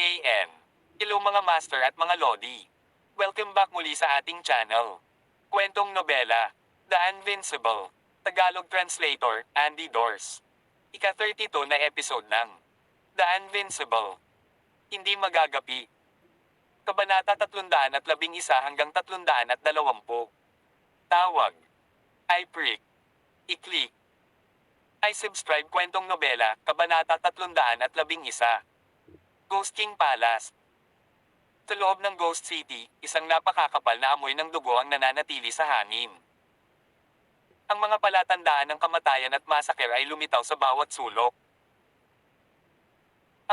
KN. Hello mga master at mga lodi. Welcome back muli sa ating channel. Kwentong nobela, The Invincible. Tagalog translator, Andy Dors. Ika-32 na episode ng The Invincible. Hindi magagapi. Kabanata 311 hanggang 320. Tawag. I prick. I-click. I subscribe kwentong nobela, Kabanata 311. Ghost King Palace. Sa loob ng Ghost City, isang napakakapal na amoy ng dugo ang nananatili sa hangin. Ang mga palatandaan ng kamatayan at masaker ay lumitaw sa bawat sulok.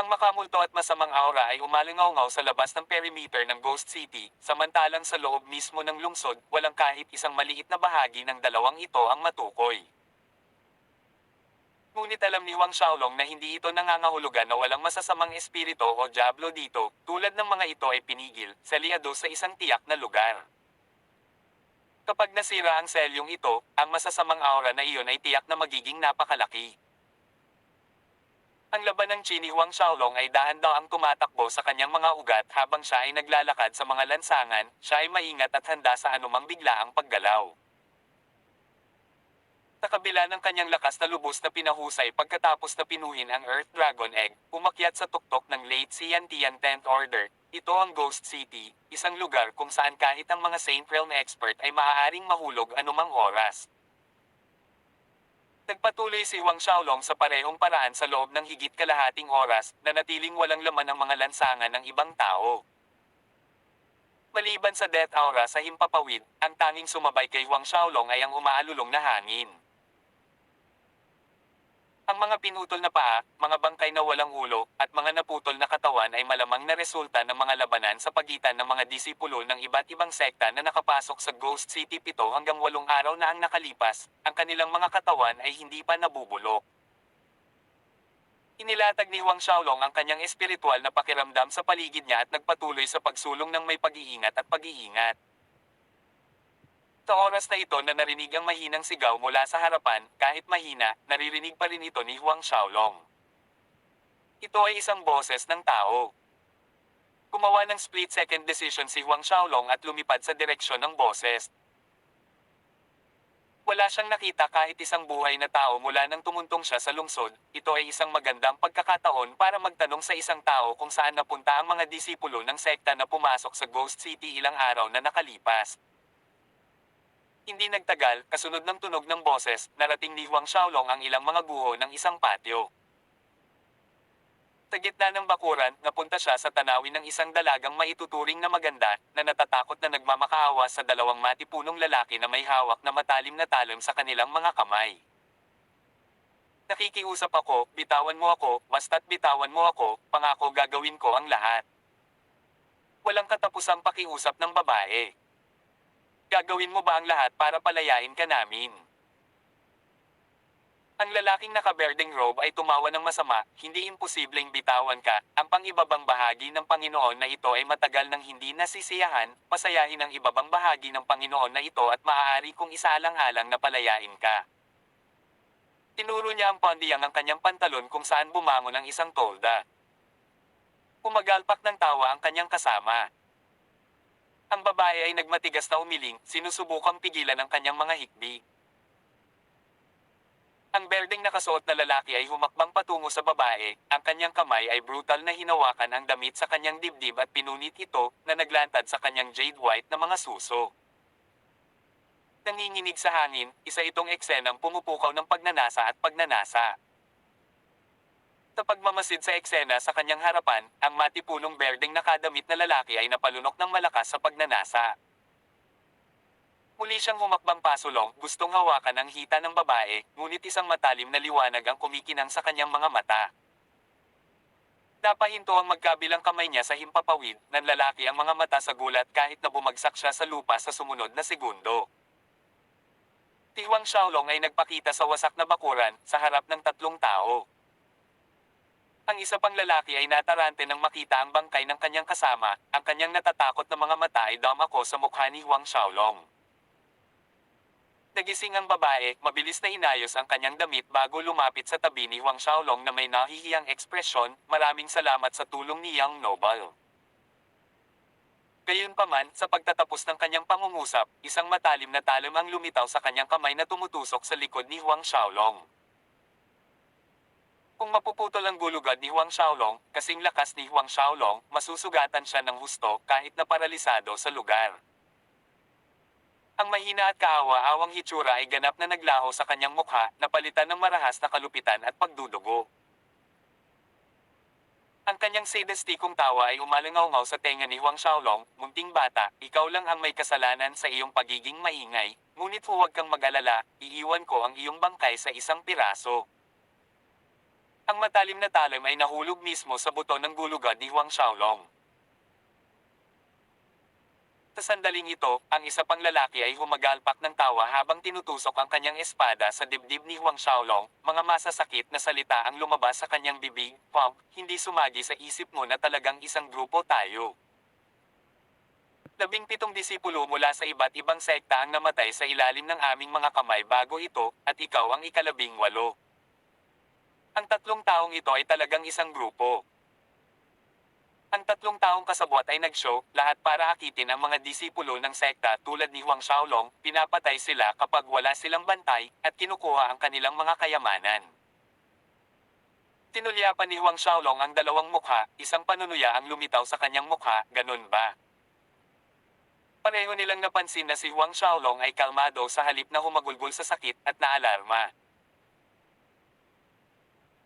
Ang makamulto at masamang aura ay umalingaw-ngaw sa labas ng perimeter ng Ghost City, samantalang sa loob mismo ng lungsod, walang kahit isang maliit na bahagi ng dalawang ito ang matukoy. Ngunit alam ni Wang Xiaolong na hindi ito nangangahulugan na walang masasamang espiritu o diablo dito, tulad ng mga ito ay pinigil, selyado sa isang tiyak na lugar. Kapag nasira ang selyong ito, ang masasamang aura na iyon ay tiyak na magiging napakalaki. Ang laban ng Qi ni Wang Xiaolong ay dahan-daang tumatakbo sa kanyang mga ugat habang siya ay naglalakad sa mga lansangan, siya ay maingat at handa sa anumang biglaang paggalaw. Sa kabila ng kanyang lakas na lubos na pinahusay pagkatapos na pinuhin ang Earth Dragon Egg, umakyat sa tuktok ng Late Xiantian 10th Order. Ito ang Ghost City, isang lugar kung saan kahit ang mga Saint Realm expert ay maaaring mahulog anumang oras. Nagpatuloy si Wang Xiaolong sa parehong paraan sa loob ng higit kalahating oras, na natiling walang laman ang mga lansangan ng ibang tao. Maliban sa death aura sa himpapawid, ang tanging sumabay kay Wang Xiaolong ay ang umaalulong na hangin. Ang mga pinutol na paa, mga bangkay na walang ulo, at mga naputol na katawan ay malamang na resulta ng mga labanan sa pagitan ng mga disipulo ng iba't ibang sekta na nakapasok sa Ghost City 7 hanggang 8 araw na ang nakalipas, ang kanilang mga katawan ay hindi pa nabubulok. Inilatag ni Wang Xiaolong ang kanyang espiritual na pakiramdam sa paligid niya at nagpatuloy sa pagsulong ng may pag-iingat at pag-iingat. Sa oras na ito na narinig ang mahinang sigaw mula sa harapan, kahit mahina, naririnig pa rin ito ni Wang Xiaolong. Ito ay isang boses ng tao. Gumawa ng split-second decision si Wang Xiaolong at lumipad sa direksyon ng boses. Wala siyang nakita kahit isang buhay na tao mula nang tumuntong siya sa lungsod. Ito ay isang magandang pagkakataon para magtanong sa isang tao kung saan napunta ang mga disipulo ng sekta na pumasok sa Ghost City ilang araw na nakalipas. Hindi nagtagal, kasunod ng tunog ng boses, narating ni Wang Xiaolong ang ilang mga guho ng isang patio. Sa gitna ng bakuran, napunta siya sa tanawin ng isang dalagang maituturing na maganda, na natatakot na nagmamakaawa sa dalawang matipunong lalaki na may hawak na matalim na talim sa kanilang mga kamay. Nakikiusap ako, bitawan mo ako, basta't bitawan mo ako, pangako gagawin ko ang lahat. Walang katapusang pakiusap ng babae. Gagawin mo ba ang lahat para palayain ka namin? Ang lalaking nakaberdeng robe ay tumawa ng masama, hindi imposibleng bitawan ka, ang pang-ibabang bahagi ng Panginoon na ito ay matagal nang hindi nasisiyahan, pasayahin ang ibabang bahagi ng Panginoon na ito at maaari kong isaalang-alang na palayain ka. Tinuro niya ang pandiyang ang kanyang pantalon kung saan bumangon ang isang tolda. Pumagalpak ng tawa ang kanyang kasama. Ang babae ay nagmatigas na umiling, sinusubukang pigilan ang kanyang mga hikbi. Ang berdeng nakasuot na lalaki ay humakbang patungo sa babae, ang kanyang kamay ay brutal na hinawakan ang damit sa kanyang dibdib at pinunit ito, na naglantad sa kanyang jade white na mga suso. Nanginginig sa hangin, isa itong eksenang pumupukaw ng pagnanasa at pagnanasa. Sa pagmamasid sa eksena sa kanyang harapan, ang matipunong berdeng nakadamit na lalaki ay napalunok ng malakas sa pagnanasa. Muli siyang humakbang pasulong, gustong hawakan ang hita ng babae, ngunit isang matalim na liwanag ang kumikinang sa kanyang mga mata. Napahinto ang magkabilang kamay niya sa himpapawid, ng lalaki ang mga mata sa gulat kahit na bumagsak siya sa lupa sa sumunod na segundo. Si Wang Xiaolong ay nagpakita sa wasak na bakuran, sa harap ng 3 tao. Ang isa pang lalaki ay natarante nang makita ang bangkay ng kanyang kasama, ang kanyang natatakot na mga mata ay dumako sa mukha ni Wang Xiaolong. Nagising ang babae, mabilis na inayos ang kanyang damit bago lumapit sa tabi ni Huang Xiaolong na may nahihiyang ekspresyon, maraming salamat sa tulong ni Yang Noble. Gayunpaman, sa pagtatapos ng kanyang pangungusap, isang matalim na talim ang lumitaw sa kanyang kamay na tumutusok sa likod ni Huang Xiaolong. Kung mapuputol ang gulugad ni Huang Xiaolong, kasing lakas ni Huang Xiaolong, masusugatan siya ng husto kahit na paralisado sa lugar. Ang mahina at kaawa-awang hitsura ay ganap na naglaho sa kanyang mukha, napalitan ng marahas na kalupitan at pagdudugo. Ang kanyang sadistikong tawa ay umalangaw sa tenga ni Huang Xiaolong, munting bata, ikaw lang ang may kasalanan sa iyong pagiging maingay, ngunit huwag kang mag-alala, iiwan ko ang iyong bangkay sa isang piraso. Ang matalim na talim ay nahulog mismo sa buto ng gulugad ni Huang Xiaolong. Sa sandaling ito, ang isa pang lalaki ay humagalpak ng tawa habang tinutusok ang kanyang espada sa dibdib ni Huang Xiaolong, mga masasakit na salita ang lumabas sa kanyang bibig, "Pump, hindi sumagi sa isip mo na talagang isang grupo tayo. 17 disipulo mula sa iba't ibang sekta ang namatay sa ilalim ng aming mga kamay bago ito, at ikaw ang ika-18. Ang 3 taong ito ay talagang isang grupo. Ang 3 taong kasabwat ay nag-show, lahat para akitin ang mga disipulo ng sekta tulad ni Huang Xiaolong, pinapatay sila kapag wala silang bantay, at kinukuha ang kanilang mga kayamanan. Tinulyapan ni Huang Xiaolong ang dalawang mukha, isang panunuya ang lumitaw sa kanyang mukha, ganun ba? Pareho nilang napansin na si Huang Xiaolong ay kalmado sa halip na humagulgol sa sakit at naalarma.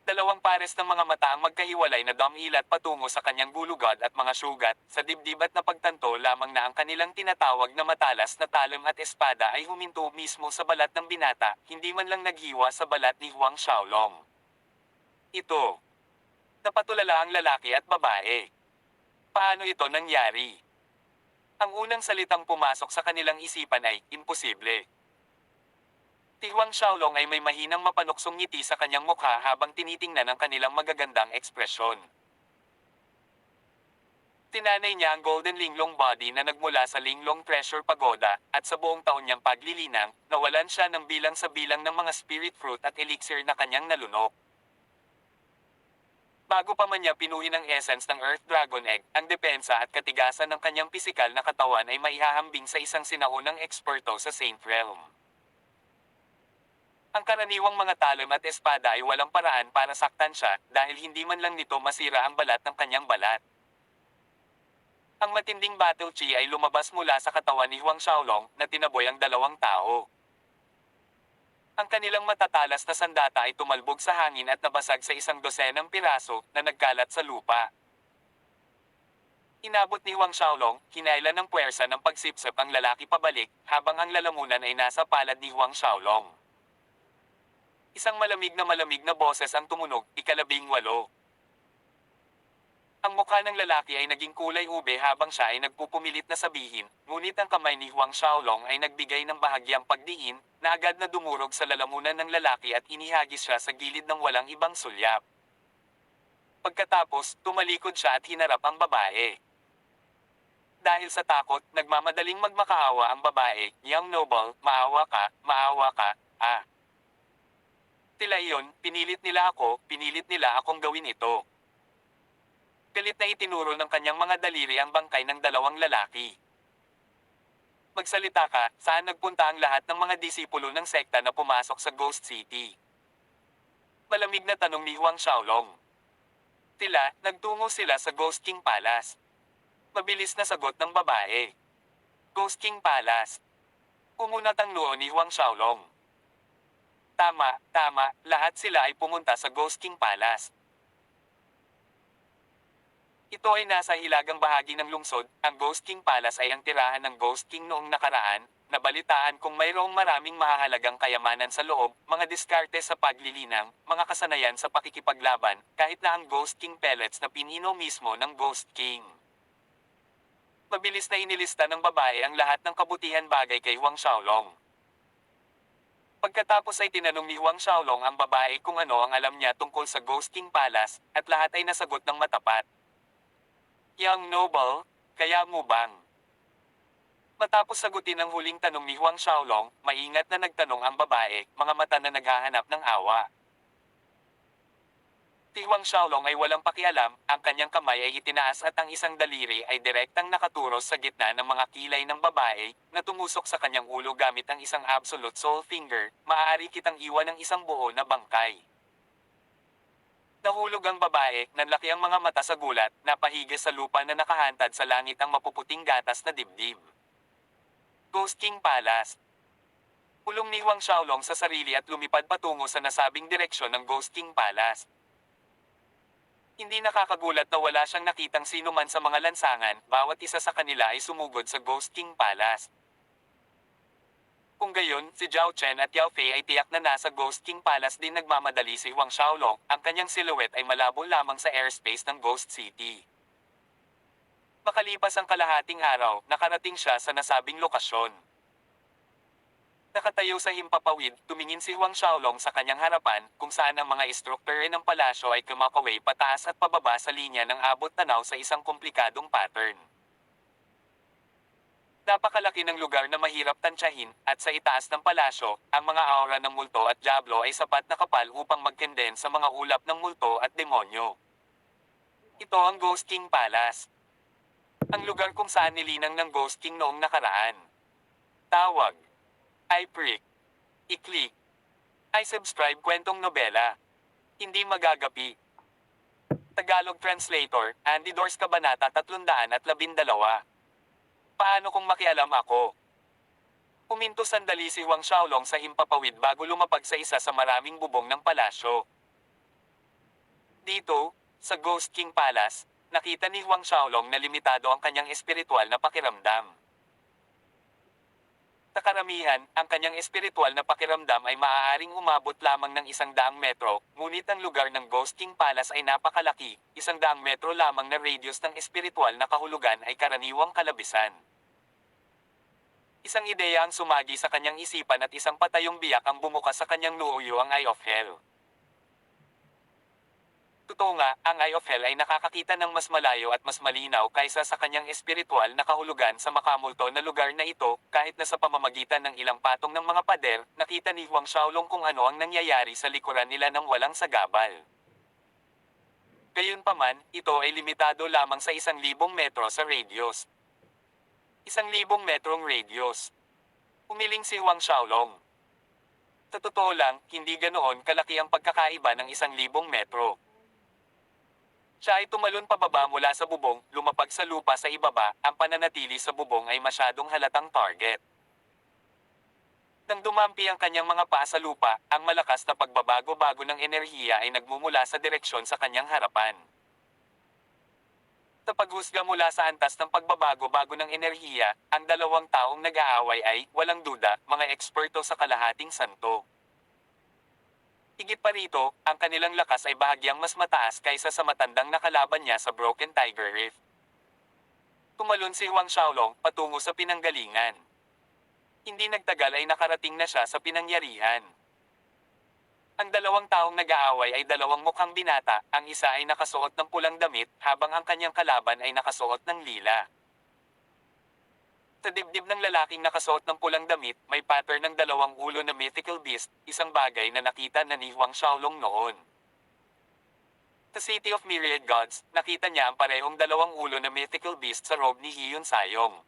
Dalawang pares ng mga mata ang magkahiwalay na dumilat patungo sa kanyang gulugad at mga sugat, sa dibdib at napagtanto lamang na ang kanilang tinatawag na matalas na talim at espada ay huminto mismo sa balat ng binata, hindi man lang naghiwa sa balat ni Huang Xiaolong. Ito. Napatulala ang lalaki at babae. Paano ito nangyari? Ang unang salitang pumasok sa kanilang isipan ay, imposible. Si Huang Xiaolong ay may mahinang mapanuksong ngiti sa kanyang mukha habang tinitingnan ang kanilang magagandang ekspresyon. Tinanay niya ang golden linglong body na nagmula sa Linglong Treasure Pagoda, at sa buong taon niyang paglilinang, nawalan siya ng bilang sa bilang ng mga spirit fruit at elixir na kanyang nalunok. Bago pa man niya pinuhin ang essence ng Earth Dragon Egg, ang depensa at katigasan ng kanyang pisikal na katawan ay maihahambing sa isang sinaunang eksperto sa Saint Realm. Ang karaniwang mga talim at espada ay walang paraan para saktan siya dahil hindi man lang nito masira ang balat ng kanyang balat. Ang matinding battle chi ay lumabas mula sa katawan ni Huang Xiaolong na tinaboy ang 2 tao. Ang kanilang matatalas na sandata ay tumalbog sa hangin at nabasag sa 12 piraso na nagkalat sa lupa. Inabot ni Huang Xiaolong, hinailan ng puwersa ng pagsipsip ang lalaki pabalik, habang ang lalamunan ay nasa palad ni Huang Xiaolong. Isang malamig na boses ang tumunog, ika-18. Ang mukha ng lalaki ay naging kulay ube habang siya ay nagpupumilit na sabihin, ngunit ang kamay ni Huang Xiaolong ay nagbigay ng bahagyang pagdiin, na agad na dumurog sa lalamunan ng lalaki at inihagis siya sa gilid ng walang ibang sulyap. Pagkatapos, tumalikod siya at hinarap ang babae. Dahil sa takot, nagmamadaling magmakaawa ang babae, "Young Noble, maawa ka, ah." Tila iyon, pinilit nila akong gawin ito. Galit na itinuro ng kanyang mga daliri ang bangkay ng 2 lalaki. Magsalita ka, saan nagpunta ang lahat ng mga disipulo ng sekta na pumasok sa Ghost City? Malamig na tanong ni Huang Xiaolong. Tila, nagtungo sila sa Ghost King Palace. Mabilis na sagot ng babae. Ghost King Palace. Umunat ang noo ni Huang Xiaolong. Tama, lahat sila ay pumunta sa Ghost King Palace. Ito ay nasa hilagang bahagi ng lungsod, ang Ghost King Palace ay ang tirahan ng Ghost King noong nakaraan, nabalitaan kung mayroong maraming mahahalagang kayamanan sa loob, mga diskarte sa paglilinang, mga kasanayan sa pakikipaglaban, kahit na ang Ghost King pellets na pinino mismo ng Ghost King. Mabilis na inilista ng babae ang lahat ng kabutihan bagay kay Huang Xiaolong. Pagkatapos ay tinanong ni Huang Xiaolong ang babae kung ano ang alam niya tungkol sa Ghost King Palace, at lahat ay nasagot ng matapat. "Young Noble, kaya mo bang Matapos sagutin ang huling tanong ni Huang Xiaolong, maingat na nagtanong ang babae, mga mata na naghahanap ng awa. Si Huang Xiaolong ay walang pakialam, ang kanyang kamay ay itinaas at ang isang daliri ay direktang nakaturos sa gitna ng mga kilay ng babae, na tumusok sa kanyang ulo gamit ang isang absolute soul finger, maaari kitang iwan ng isang buo na bangkay. Nahulog ang babae, nanlaki ang mga mata sa gulat, napahigis sa lupa na nakahantad sa langit ang mapuputing gatas na dibdib. Ghost King Palace. Pulong ni Huang Xiaolong sa sarili at lumipad patungo sa nasabing direksyon ng Ghost King Palace. Hindi nakakagulat na wala siyang nakitang sino man sa mga lansangan, bawat isa sa kanila ay sumugod sa Ghost King Palace. Kung gayon, si Zhao Chen at Yao Fei ay tiyak na nasa Ghost King Palace din nagmamadali si Huang Xiaolong, ang kanyang silhouette ay malabo lamang sa airspace ng Ghost City. Makalipas ang kalahating araw, nakarating siya sa nasabing lokasyon. Nakatayo sa himpapawid, tumingin si Huang Xiaolong sa kanyang harapan, kung saan ang mga istrukture ng palasyo ay kumakaway pataas at pababa sa linya ng abot tanaw sa isang komplikadong pattern. Napakalaki ng lugar na mahirap tansyahin, at sa itaas ng palasyo, ang mga aura ng multo at diablo ay sapat na kapal upang magkenden sa mga ulap ng multo at demonyo. Ito ang Ghost King Palace. Ang lugar kung saan nilinang ng Ghost King noong nakaraan. Tawag. I-prick. I-click. I-subscribe kwentong nobela. Hindi magagapi. Tagalog Translator, Andy Dors Kabanata 312. Paano kung makialam ako? Huminto sandali si Huang Xiaolong sa himpapawid bago lumapag sa isa sa maraming bubong ng palasyo. Dito, sa Ghost King Palace, nakita ni Huang Xiaolong na limitado ang kanyang espiritual na pakiramdam. Sa karamihan, ang kanyang espiritual na pakiramdam ay maaaring umabot lamang ng 100 metro, ngunit ang lugar ng Ghost King Palace ay napakalaki, 100 metro lamang na radius ng espiritual na kahulugan ay karaniwang kalabisan. Isang ideya ang sumagi sa kanyang isipan at isang patayong biyak ang bumukas sa kanyang luuyo, ang Eye of Hell. Totoo nga, ang Eye of Hell ay nakakakita ng mas malayo at mas malinaw kaysa sa kanyang espiritual na kahulugan sa makamulto na lugar na ito, kahit na sa pamamagitan ng ilang patong ng mga pader, nakita ni Huang Xiaolong kung ano ang nangyayari sa likuran nila ng walang sagabal. Gayunpaman, ito ay limitado lamang sa 1,000 metro sa radius. 1,000 metrong radius. Umiling si Huang Xiaolong. Sa totoo lang, hindi ganoon kalaki ang pagkakaiba ng 1,000 metro. Siya ay tumalon pababa mula sa bubong, lumapag sa lupa sa ibaba, ang pananatili sa bubong ay masyadong halatang target. Nang dumampi ang kanyang mga paa sa lupa, ang malakas na pagbabago-bago ng enerhiya ay nagmumula sa direksyon sa kanyang harapan. Sa paghusga mula sa antas ng pagbabago-bago ng enerhiya, ang dalawang taong nag-aaway ay, walang duda, mga eksperto sa kalahating santo. Higit pa rito, ang kanilang lakas ay bahagyang mas mataas kaysa sa matandang nakalaban niya sa Broken Tiger Reef. Tumalon si Huang Xiaolong patungo sa pinanggalingan. Hindi nagtagal ay nakarating na siya sa pinangyarihan. Ang dalawang taong nag-aaway ay dalawang mukhang binata, ang isa ay nakasuot ng pulang damit, habang ang kanyang kalaban ay nakasuot ng lila. Sa dibdib ng lalaking nakasuot ng pulang damit, may pattern ng dalawang ulo na mythical beast, isang bagay na nakita na ni Huang Xiaolong noon. Sa City of Myriad Gods, nakita niya ang parehong dalawang ulo na mythical beast sa robe ni Hiyun Sayong.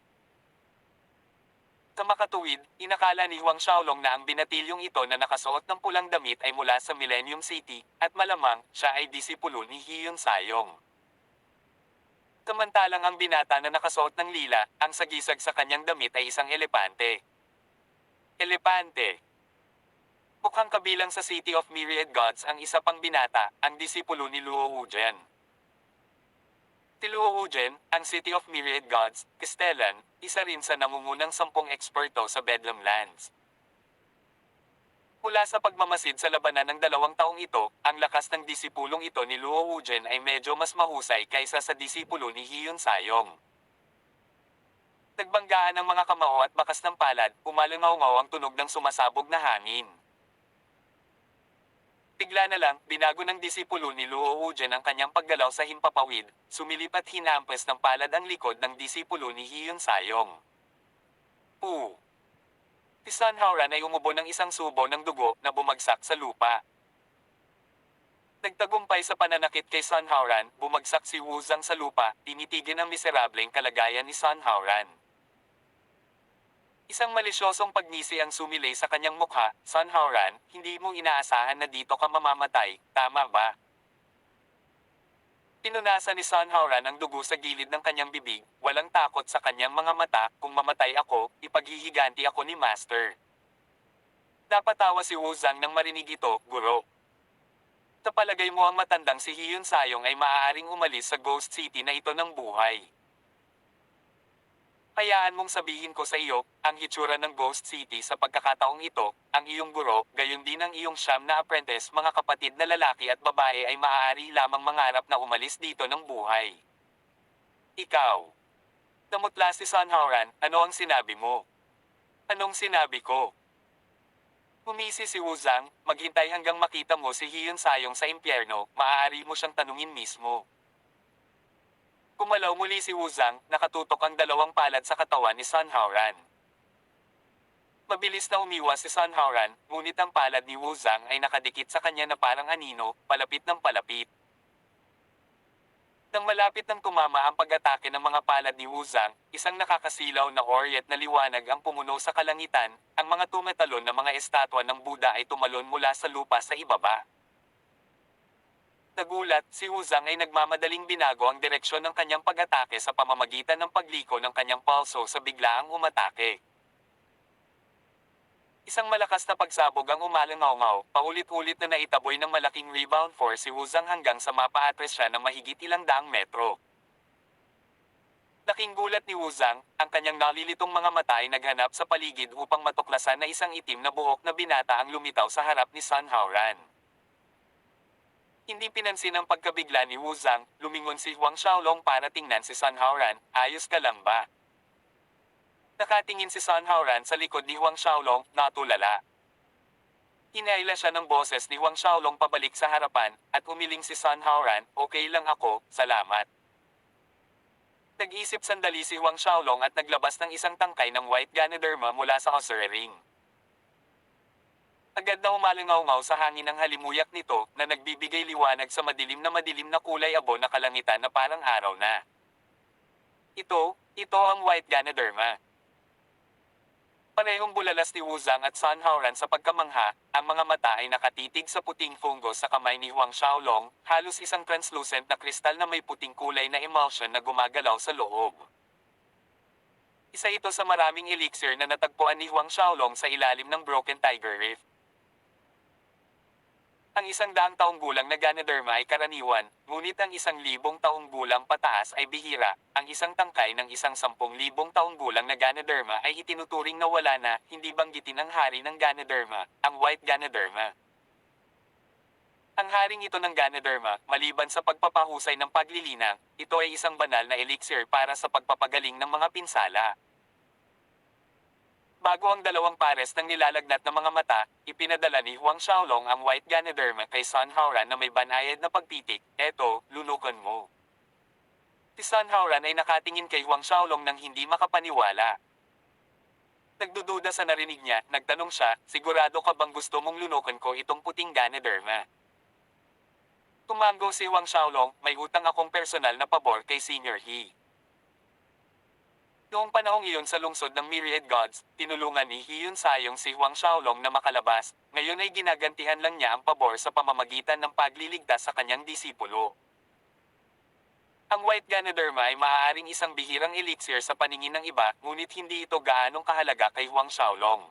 Sa makatuwid, inakala ni Huang Xiaolong na ang binatilyong ito na nakasuot ng pulang damit ay mula sa Millennium City, at malamang, siya ay disipulo ni Hiyun Sayong. Samantalang ang binata na nakasuot ng lila, ang sagisag sa kanyang damit ay isang elepante. Elepante. Mukhang kabilang sa City of Myriad Gods ang isa pang binata, ang disipulo ni Luo Wujian. Si Luo Wujian, ang City of Myriad Gods, Castellan, isa rin sa nangungunang 10 eksperto sa Bedlam Lands. Mula sa pagmamasid sa labanan ng 2 taong ito, ang lakas ng disipulong ito ni Luo Wujian ay medyo mas mahusay kaysa sa disipulo ni Hiyun Sayong. Nagbanggaan ang mga kamao at bakas ng palad, umalangaw-ngaw ang tunog ng sumasabog na hangin. Bigla na lang, binago ng disipulo ni Luo Wujian ang kanyang paggalaw sa himpapawid, sumilip at hinampas ng palad ang likod ng disipulo ni Hiyun Sayong. Pu. Si Sun Haoran ay umubo ng isang subo ng dugo na bumagsak sa lupa. Nagtagumpay sa pananakit kay Sun Haoran, bumagsak si Wu Zhang sa lupa, tinitigin ang miserableng kalagayan ni Sun Haoran. Isang malisyosong pagnisi ang sumilay sa kanyang mukha. Sun Haoran, hindi mo inaasahan na dito ka mamamatay, tama ba? Pinunasan ni Sun Haoran ang dugo sa gilid ng kanyang bibig, walang takot sa kanyang mga mata. Kung mamatay ako, ipaghihiganti ako ni Master. Napatawa si Wu Zhang nang marinig ito, guro. Sa palagay mo ang matandang si Hyun Sayong ay maaaring umalis sa Ghost City na ito ng buhay. Hayaan mong sabihin ko sa iyo, ang hitsura ng Ghost City sa pagkakataong ito, ang iyong guro, gayon din ang iyong siyam na apprentice, mga kapatid na lalaki at babae ay maaari lamang mangarap na umalis dito ng buhay. Ikaw. Namutla si Sun Haoran, ano ang sinabi mo? Anong sinabi ko? Humisi si Wu Zhang, maghintay hanggang makita mo si Hyun Sayong sa impyerno, maaari mo siyang tanungin mismo. Kumalaw muli si Wu Zhang, nakatutok ang dalawang palad sa katawan ni Sun Haoran. Mabilis na umiwas si Sun Haoran, ngunit ang palad ni Wu Zhang ay nakadikit sa kanya na parang anino, palapit ng palapit. Nang malapit ng tumama ang pag-atake ng mga palad ni Wu Zhang, isang nakakasilaw na oryet na liwanag ang pumuno sa kalangitan, ang mga tumatalon na mga estatwa ng Buddha ay tumalon mula sa lupa sa ibaba. Nagulat, si Wu Zhang ay nagmamadaling binago ang direksyon ng kanyang pag-atake sa pamamagitan ng pagliko ng kanyang pulso sa biglaang umatake. Isang malakas na pagsabog ang umalangaw-ngaw, paulit-ulit na naitaboy ng malaking rebound force si Wu Zhang hanggang sa mapa-atras siya ng mahigit 100 metro. Laking gulat ni Wu Zhang, ang kanyang nalilitong mga mata ay naghanap sa paligid upang matuklasan na isang itim na buhok na binata ang lumitaw sa harap ni Sun Haoran. Hindi pinansin ang pagkabigla ni Wu Zhang, lumingon si Huang Xiaolong para tingnan si Sun Haoran, ayos ka lang ba? Nakatingin si Sun Haoran sa likod ni Huang Xiaolong, natulala. Hinaila siya ng boses ni Huang Xiaolong pabalik sa harapan, at umiling si Sun Haoran, okay lang ako, salamat. Nag-isip sandali si Huang Xiaolong at naglabas ng isang tangkay ng white Ganoderma mula sa ossuary ring. Agad na umalingaw-ngaw sa hangin ang halimuyak nito, na nagbibigay liwanag sa madilim na kulay abo na kalangitan na parang araw na. Ito ang white Ganoderma. Parehong bulalas ni Wu Zhang at Sun Haoran sa pagkamangha, ang mga mata ay nakatitig sa puting fungus sa kamay ni Huang Xiaolong, halos isang translucent na kristal na may puting kulay na emulsion na gumagalaw sa loob. Isa ito sa maraming elixir na natagpuan ni Huang Xiaolong sa ilalim ng Broken Tiger Rift. Ang 100 taong gulang na Ganoderma ay karaniwan, ngunit ang 1,000 taong gulang pataas ay bihira. Ang isang tangkay ng 10,000 taong gulang na Ganoderma ay itinuturing na wala na, hindi banggitin ang hari ng Ganoderma, ang white Ganoderma. Ang haring ito ng Ganoderma, maliban sa pagpapahusay ng paglilinang, ito ay isang banal na elixir para sa pagpapagaling ng mga pinsala. Bago ang dalawang pares ng nilalagnat na mga mata, ipinadala ni Huang Xiaolong ang white Ganoderma kay Sun Haoran na may banayad na pagtitik, eto, lunukan mo. Si Sun Haoran ay nakatingin kay Huang Xiaolong nang hindi makapaniwala. Nagdududa sa narinig niya, nagtanong siya, sigurado ka bang gusto mong lunukan ko itong puting Ganoderma? Tumango si Huang Xiaolong, may utang akong personal na pabor kay Senior He. Noong panahong iyon sa lungsod ng Myriad Gods, tinulungan ni Hyun Sayong si Huang Xiaolong na makalabas, ngayon ay ginagantihan lang niya ang pabor sa pamamagitan ng pagliligtas sa kanyang disipulo. Ang white Ganoderma ay maaaring isang bihirang elixir sa paningin ng iba, ngunit hindi ito gaanong kahalaga kay Huang Xiaolong.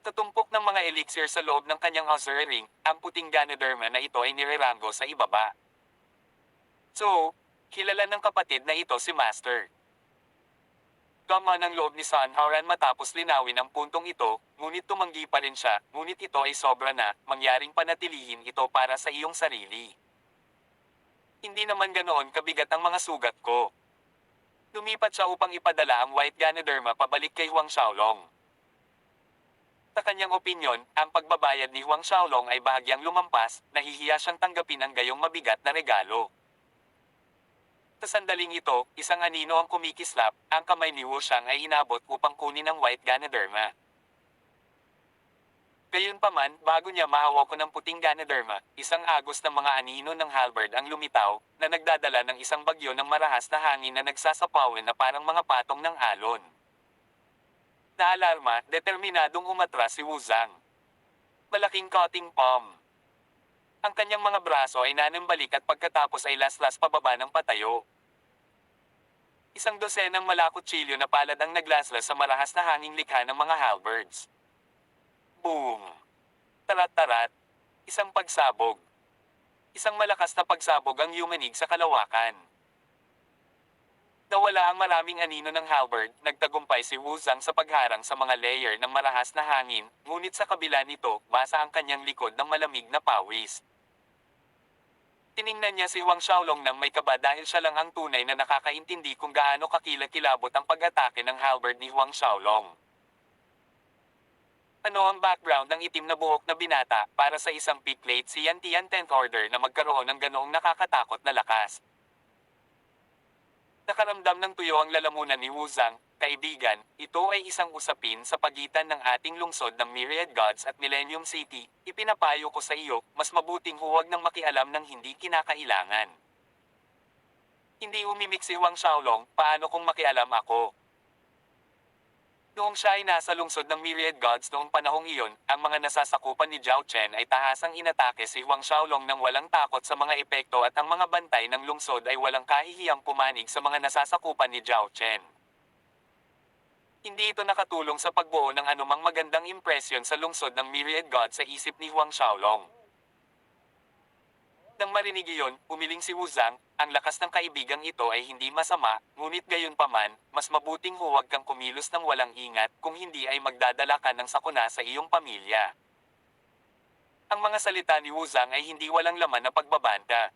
Tatumpok ng mga elixir sa loob ng kanyang ossuary ring, ang puting Ganoderma na ito ay nirerango sa ibaba. So, kilala ng kapatid na ito si Master. Gama ng loob ni Sun Haoran matapos linawin ang puntong ito, ngunit tumanggi pa rin siya, ngunit ito ay sobra na, mangyaring panatilihin ito para sa iyong sarili. Hindi naman ganoon kabigat ang mga sugat ko. Lumipat siya upang ipadala ang white Ganoderma pabalik kay Huang Xiaolong. Sa kanyang opinyon, ang pagbabayad ni Huang Xiaolong ay bahagyang lumampas, nahihiya siyang tanggapin ang gayong mabigat na regalo. Sa sandaling ito, isang anino ang kumikislap, ang kamay ni Wushang ay inabot upang kunin ang White Ganoderma. Gayunpaman, bago niya mahawak ng puting Ganoderma, isang agos ng mga anino ng halberd ang lumitaw, na nagdadala ng isang bagyo ng marahas na hangin na nagsasapawin na parang mga patong ng alon. Naalarma, determinadong umatras si Wuzang. Malaking cutting palm. Ang kanyang mga braso ay nanambalik at pagkatapos ay laslas pababa ng patayo. Isang dosenang malakutsilyo na palad ang naglaslas sa marahas na hanging likha ng mga halberds. Boom! Tarat-tarat. Isang pagsabog. Isang malakas na pagsabog ang yumanig sa kalawakan. Nawala ang maraming anino ng halberd, nagtagumpay si Wuzang sa pagharang sa mga layer ng marahas na hangin, ngunit sa kabila nito, basa ang kanyang likod ng malamig na pawis. Tiningnan niya si Huang Xiaolong nang may kaba dahil siya lang ang tunay na nakakaintindi kung gaano kakilakilabot ang pag-atake ng halberd ni Huang Xiaolong. Ano ang background ng itim na buhok na binata para sa isang pick-late si Yantian 10th Order na magkaroon ng ganoong nakakatakot na lakas? Nakaramdam ng tuyo ang lalamunan ni Wuzang, kaibigan, ito ay isang usapin sa pagitan ng ating lungsod ng Myriad Gods at Millennium City. Ipinapayo ko sa iyo, mas mabuting huwag nang makialam ng hindi kinakailangan. Hindi umimik si Huang Xiaolong, paano kung makialam ako? Noong siya ay nasa lungsod ng Myriad Gods noong panahong iyon, ang mga nasasakupan ni Zhao Chen ay tahasang inatake si Huang Xiaolong nang walang takot sa mga epekto at ang mga bantay ng lungsod ay walang kahihiyang pumanig sa mga nasasakupan ni Zhao Chen. Hindi ito nakatulong sa pagbuo ng anumang magandang impresyon sa lungsod ng Myriad Gods sa isip ni Huang Xiaolong. Nang marinig iyon, umiling si Wuzang, ang lakas ng kaibigang ito ay hindi masama, ngunit gayunpaman, mas mabuting huwag kang kumilos ng walang ingat kung hindi ay magdadala ka ng sakuna sa iyong pamilya. Ang mga salita ni Wuzang ay hindi walang laman na pagbabanta.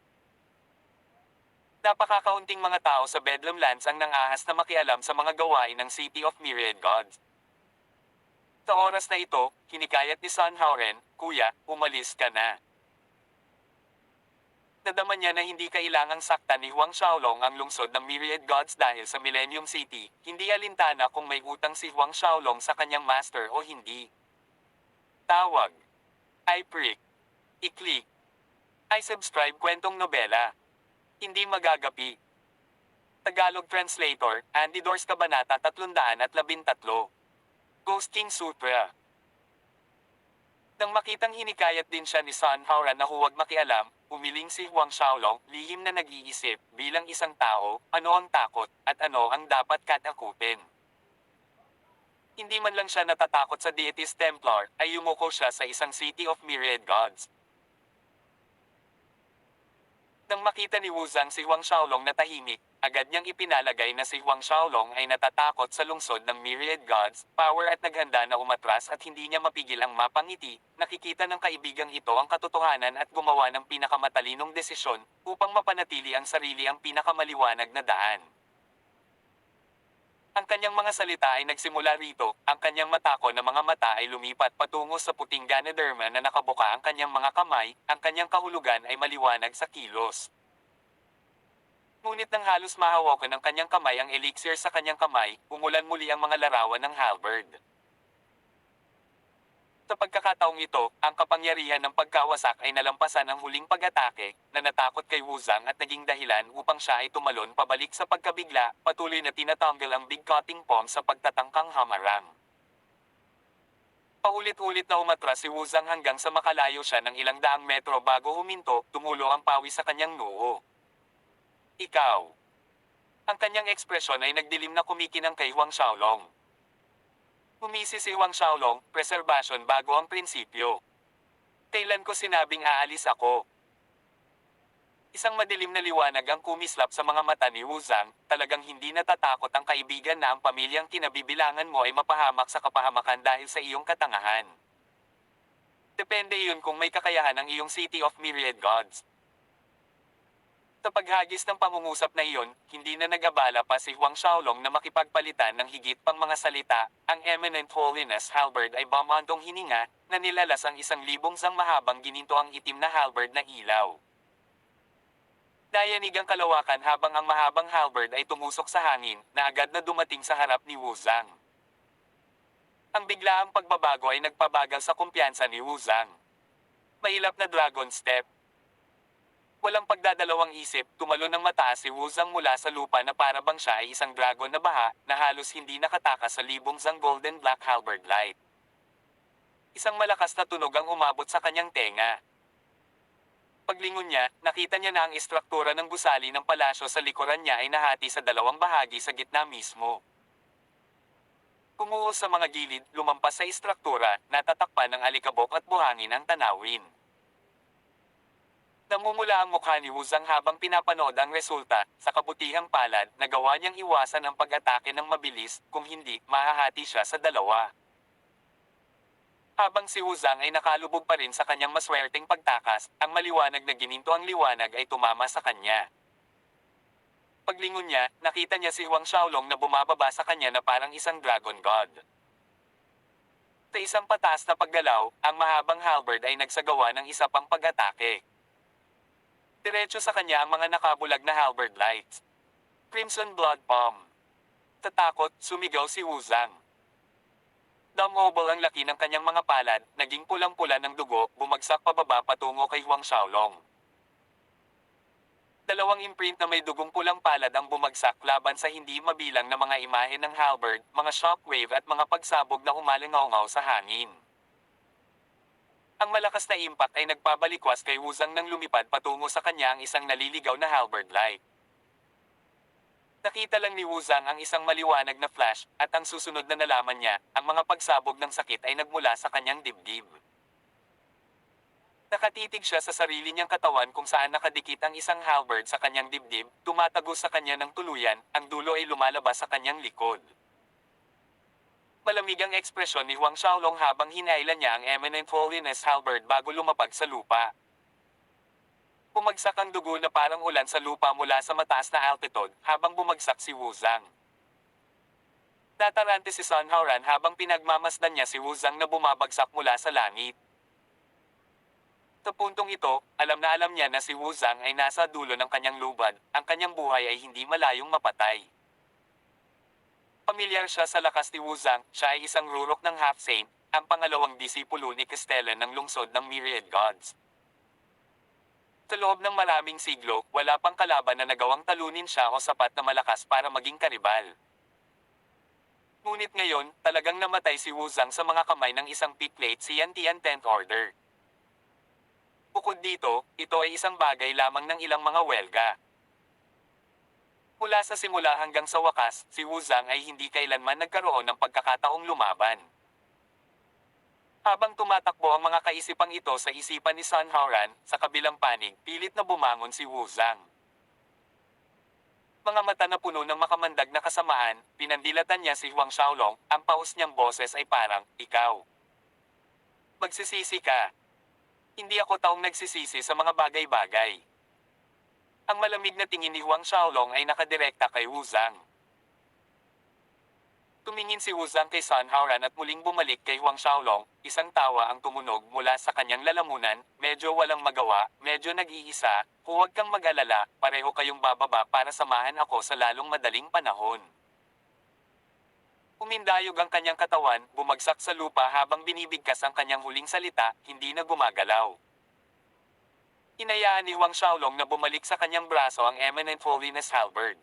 Napakakaunting mga tao sa Bedlam Lands ang nangahas na makialam sa mga gawain ng City of Myriad Gods. Sa oras na ito, hinikayat ni Sun Haoren, "Kuya, umalis ka na." Nadama niya na hindi kailangang saktan ni Huang Xiaolong ang lungsod ng Myriad Gods dahil sa Millennium City, hindi alintana kung may utang si Huang Xiaolong sa kanyang master o hindi. Tawag. I-prick. I-click. I-subscribe kwentong nobela. Hindi magagapi. Tagalog Translator, Andy Dors Kabanata 313. Ghost King Sutra. Nang makitang hinikayat din siya ni Sun Haoran na huwag makialam, umiling si Huang Xiaolong, lihim na nag-iisip, bilang isang tao, ano ang takot, at ano ang dapat katakutin. Hindi man lang siya natatakot sa Deities Templar, ay yumuko siya sa isang City of Myriad Gods. Nang makita ni Wuzang si Huang Xiaolong na tahimik, agad niyang ipinalagay na si Huang Xiaolong ay natatakot sa lungsod ng Myriad Gods, power at naghanda na umatras at hindi niya mapigil ang mapangiti, nakikita ng kaibigang ito ang katotohanan at gumawa ng pinakamatalinong desisyon, upang mapanatili ang sarili ang pinakamaliwanag na daan. Ang kanyang mga salita ay nagsimula rito, ang kanyang matako na mga mata ay lumipat patungo sa puting Ganoderma na nakabuka ang kanyang mga kamay, ang kanyang kahulugan ay maliwanag sa kilos. Ngunit nang halos mahawakan ng kanyang kamay ang elixir sa kanyang kamay, umulan muli ang mga larawan ng halberd. Sa pagkakataong ito, ang kapangyarihan ng pagkawasak ay nalampasan ang huling pag-atake, na natakot kay Wuzang at naging dahilan upang siya ay tumalon pabalik sa pagkabigla, patuloy na tinatanggal ang big cutting palm sa pagtatangkang hamarang. Paulit-ulit na umatras si Wuzang hanggang sa makalayo siya ng ilang daang metro bago huminto, tumulo ang pawis sa kanyang noo. Ikaw. Ang kanyang ekspresyon ay nagdilim na kumikinang kay Huang Xiaolong. Humisi si Huang Xiaolong, preservation bago ang prinsipyo. Kailan ko sinabing aalis ako? Isang madilim na liwanag ang kumislap sa mga mata ni Wuzang, talagang hindi natatakot ang kaibigan na ang pamilyang kinabibilangan mo ay mapahamak sa kapahamakan dahil sa iyong katangahan. Depende yun kung may kakayahan ang iyong City of Myriad Gods. Sa paghagis ng pangungusap na iyon, hindi na nag-abala pa si Huang Xiaolong na makipagpalitan ng higit pang mga salita, ang Eminent Holiness Halberd ay bamandong hininga, na nilalas ang 1,000 sang mahabang gininto ang itim na halberd na ilaw. Nayanig ang kalawakan habang ang mahabang halberd ay tumusok sa hangin, na agad na dumating sa harap ni Wu Zhang. Ang biglaang pagbabago ay nagpabagal sa kumpiyansa ni Wu Zhang. Mailap na dragon step. Walang pagdadalawang isip, tumalon ng mataas si Wu Zhang mula sa lupa na para bang siya ay isang dragon na baha, na halos hindi nakatakas sa libong Zhang golden black halberd light. Isang malakas na tunog ang umabot sa kanyang tenga. Paglingon niya, nakita niya na ang istruktura ng gusali ng palasyo sa likuran niya ay nahati sa dalawang bahagi sa gitna mismo. Kumuhos sa mga gilid, lumampas sa istruktura, natatakpan ng alikabok at buhangin ang tanawin. Namumula ang mukha ni Wu Zhang habang pinapanood ang resulta, sa kabutihang palad, nagawa niyang iwasan ang pag-atake ng mabilis, kung hindi, mahahati siya sa dalawa. Habang si Wu Zhang ay nakalubog pa rin sa kanyang maswerteng pagtakas, ang maliwanag na gininto ang liwanag ay tumama sa kanya. Paglingon niya, nakita niya si Huang Xiaolong na bumababa sa kanya na parang isang dragon god. Sa isang pataas na paggalaw, ang mahabang halberd ay nagsagawa ng isa pang pag-atake. Diretso sa kanya ang mga nakabulag na halberd lights. Crimson Blood Palm. Tatakot, sumigaw si Wu Zhang. Dumobol ang laki ng kanyang mga palad, naging pulang-pula ng dugo, bumagsak pababa patungo kay Huang Xiaolong. Dalawang imprint na may dugong pulang palad ang bumagsak laban sa hindi mabilang na mga imahe ng halberd, mga shockwave at mga pagsabog na umalingaw sa hangin. Ang malakas na impact ay nagpabalikwas kay Wu Zhang nang lumipad patungo sa kanya ang isang naliligaw na halberd light. Nakita lang ni Wu Zhang ang isang maliwanag na flash, at ang susunod na nalaman niya, ang mga pagsabog ng sakit ay nagmula sa kanyang dibdib. Nakatitig siya sa sarili niyang katawan kung saan nakadikit ang isang halberd sa kanyang dibdib, tumatagos sa kanya ng tuluyan, ang dulo ay lumalabas sa kanyang likod. Malamig ang ekspresyon ni Huang Xiaolong habang hinailan niya ang Eminent Holiness halberd bago lumapag sa lupa. Bumagsak ang dugo na parang ulan sa lupa mula sa mataas na altitude habang bumagsak si Wu Zhang. Natarante si Sun Haoran habang pinagmamasdan niya si Wu Zhang na bumabagsak mula sa langit. Sa puntong ito, alam na alam niya na si Wu Zhang ay nasa dulo ng kanyang lubad, ang kanyang buhay ay hindi malayong mapatay. Pamilyar siya sa lakas ni Wu Zhang, siya ay isang rurok ng half-saint, ang pangalawang disipulo ni Castellan ng lungsod ng Myriad Gods. Sa loob ng maraming siglo, wala pang kalaban na nagawang talunin siya o sapat na malakas para maging karibal. Ngunit ngayon, talagang namatay si Wu Zhang sa mga kamay ng isang piplate si Yantian 10th Order. Bukod dito, ito ay isang bagay lamang ng ilang mga welga. Mula sa simula hanggang sa wakas, si Wu Zhang ay hindi kailanman nagkaroon ng pagkakataong lumaban. Habang tumatakbo ang mga kaisipang ito sa isipan ni Sun Haoran, sa kabilang panig, pilit na bumangon si Wu Zhang. Mga mata na puno ng makamandag na kasamaan, pinandilatan niya si Huang Xiaolong, ang paus niyang boses ay parang, "Ikaw. Magsisisi ka. Hindi ako taong nagsisisi sa mga bagay-bagay." Ang malamig na tingin ni Huang Xiaolong ay nakadirekta kay Wu Zhang. Tumingin si Wu Zhang kay Sun Haoran at muling bumalik kay Huang Xiaolong, isang tawa ang tumunog mula sa kanyang lalamunan, medyo walang magawa, medyo nag-iisa, huwag kang mag-alala, pareho kayong bababa para samahan ako sa lalong madaling panahon. Umindayog ang kanyang katawan, bumagsak sa lupa habang binibigkas ang kanyang huling salita, hindi na gumagalaw. Hinayaan ni Huang Xiaolong na bumalik sa kanyang braso ang Eminent Holiness halberd.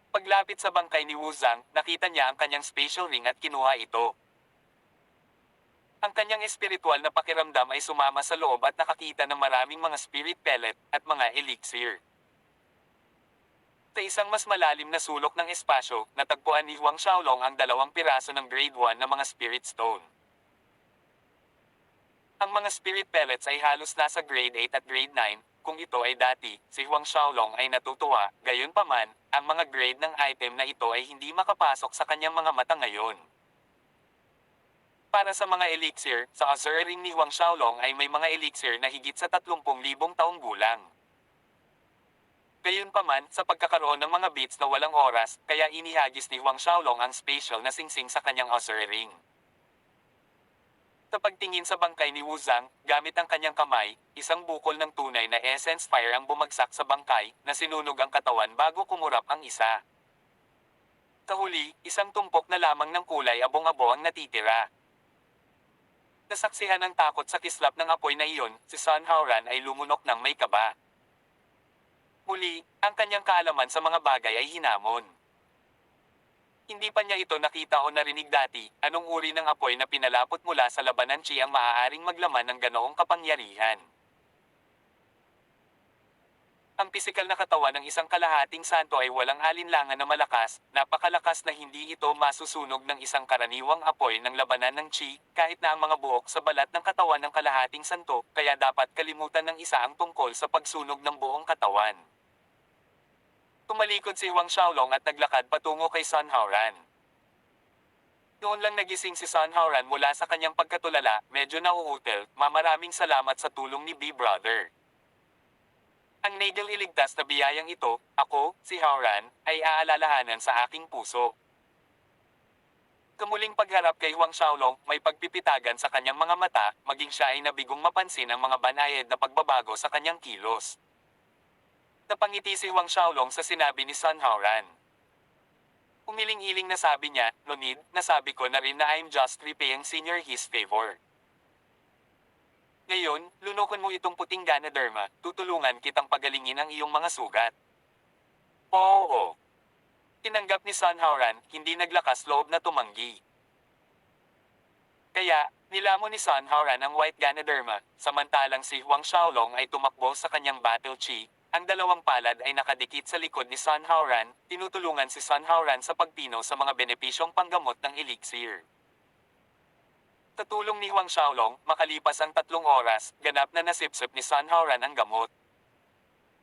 Paglapit sa bangkay ni Wu Zhang, nakita niya ang kanyang spatial ring at kinuha ito. Ang kanyang espiritual na pakiramdam ay sumama sa loob at nakakita ng maraming mga spirit pellet at mga elixir. Sa isang mas malalim na sulok ng espasyo, natagpuan ni Huang Xiaolong ang 2 piraso ng grade 1 na mga spirit stone. Ang mga spirit pellets ay halos nasa grade 8 at grade 9, kung ito ay dati, si Huang Xiaolong ay natutuwa, gayunpaman, ang mga grade ng item na ito ay hindi makapasok sa kanyang mga mata ngayon. Para sa mga elixir, sa Azure Ring ni Huang Xiaolong ay may mga elixir na higit sa 30,000 taong gulang. Gayunpaman, sa pagkakaroon ng mga bits na walang oras, kaya inihagis ni Huang Xiaolong ang spatial na singsing sa kanyang Azure Ring. Sa pagtingin sa bangkay ni Wuzang, gamit ang kanyang kamay, isang bukol ng tunay na essence fire ang bumagsak sa bangkay, na sinunog ang katawan bago kumurap ang isa. Sa huli, isang tumpok na lamang ng kulay abong-abo ang natitira. Nasaksihan ng takot sa kislap ng apoy na iyon, si Sun Haoran ay lumunok ng may kaba. Muli, ang kanyang kaalaman sa mga bagay ay hinamon. Hindi pa niya ito nakita o narinig dati, anong uri ng apoy na pinalapot mula sa labanan Chi ang maaaring maglaman ng ganoong kapangyarihan. Ang pisikal na katawan ng isang kalahating santo ay walang alinlangan na malakas, napakalakas na hindi ito masusunog ng isang karaniwang apoy ng labanan ng Chi, kahit na ang mga buhok sa balat ng katawan ng kalahating santo, kaya dapat kalimutan ng isa ang tungkol sa pagsunog ng buong katawan. Tumalikod si Huang Xiaolong at naglakad patungo kay Sun Haoran. Noon lang nagising si Sun Haoran mula sa kanyang pagkatulala, medyo nauutil, maraming salamat sa tulong ni B-Brother. Ang Nagel iligtas na biyayang ito, ako, si Haoran, ay aalalahanan sa aking puso. Kamuling pagharap kay Huang Xiaolong, may pagpipitagan sa kanyang mga mata, maging siya ay nabigong mapansin ang mga banayad na pagbabago sa kanyang kilos. Napangiti si Huang Xiaolong sa sinabi ni Sun Haoran. Umiling-iling na sabi niya, "No need, nasabi ko na rin na I'm just repaying senior his favor. Ngayon, lunokon mo itong puting Ganoderma, tutulungan kitang pagalingin ang iyong mga sugat." Oo. Tinanggap ni Sun Haoran, hindi naglakas loob na tumanggi. Kaya, nilamon ni Sun Haoran ang White Ganoderma, samantalang si Huang Xiaolong ay tumakbo sa kanyang battle chi. Ang dalawang palad ay nakadikit sa likod ni Sun Haoran, tinutulungan si Sun Haoran sa pagpino sa mga benepisyong panggamot ng elixir. Sa tulong ni Huang Xiaolong, makalipas ang 3 oras, ganap na nasipsip ni Sun Haoran ang gamot.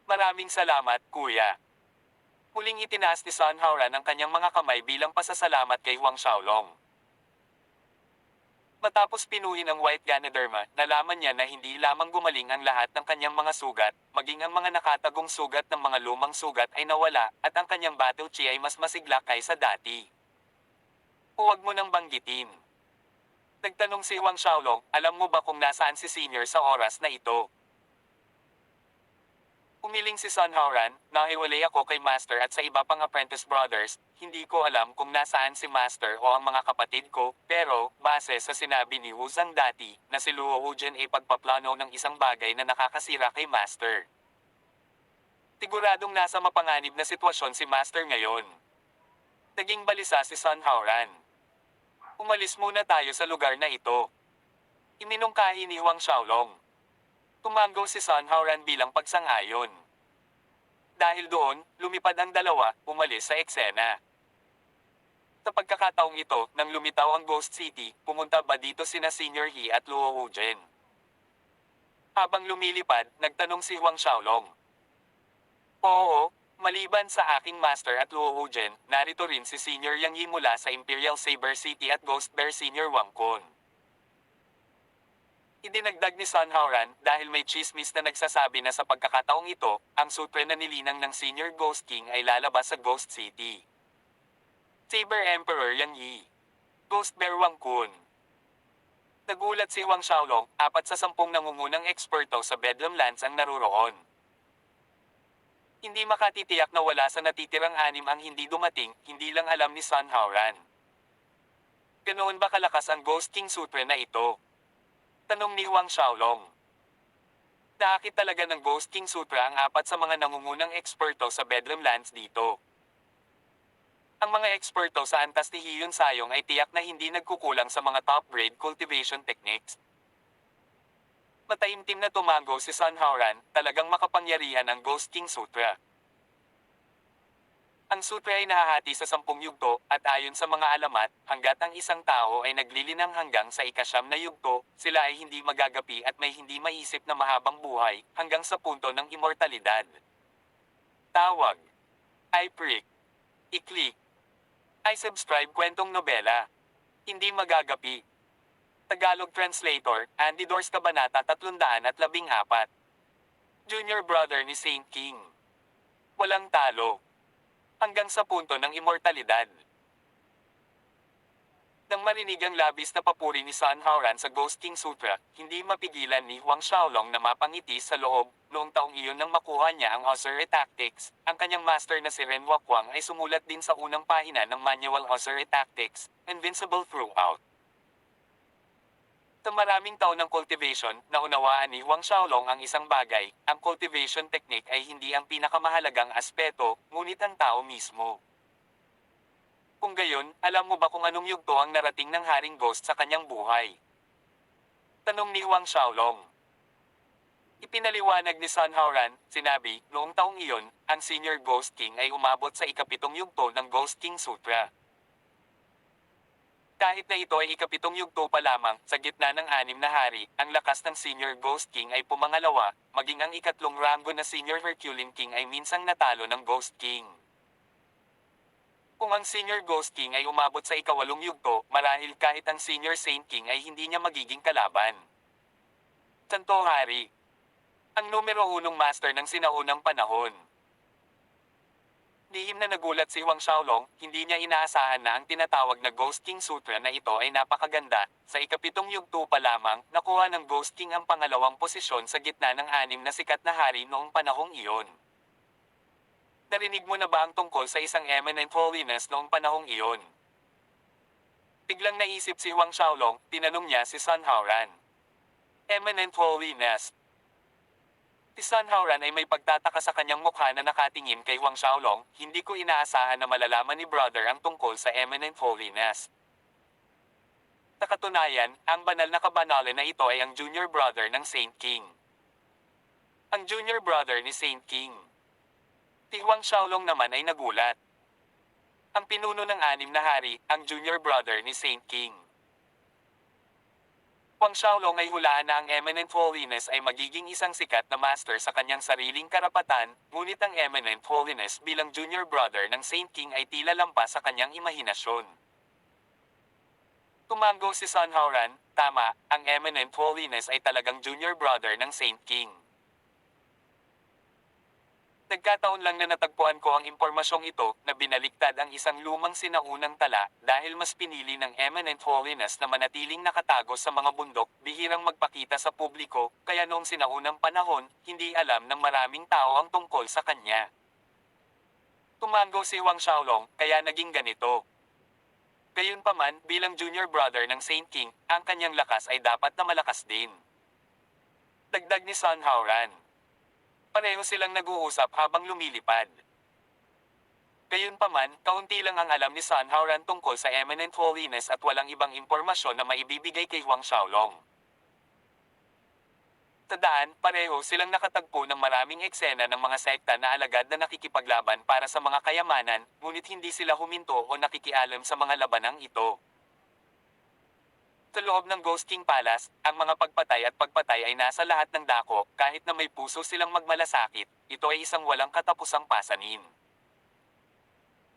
Maraming salamat, kuya. Muling itinaas ni Sun Haoran ang kanyang mga kamay bilang pasasalamat kay Huang Xiaolong. Matapos pinuhin ang White Ganoderma, nalaman niya na hindi lamang gumaling ang lahat ng kanyang mga sugat, maging ang mga nakatagong sugat ng mga lumang sugat ay nawala, at ang kanyang battle chi ay mas masigla kaysa dati. Huwag mo nang banggitin. Nagtanong si Huang Xiaolong, alam mo ba kung nasaan si Senior sa oras na ito? Umiling si Sun Haoran, nahiwalay ako kay Master at sa iba pang apprentice brothers, hindi ko alam kung nasaan si Master o ang mga kapatid ko, pero, base sa sinabi ni Wu Zhang dati, na si Luo Wujian ay pagpaplano ng isang bagay na nakakasira kay Master. Siguradong nasa mapanganib na sitwasyon si Master ngayon. Naging balisa si Sun Haoran. Umalis muna tayo sa lugar na ito. Iminungkahi ni Huang Xiaolong. Tumanggo si Sun Haoran bilang pagsang-ayon. Dahil doon, lumipad ang dalawa, umalis sa eksena. Sa pagkakataong ito, nang lumitaw ang Ghost City, pumunta ba dito sina Senior He at Luo Wujian? Habang lumilipad, nagtanong si Huang Xiaolong. Oo, maliban sa aking Master at Luo Wujian, narito rin si Senior Yang Yi mula sa Imperial Saber City at Ghost Bear Senior Wang Kun. Idinagdag ni Sun Haoran, dahil may chismis na nagsasabi na sa pagkakataong ito, ang sutre na nilinang ng Senior Ghost King ay lalabas sa Ghost City. Saber Emperor Yang Yi. Ghost Bear Wang Kun. Nagulat si Huang Xiaolong, 4 sa 10 nangungunang eksperto sa Bedlam Lands ang naruroon. Hindi makatitiyak na wala sa natitirang 6 ang hindi dumating, hindi lang alam ni Sun Haoran. Ganoon ba kalakas ang Ghost King Sutre na ito? Tanong ni Huang Xiaolong. Nakakit talaga ng Ghost King Sutra ang 4 sa mga nangungunang eksperto sa Bedlam Lands dito. Ang mga eksperto sa antas ni Hyun Sayong ay tiyak na hindi nagkukulang sa mga top-grade cultivation techniques. Mataimtim na tumango si Sun Haoran, talagang makapangyarihan ang Ghost King Sutra. Ang sutra ay nahahati sa 10 yugto, at ayon sa mga alamat, hanggat ang isang tao ay naglilinang hanggang sa ika-9 na yugto, sila ay hindi magagapi at may hindi maisip na mahabang buhay, hanggang sa punto ng immortalidad. Tawag. I-prick. I-click. I-subscribe kwentong nobela. Hindi magagapi. Tagalog Translator, Andy Dors Kabanata 314. Junior brother ni Saint King. Walang talo. Hanggang sa punto ng immortalidad. Nang marinig ang labis na papuri ni Sun Haoran sa Ghost King Sutra, hindi mapigilan ni Huang Xiaolong na mapangiti sa loob. Noong taong iyon nang makuha niya ang Osere Tactics, ang kanyang master na si Ren Huaquang ay sumulat din sa unang pahina ng Manual Osere Tactics, Invincible Throughout. Sa maraming taon ng cultivation, naunawaan ni Huang Xiaolong ang isang bagay, ang cultivation technique ay hindi ang pinakamahalagang aspeto, ngunit ang tao mismo. Kung gayon, alam mo ba kung anong yugto ang narating ng Haring Ghost sa kanyang buhay? Tanong ni Huang Xiaolong. Ipinaliwanag ni Sun Haoran, sinabi, noong taong iyon, ang Senior Ghost King ay umabot sa ikapitong yugto ng Ghost King Sutra. Kahit na ito ay ikapitong yugto pa lamang, sa gitna ng anim na hari, ang lakas ng Senior Ghost King ay pumangalawa, maging ang ikatlong ranggo na Senior Herculean King ay minsang natalo ng Ghost King. Kung ang Senior Ghost King ay umabot sa ikawalong yugto, marahil kahit ang Senior Saint King ay hindi niya magiging kalaban. Santo Hari. Ang numero unong master ng sinaunang panahon. Lihim na nagulat si Huang Xiaolong, hindi niya inaasahan na ang tinatawag na Ghost King Sutra na ito ay napakaganda. Sa ikapitong yugto pa lamang, nakuha ng Ghost King ang pangalawang posisyon sa gitna ng anim na sikat na hari noong panahong iyon. Narinig mo na ba ang tungkol sa isang eminent holiness noong panahong iyon? Biglang naisip si Huang Xiaolong, tinanong niya si Sun Haoran. Eminent holiness. Si Sun Haoran ay may pagtataka sa kanyang mukha na nakatingin kay Huang Xiaolong, hindi ko inaasahan na malalaman ni brother ang tungkol sa eminent holiness. Sa katunayan, ang banal na kabanalan na ito ay ang junior brother ng Saint King. Ang junior brother ni Saint King. Si Huang Xiaolong naman ay nagulat. Ang pinuno ng anim na hari, ang junior brother ni Saint King. Huang Xiaolong ay hulaan na ang eminent holiness ay magiging isang sikat na master sa kanyang sariling karapatan, ngunit ang eminent holiness bilang junior brother ng Saint King ay tila lampas sa kanyang imahinasyon. Tumango si Sun Haoran, tama, ang eminent holiness ay talagang junior brother ng Saint King. Nagkataon lang na natagpuan ko ang impormasyong ito na binaliktad ang isang lumang sinaunang tala dahil mas pinili ng eminent holiness na manatiling nakatago sa mga bundok, bihirang magpakita sa publiko, kaya noong sinaunang panahon, hindi alam ng maraming tao ang tungkol sa kanya. Tumango si Huang Xiaolong, kaya naging ganito. Gayunpaman, bilang junior brother ng Saint King, ang kanyang lakas ay dapat na malakas din. Dagdag ni Sun Haoran. Pareho silang nag-uusap habang lumilipad. Gayunpaman, kaunti lang ang alam ni Sun Haoran tungkol sa eminent holiness at walang ibang impormasyon na maibibigay kay Huang Xiaolong. Sa daan, pareho silang nakatagpo ng maraming eksena ng mga sekta na alagad na nakikipaglaban para sa mga kayamanan, ngunit hindi sila huminto o nakikialam sa mga labanang ito. Sa loob ng Ghost King Palace, ang mga pagpatay at pagpatay ay nasa lahat ng dako, kahit na may puso silang magmalasakit, ito ay isang walang katapusang pasanin.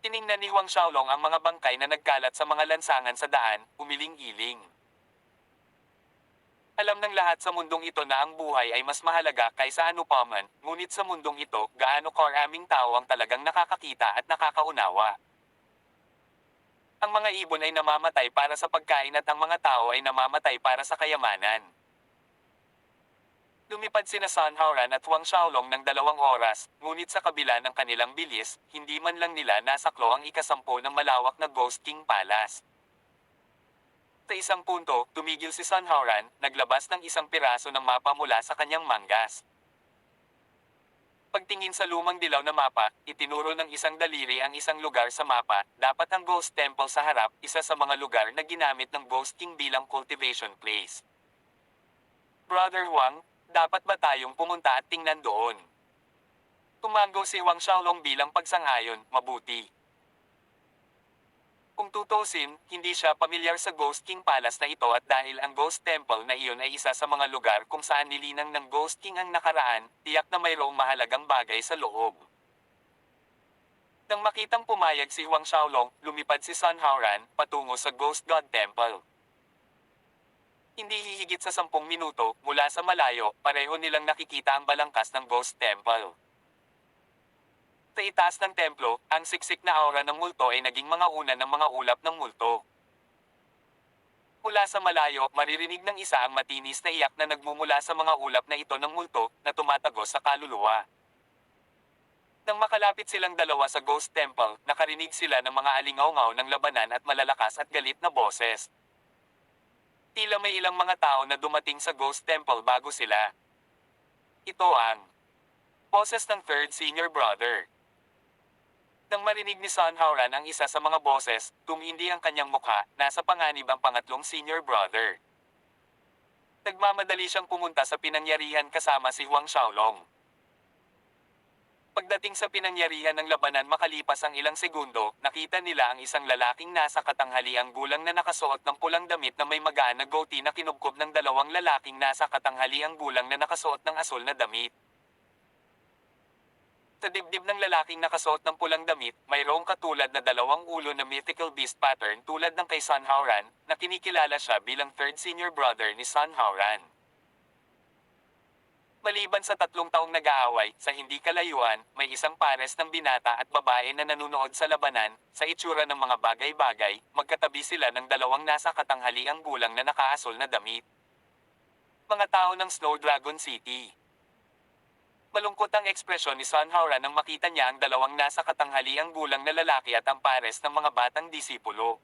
Tiningnan ni Huang Xiaolong ang mga bangkay na nagkalat sa mga lansangan sa daan, umiling-iling. Alam ng lahat sa mundong ito na ang buhay ay mas mahalaga kaysa anupaman, ngunit sa mundong ito, gaano karaming tao ang talagang nakakakita at nakakaunawa. Ang mga ibon ay namamatay para sa pagkain at ang mga tao ay namamatay para sa kayamanan. Lumipad sina Sun Haoran at Huang Xiaolong ng 2 oras, ngunit sa kabila ng kanilang bilis, hindi man lang nila nasaklo ang ikasampu ng malawak na Ghost King Palace. Sa isang punto, tumigil si Sun Haoran, naglabas ng isang piraso ng mapa mula sa kanyang manggas. Pagtingin sa lumang dilaw na mapa, itinuro ng isang daliri ang isang lugar sa mapa, dapat ang Ghost Temple sa harap, isa sa mga lugar na ginamit ng Ghost King bilang cultivation place. Brother Huang, dapat ba tayong pumunta at tingnan doon? Tumango si Huang Xiaolong bilang pagsang-ayon, mabuti. Kung tutusin, hindi siya pamilyar sa Ghost King Palace na ito at dahil ang Ghost Temple na iyon ay isa sa mga lugar kung saan nilinang ng Ghost King ang nakaraan, tiyak na mayroong mahalagang bagay sa loob. Nang makitang pumayag si Huang Xiaolong, lumipad si Sun Haoran, patungo sa Ghost God Temple. Hindi hihigit sa 10 minuto, mula sa malayo, pareho nilang nakikita ang balangkas ng Ghost Temple. Sa itaas ng templo, ang siksik na aura ng multo ay naging mga una ng mga ulap ng multo. Mula sa malayo, maririnig ng isa ang matinis na iyak na nagmumula sa mga ulap na ito ng multo na tumatagos sa kaluluwa. Nang makalapit silang dalawa sa Ghost Temple, nakarinig sila ng mga alingaw-ngaw ng labanan at malalakas at galit na boses. Tila may ilang mga tao na dumating sa Ghost Temple bago sila. Ito ang boses ng third senior brother. Nang marinig ni Sun Hauran ang isa sa mga boses, tumindi ang kanyang mukha, nasa panganib ang pangatlong senior brother. Nagmamadali siyang pumunta sa pinangyarihan kasama si Huang Xiaolong. Pagdating sa pinangyarihan ng labanan makalipas ang ilang segundo, nakita nila ang isang lalaking nasa katanghaliang gulang na nakasuot ng pulang damit na may magaan na goatee na kinubkob ng dalawang lalaking nasa katanghaliang gulang na nakasuot ng asul na damit. Sa dibdib ng lalaking nakasuot ng pulang damit, mayroong katulad na dalawang ulo na mythical beast pattern tulad ng kay Sun Hauran, na kinikilala siya bilang third senior brother ni Sun Hauran. Maliban sa 3 taong nag-aaway, sa hindi kalayuan, may isang pares ng binata at babae na nanunood sa labanan, sa itsura ng mga bagay-bagay, magkatabi sila ng dalawang nasa katanghaliang gulang na nakaasol na damit. Mga tao ng Snow Dragon City. Malungkot ang ekspresyon ni Sun Hauran nang makita niya ang dalawang nasa katanghaliang gulang na lalaki at ang pares ng mga batang disipulo.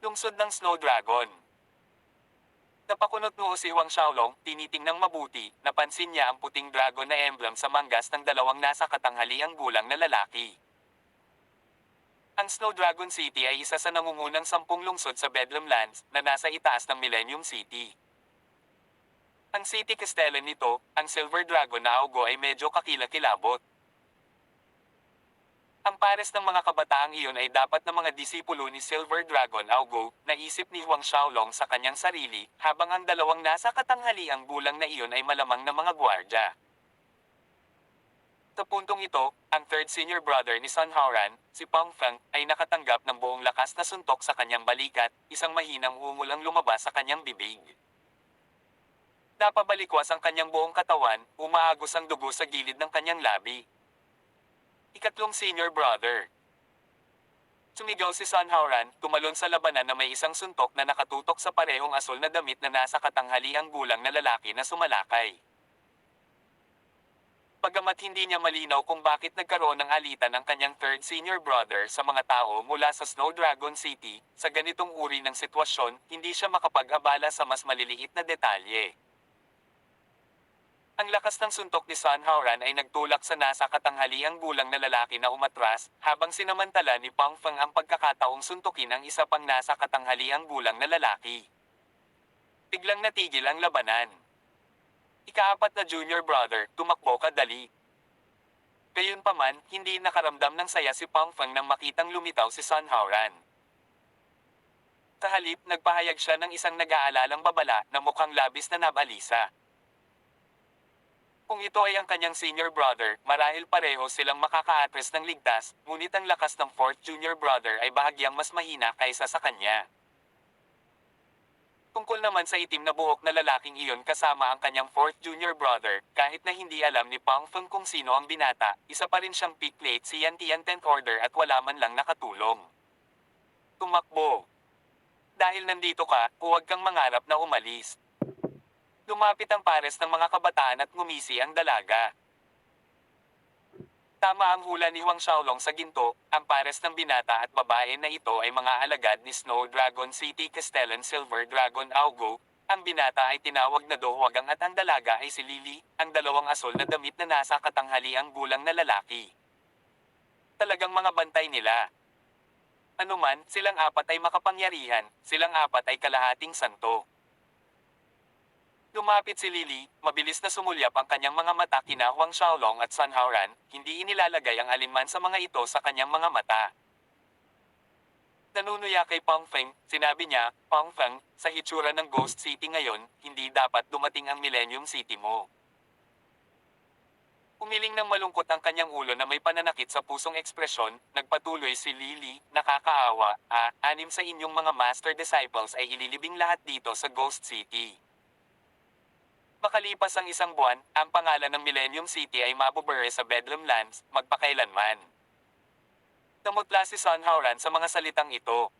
Lungsod ng Snow Dragon. Napakunot noo si Huang Xiaolong, tinitingnang mabuti, napansin niya ang puting dragon na emblem sa manggas ng dalawang nasa katanghaliang gulang na lalaki. Ang Snow Dragon City ay isa sa nangungunang 10 lungsod sa Bedlam Lands, na nasa itaas ng Millennium City. Ang city castellan nito, ang Silver Dragon na augo ay medyo kakilakilabot. Ang pares ng mga kabataang iyon ay dapat na mga disipulo ni Silver Dragon Augo, naisip ni Huang Xiaolong sa kanyang sarili, habang ang dalawang nasa katanghaliang gulang na iyon ay malamang na mga gwardya. Sa puntong ito, ang third senior brother ni Sun Hauran, si Pang Feng, ay nakatanggap ng buong lakas na suntok sa kanyang balikat, isang mahinang ungol ang lumabas sa kanyang bibig. Napabalikwas ang kanyang buong katawan, umaagos ang dugo sa gilid ng kanyang labi. Ikatlong senior brother. Sumigaw si Sun Hauran, tumalon sa labanan na may isang suntok na nakatutok sa parehong asul na damit na nasa katanghaliang gulang na lalaki na sumalakay. Bagamat hindi niya malinaw kung bakit nagkaroon ng alitan ang kanyang third senior brother sa mga tao mula sa Snow Dragon City, sa ganitong uri ng sitwasyon, hindi siya makapag-abala sa mas maliliit na detalye. Ang lakas ng suntok ni Sun Hauran ay nagtulak sa nasa katanghaliang gulang na lalaki na umatras, habang sinamantala ni Pang Feng ang pagkakataong suntukin ang isa pang nasa katanghaliang gulang na lalaki. Biglang natigil ang labanan. Ika-4 na junior brother, tumakbo kadali. Gayunpaman, hindi nakaramdam ng saya si Pang Feng nang makitang lumitaw si Sun Hauran. Sa halip, nagpahayag siya ng isang nag-aalalang babala na mukhang labis na nabalisa. Kung ito ay ang kanyang senior brother, marahil pareho silang makaka-address ng ligtas, ngunit ang lakas ng fourth junior brother ay bahagyang mas mahina kaysa sa kanya. Tungkol naman sa itim na buhok na lalaking iyon kasama ang kanyang fourth junior brother, kahit na hindi alam ni Pang Feng kung sino ang binata, isa pa rin siyang pick-late si Yantian 10th Order at wala man lang nakatulong. Tumakbo. Dahil nandito ka, huwag kang mangarap na umalis. Lumapit ang pares ng mga kabataan at ngumisi ang dalaga. Tama ang hula ni Huang Xiaolong sa ginto, ang pares ng binata at babae na ito ay mga alagad ni Snow Dragon City Castellan Silver Dragon Augo. Ang binata ay tinawag na Dohwagang at ang dalaga ay si Lily, ang dalawang asul na damit na nasa katanghaliang gulang na lalaki. Talagang mga bantay nila. Anuman, silang apat ay makapangyarihan, silang apat ay kalahating santo. Lumapit si Lily, mabilis na sumulyap ang kanyang mga mata kina Huang Xiaolong at Sun Hauran, hindi inilalagay ang alinman sa mga ito sa kanyang mga mata. Nanunuya kay Pang Feng, sinabi niya, Pang Feng, sa hitsura ng Ghost City ngayon, hindi dapat dumating ang Millennium City mo. Umiling ng malungkot ang kanyang ulo na may pananakit sa pusong ekspresyon, nagpatuloy si Lily, nakakaawa, 6 sa inyong mga master disciples ay ililibing lahat dito sa Ghost City. Makalipas ang isang buwan, ang pangalan ng Millennium City ay mabubure sa Bedlam Lands, magpakailanman. Namutla si Sun Hauran sa mga salitang ito.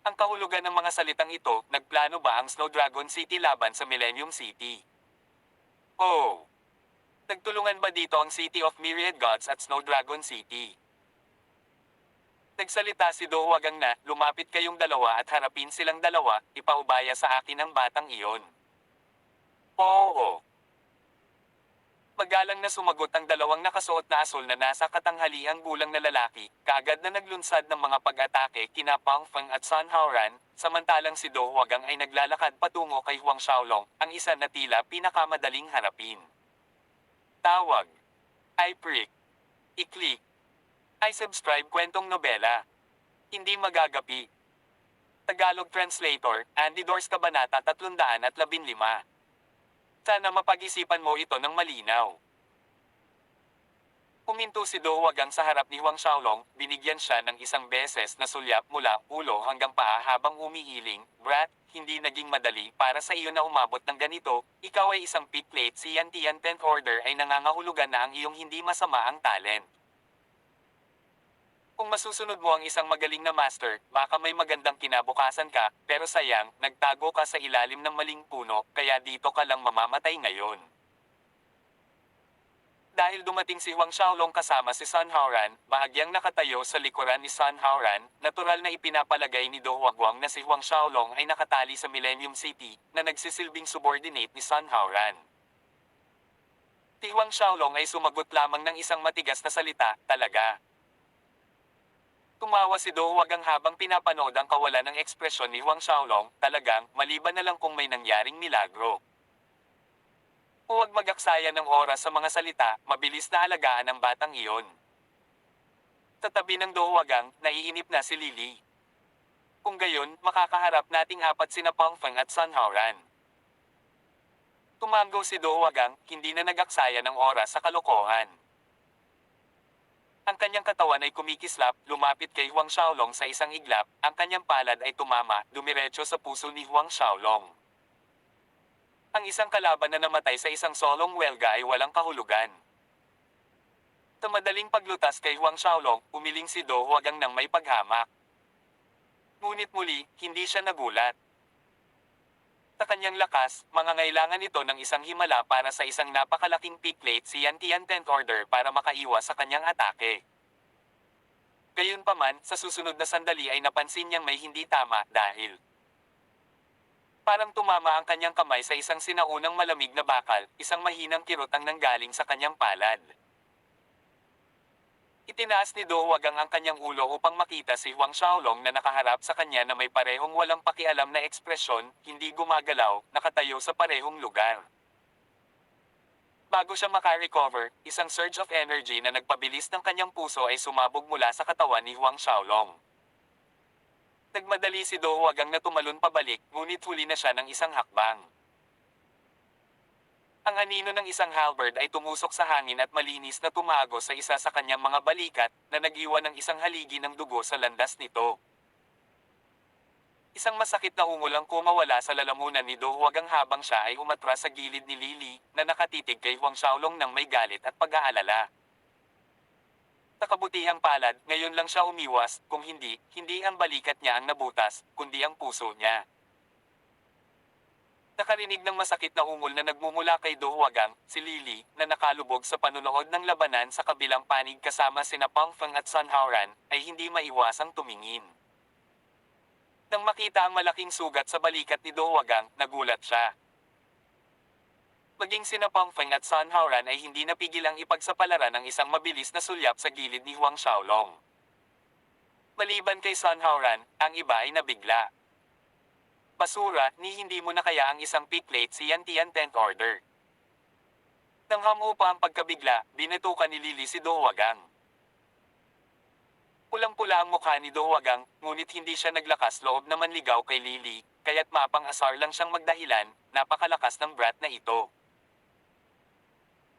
Ang kahulugan ng mga salitang ito, nagplano ba ang Snow Dragon City laban sa Millennium City? Oh! Nagtulungan ba dito ang City of Myriad Gods at Snow Dragon City? Nagsalita si Dowagang na, lumapit kayong dalawa at harapin silang dalawa, ipaubaya sa akin ang batang iyon. Oo. Magalang na sumagot ang dalawang nakasuot na asul na nasa katanghaliang gulang na lalaki, kaagad na naglunsad ng mga pag-atake kina Pang Feng at Sun Haoran, samantalang si Do Huagang ay naglalakad patungo kay Huang Xiaolong, ang isa na tila pinakamadaling harapin. Tawag. I-prick. I-click. I-subscribe kwentong nobela. Hindi magagapi. Tagalog Translator, Andy Dors Kabanata 315. Sana mapag-isipan mo ito ng malinaw. Huminto si Do Huagang sa harap ni Huang Xiaolong, binigyan siya ng isang beses na sulyap mula ulo hanggang paa habang umihiling, "Brat, hindi naging madali para sa iyo na umabot ng ganito, ikaw ay isang pitlate, si Yan Tian 10th Order ay nangangahulugan na ang iyong hindi masama ang talent. Kung masusunod mo ang isang magaling na master, baka may magandang kinabukasan ka, pero sayang, nagtago ka sa ilalim ng maling puno, kaya dito ka lang mamamatay ngayon." Dahil dumating si Huang Xiaolong kasama si Sun Haoran, bahagyang nakatayo sa likuran ni Sun Haoran, natural na ipinapalagay ni Do Huaguang na si Huang Xiaolong ay nakatali sa Millennium City, na nagsisilbing subordinate ni Sun Haoran. Si Huang Xiaolong ay sumagot lamang ng isang matigas na salita, "Talaga." Tumawa si Do Huagang habang pinapanood ang kawalan ng ekspresyon ni Huang Xiaolong, talagang, maliban na lang kung may nangyaring milagro. Huwag mag-aksaya ng oras sa mga salita, mabilis na alagaan ang batang iyon. Sa tabi ng Do Huagang, naiinip na si Lily. Kung gayon, makakaharap nating apat sina Pang Feng at Sun Haoran. Tumango si Do Huagang, hindi na nag-aksaya ng oras sa kalokohan. Ang kanyang katawan ay kumikislap, lumapit kay Huang Xiaolong sa isang iglap, ang kanyang palad ay tumama, dumiretso sa puso ni Huang Xiaolong. Ang isang kalaban na namatay sa isang solong welga ay walang kahulugan. Sa madaling paglutas kay Huang Xiaolong, umiling si Do Huagang nang may paghamak. Ngunit muli, hindi siya nagulat. Sa kanyang lakas, mangangailangan ito ng isang himala para sa isang napakalaking pickplate si Yan Tian 10th Order para makaiwas sa kanyang atake. Gayunpaman, sa susunod na sandali ay napansin niyang may hindi tama dahil parang tumama ang kanyang kamay sa isang sinaunang malamig na bakal, isang mahinang kirot ang nanggaling sa kanyang palad. Itinaas ni Do Huagang ang kanyang ulo upang makita si Huang Xiaolong na nakaharap sa kanya na may parehong walang pakialam na ekspresyon, hindi gumagalaw, nakatayo sa parehong lugar. Bago siya makarecover, isang surge of energy na nagpabilis ng kanyang puso ay sumabog mula sa katawan ni Huang Xiaolong. Nagmadali si Do Huagang na tumalon pabalik, ngunit huli na siya ng isang hakbang. Ang anino ng isang halberd ay tumusok sa hangin at malinis na tumago sa isa sa kanyang mga balikat, na nag-iwan ng isang haligi ng dugo sa landas nito. Isang masakit na ungol ang kumawala sa lalamunan ni Do Huagang habang siya ay umatras sa gilid ni Lily, na nakatitig kay Huang Xiaolong ng may galit at pag-aalala. Sa kabutihang palad, ngayon lang siya umiwas, kung hindi, hindi ang balikat niya ang nabutas, kundi ang puso niya. Nakarinig ng masakit na ungol na nagmumula kay Do Huagang, si Lily, na nakalubog sa panunood ng labanan sa kabilang panig kasama sina Pang Feng at Sun Haoran, ay hindi maiwasang tumingin. Nang makita ang malaking sugat sa balikat ni Do Huagang, nagulat siya. Maging sina Pang Feng at Sun Haoran ay hindi napigilang ipagsapalaran ang isang mabilis na sulyap sa gilid ni Huang Xiaolong. Maliban kay Sun Haoran, ang iba ay nabigla. "Basura, ni hindi mo na kaya ang isang pickplate si Yan Tian 10th Order?" Nang hamupa ang pagkabigla, binetukan ni Lily si Do Huagang. Pulang-pula ang mukha ni Do Huagang, ngunit hindi siya naglakas loob na manligaw kay Lily, kaya't mapang-asar lang siyang magdahilan, napakalakas ng brat na ito.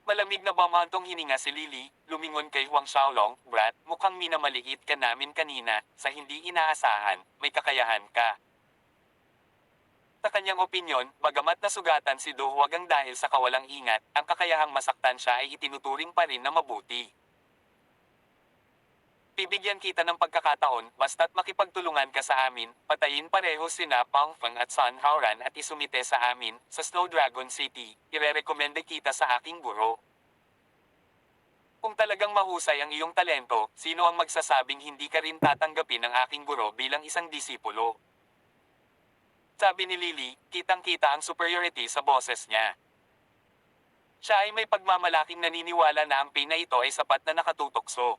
Malamig na bamantong hininga si Lily, lumingon kay Huang Xiaolong, "Brat, mukhang minamaliit ka namin kanina, sa hindi inaasahan, may kakayahan ka." Sa kanyang opinyon, bagamat nasugatan si Do Huagang dahil sa kawalang ingat, ang kakayahang masaktan siya ay itinuturing pa rin na mabuti. Bibigyan kita ng pagkakataon, basta't makipagtulungan ka sa amin, patayin pareho sina Pang Feng at Sun Haoran at isumite sa amin, sa Snow Dragon City, irerekomende kita sa aking guro. Kung talagang mahusay ang iyong talento, sino ang magsasabing hindi ka rin tatanggapin ng aking guro bilang isang disipulo? Sabi ni Lily, kitang-kita ang superiority sa boses niya. Siya ay may pagmamalaking naniniwala na ang pain na ito ay sapat na nakatutokso.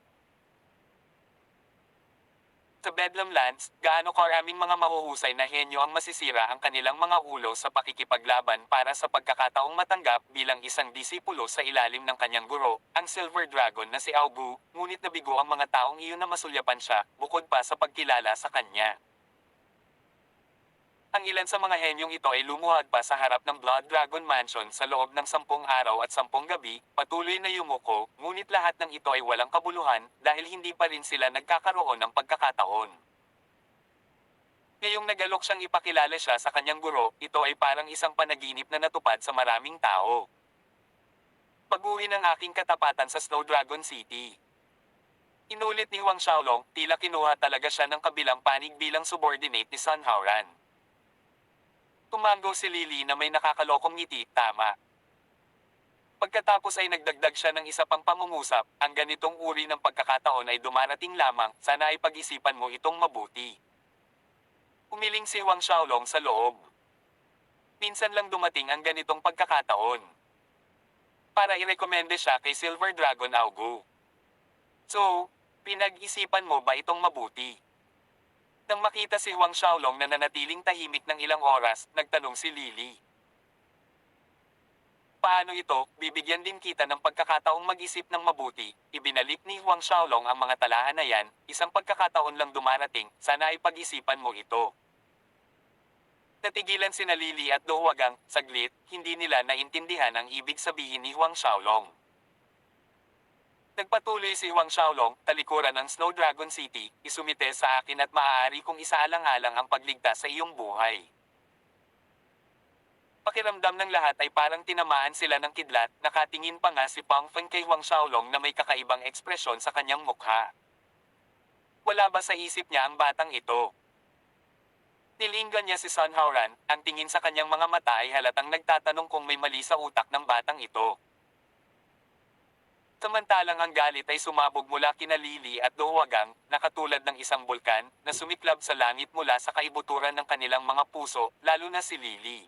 Sa Bedlam Lands, gaano karaming mga mahuhusay na henyo ang masisira ang kanilang mga ulo sa pakikipaglaban para sa pagkakataong matanggap bilang isang disipulo sa ilalim ng kanyang guro, ang Silver Dragon na si Augu, ngunit nabigo ang mga taong iyon na masulyapan siya, bukod pa sa pagkilala sa kanya. Ang ilan sa mga henyong ito ay lumuhad pa sa harap ng Blood Dragon Mansion sa loob ng 10 araw at 10 gabi, patuloy na yumuko, ngunit lahat ng ito ay walang kabuluhan dahil hindi pa rin sila nagkakaroon ng pagkakataon. Ngayong nagalok siyang ipakilala siya sa kanyang guro, ito ay parang isang panaginip na natupad sa maraming tao. Pag-uwi ng aking katapatan sa Snow Dragon City. Inulit ni Huang Xiaolong, tila kinuha talaga siya ng kabilang panig bilang subordinate ni Sun Haoran. Tumango si Lily na may nakakalokong ngiti, tama. Pagkatapos ay nagdagdag siya ng isa pang pangungusap, ang ganitong uri ng pagkakataon ay dumarating lamang, sana ay pag-isipan mo itong mabuti. Umiling si Huang Xiaolong sa loob. Minsan lang dumating ang ganitong pagkakataon. Para irekomende siya kay Silver Dragon Augu. So, pinag-isipan mo ba itong mabuti? Nang makita si Huang Xiaolong na nanatiling tahimik ng ilang oras, nagtanong si Lily. Paano ito, bibigyan din kita ng pagkakataong mag-isip ng mabuti, ibinalik ni Huang Xiaolong ang mga talaan na yan, isang pagkakataon lang dumarating, sana ay pag-isipan mo ito. Natigilan sina Lily at Do Huagang, saglit, hindi nila naintindihan ang ibig sabihin ni Huang Xiaolong. Nagpatuloy si Huang Xiaolong, talikuran ng Snow Dragon City, isumite sa akin at maaari kong isaalang-alang ang pagligtas sa iyong buhay. Pakiramdam ng lahat ay parang tinamaan sila ng kidlat, nakatingin pa nga si Pang Feng kay Huang Xiaolong na may kakaibang ekspresyon sa kanyang mukha. Wala ba sa isip niya ang batang ito? Nilinggan niya si Sun Haoran, ang tingin sa kanyang mga mata ay halatang nagtatanong kung may mali sa utak ng batang ito. Samantalang ang galit ay sumabog mula kina Lily at Do Huagang, na katulad ng isang bulkan, na sumiklab sa langit mula sa kaibuturan ng kanilang mga puso, lalo na si Lily.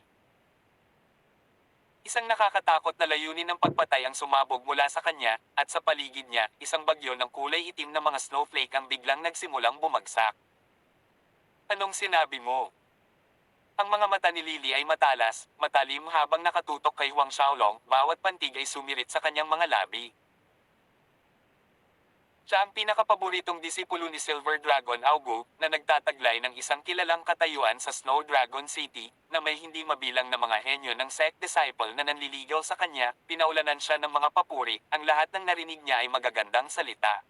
Isang nakakatakot na layunin ng pagpatay ang sumabog mula sa kanya, at sa paligid niya, isang bagyo ng kulay itim na mga snowflake ang biglang nagsimulang bumagsak. Anong sinabi mo? Ang mga mata ni Lily ay matalas, matalim habang nakatutok kay Huang Xiaolong, bawat pantig ay sumirit sa kanyang mga labi. Siya ang pinakapaboritong disipulo ni Silver Dragon Augu, na nagtataglay ng isang kilalang katayuan sa Snow Dragon City, na may hindi mabilang na mga henyo ng sect disciple na nanliligaw sa kanya, pinaulanan siya ng mga papuri, ang lahat ng narinig niya ay magagandang salita.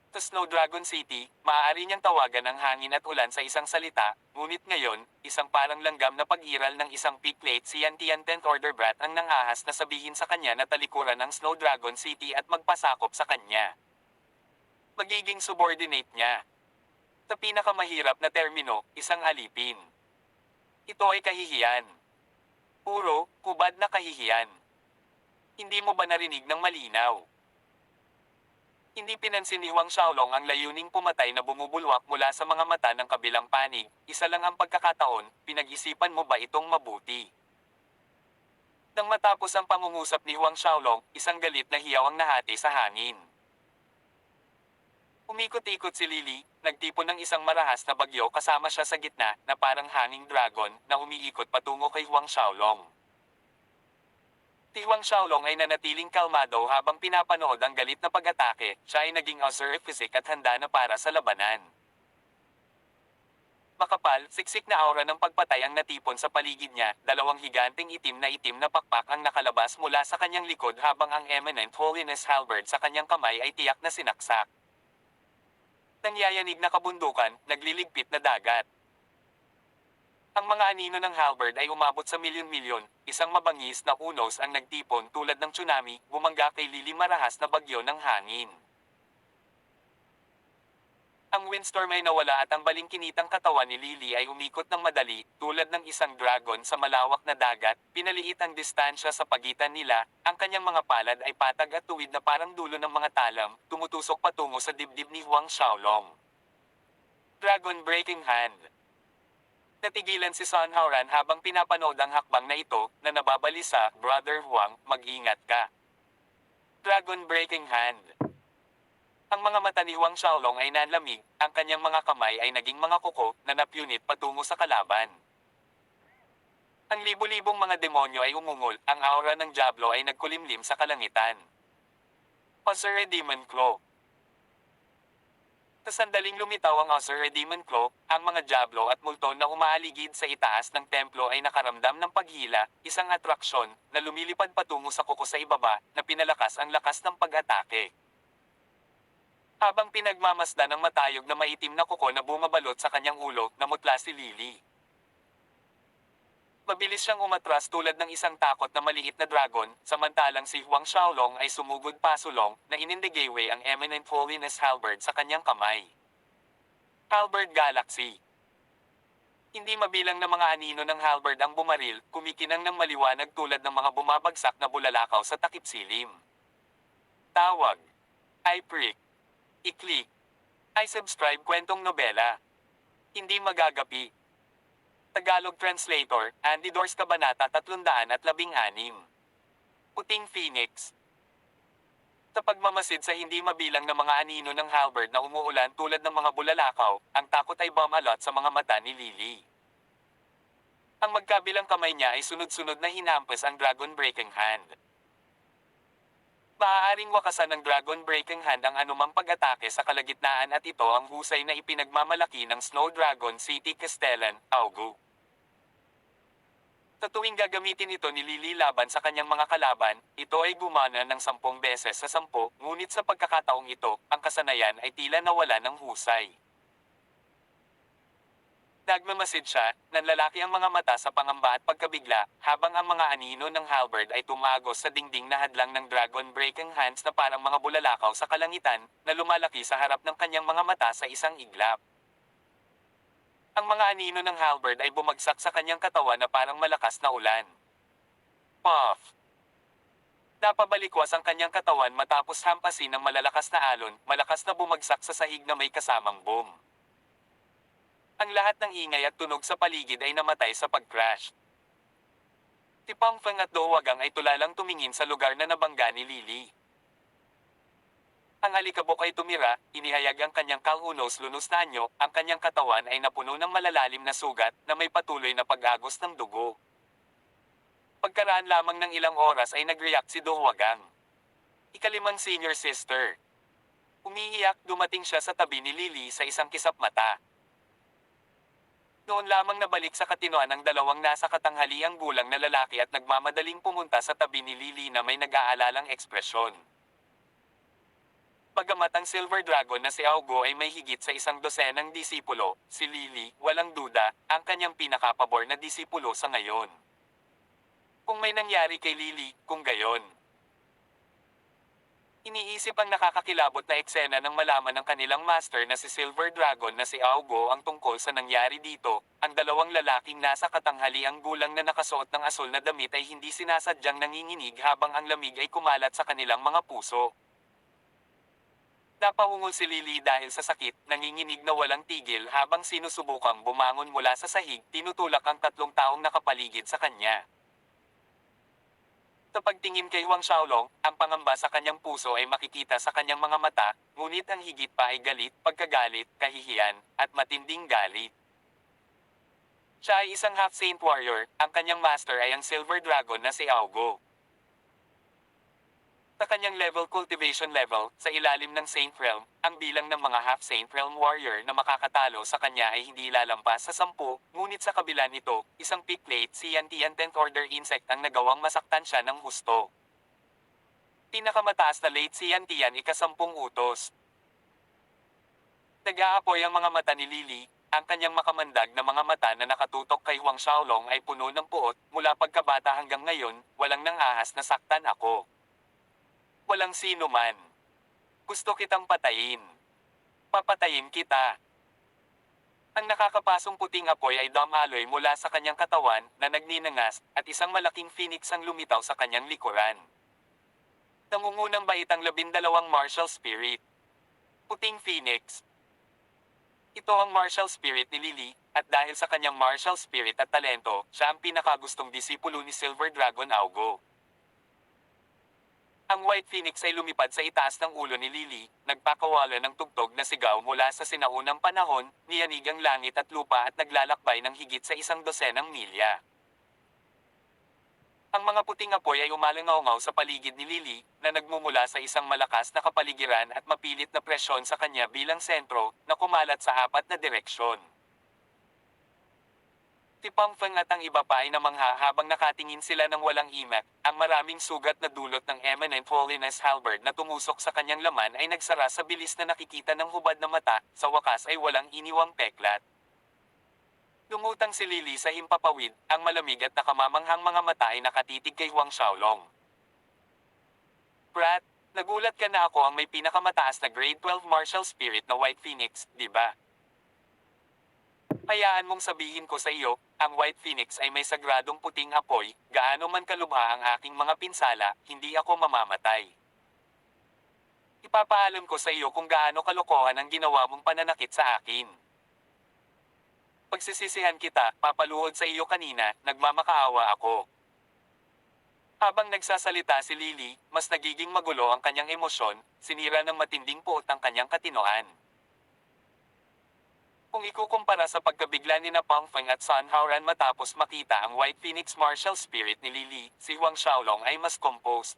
Sa Snow Dragon City, maaari niyang tawagan ang hangin at ulan sa isang salita, ngunit ngayon, isang parang langgam na pag-iral ng isang pickplate si Yantian 10th Order Brat ang nangahas na sabihin sa kanya na talikuran ng Snow Dragon City at magpasakop sa kanya. Magiging subordinate niya. Sa pinakamahirap na termino, isang alipin. Ito ay kahihiyan. Puro, kubad na kahihiyan. Hindi mo ba narinig ng malinaw? Hindi pinansin ni Huang Xiaolong ang layuning pumatay na bumubulwak mula sa mga mata ng kabilang panig, isa lang ang pagkakataon, pinag-isipan mo ba itong mabuti? Nang matapos ang pangungusap ni Huang Xiaolong, isang galit na hiyaw ang nahati sa hangin. Umikot-ikot si Lily, nagtipon ng isang marahas na bagyo kasama siya sa gitna, na parang hanging dragon, na umiikot patungo kay Huang Xiaolong. Si Huang Xiaolong ay nanatiling kalmado habang pinapanood ang galit na pag-atake, siya ay naging physic at handa na para sa labanan. Makapal, siksik na aura ng pagpatay ang natipon sa paligid niya, dalawang higanting itim na pakpak ang nakalabas mula sa kanyang likod habang ang Eminent Holiness Halberd sa kanyang kamay ay tiyak na sinaksak. Nangyayanig na kabundukan, nagliligpit na dagat. Ang mga anino ng halberd ay umabot sa milyon-milyon, isang mabangis na unos ang nagtipon tulad ng tsunami, bumangga kay Lily marahas na bagyo ng hangin. Ang windstorm ay nawala at ang balingkinitang katawan ni Lily ay umikot ng madali, tulad ng isang dragon sa malawak na dagat, pinaliit ang distansya sa pagitan nila, ang kanyang mga palad ay patag at tuwid na parang dulo ng mga talam, tumutusok patungo sa dibdib ni Huang Xiaolong. Dragon Breaking Hand. Natigilan si Sun Haoran habang pinapanood ang hakbang na ito, na nababalisa, Brother Huang, mag-ingat ka. Dragon Breaking Hand. Ang mga mata ni Huang Xiaolong ay nanlamig, ang kanyang mga kamay ay naging mga kuko na napunit patungo sa kalaban. Ang libo-libong mga demonyo ay umungol, ang aura ng Diablo ay nagkulimlim sa kalangitan. Ozure Demon Claw. Sa sandaling lumitaw ang Ozure Demon Claw, ang mga Diablo at multo na umaaligid sa itaas ng templo ay nakaramdam ng paghila, isang atraksyon, na lumilipad patungo sa kuko sa ibaba, na pinalakas ang lakas ng pag-atake. Habang pinagmamasdan ng matayog na maitim na kuko na bumabalot sa kanyang ulo, namutla si Lily. Mabilis siyang umatras tulad ng isang takot na maliit na dragon, samantalang si Huang Xiaolong ay sumugod pasulong, na inindigaywe ang Eminent Holiness Halberd sa kanyang kamay. Halberd Galaxy. Hindi mabilang na mga anino ng halberd ang bumaril, kumikinang ng maliwanag tulad ng mga bumabagsak na bulalakaw sa takip silim. Tawag. I prick. I-click. I subscribe kwentong nobela. Hindi magagapi. Tagalog Translator, Andy Dors Kabanata 316. Puting Phoenix. Sa pagmamasid sa hindi mabilang na mga anino ng halberd na umuulan tulad ng mga bulalakaw, ang takot ay bumalot sa mga mata ni Lily. Ang magkabilang kamay niya ay sunod-sunod na hinampas ang Dragon Breaking Hand. Maaaring wakasan ng Dragon Breaking Hand ang anumang pag-atake sa kalagitnaan at ito ang husay na ipinagmamalaki ng Snow Dragon City Castellan, Augu. Sa tuwing gagamitin ito ni Lily laban sa kanyang mga kalaban, ito ay gumana ng 10 beses sa 10, ngunit sa pagkakataong ito, ang kasanayan ay tila nawala ng husay. Nagmamasid siya, nanlalaki ang mga mata sa pangamba at pagkabigla, habang ang mga anino ng halberd ay tumagos sa dingding na hadlang ng Dragon Breaking Hands na parang mga bulalakaw sa kalangitan, na lumalaki sa harap ng kanyang mga mata sa isang iglap. Ang mga anino ng halberd ay bumagsak sa kanyang katawan na parang malakas na ulan. Puff! Napabalikwas ang kanyang katawan matapos hampasin ng malalakas na alon, malakas na bumagsak sa sahig na may kasamang boom. Ang lahat ng ingay at tunog sa paligid ay namatay sa pag-crash. Si Pang Feng at Do Wagang ay tulalang tumingin sa lugar na nabangga ni Lily. Ang alikabok ay tumira, inihayag ang kanyang kalunos-lunos na anyo, ang kanyang katawan ay napuno ng malalalim na sugat, na may patuloy na pag-agos ng dugo. Pagkaraan lamang ng ilang oras ay nag-react si Do Wagang. Ikalimang senior sister. Umiiyak, dumating siya sa tabi ni Lily sa isang kisap mata. Noon lamang nabalik sa katinoan ang dalawang nasa katanghaliang gulang na lalaki at nagmamadaling pumunta sa tabi ni Lily na may nag-aalalang ekspresyon. Bagamat ang Silver Dragon na si Augo ay may higit sa 100 disipulo, si Lily, walang duda, ang kanyang pinakapabor na disipulo sa ngayon. Kung may nangyari kay Lily, kung gayon. Iniisip ang nakakakilabot na eksena ng malaman ng kanilang master na si Silver Dragon na si Augo ang tungkol sa nangyari dito, ang dalawang lalaking nasa katanghaliang gulang na nakasuot ng asul na damit ay hindi sinasadyang nanginginig habang ang lamig ay kumalat sa kanilang mga puso. Napahungol si Lily dahil sa sakit, nanginginig na walang tigil habang sinusubukang bumangon mula sa sahig, tinutulak ang 3 taong nakapaligid sa kanya. Sa pagtingin kay Huang Xiaolong, ang pangamba sa kanyang puso ay makikita sa kanyang mga mata, ngunit ang higit pa ay galit, pagkagalit, kahihiyan, at matinding galit. Siya ay isang half-saint warrior, ang kanyang master ay ang Silver Dragon na si Augo. Sa kanyang level cultivation level, sa ilalim ng Saint Realm, ang bilang ng mga half-Saint Realm warrior na makakatalo sa kanya ay hindi lalampas sa 10, ngunit sa kabila nito, isang Picklate Tian 10th Order insect ang nagawang masaktan siya ng husto. Pinakamataas na late Tian ika-10 utos. Nag-aapoy ang mga mata ni Lily, ang kanyang makamandag na mga mata na nakatutok kay Huang Xiaolong ay puno ng puot, mula pagkabata hanggang ngayon, walang nang-ahas na saktan ako. Walang sino man. Gusto kitang patayin. Papatayin kita. Ang nakakapasong puting apoy ay dumaloy mula sa kanyang katawan na nagninangas at isang malaking phoenix ang lumitaw sa kanyang likuran. Nangungunang baitang 12 martial spirit. Puting phoenix. Ito ang martial spirit ni Lily, at dahil sa kanyang martial spirit at talento, siya ang pinakagustong disipulo ni Silver Dragon Augo. Ang White Phoenix ay lumipad sa itaas ng ulo ni Lily, nagpakawala ng tugtog na sigaw mula sa sinaunang panahon, niyanigang langit at lupa at naglalakbay ng higit sa 100 milya. Ang mga puting apoy ay umalangaw sa paligid ni Lily, na nagmumula sa isang malakas na kapaligiran at mapilit na presyon sa kanya bilang sentro, na kumalat sa 4 na direksyon. Tipang Feng at ang iba pa ay namangha habang nakatingin sila ng walang imak. Ang maraming sugat na dulot ng Eminent Holiness Halberd na tumusok sa kanyang laman ay nagsara sa bilis na nakikita ng hubad na mata, sa wakas ay walang iniwang peklat. Lumutang si Lily sa himpapawid, ang malamig at nakamamanghang mga mata ay nakatitig kay Huang Xiaolong. Brat, nagulat ka na ako ang may pinakamataas na grade 12 martial spirit na White Phoenix, di ba? Hayaan mong sabihin ko sa iyo, ang White Phoenix ay may sagradong puting apoy, gaano man kalubha ang aking mga pinsala, hindi ako mamamatay. Ipapaalam ko sa iyo kung gaano kalokohan ang ginawa mong pananakit sa akin. Pagsisisihan kita, papaluhod sa iyo kanina, nagmamakaawa ako. Habang nagsasalita si Lily, mas nagiging magulo ang kanyang emosyon, sinira ng matinding puot ang kanyang katinoan. Kung ikukumpara sa pagkabigla ni na Pang Feng at Sun Haoran matapos makita ang White Phoenix martial spirit ni Lily, si Huang Xiaolong ay mas composed.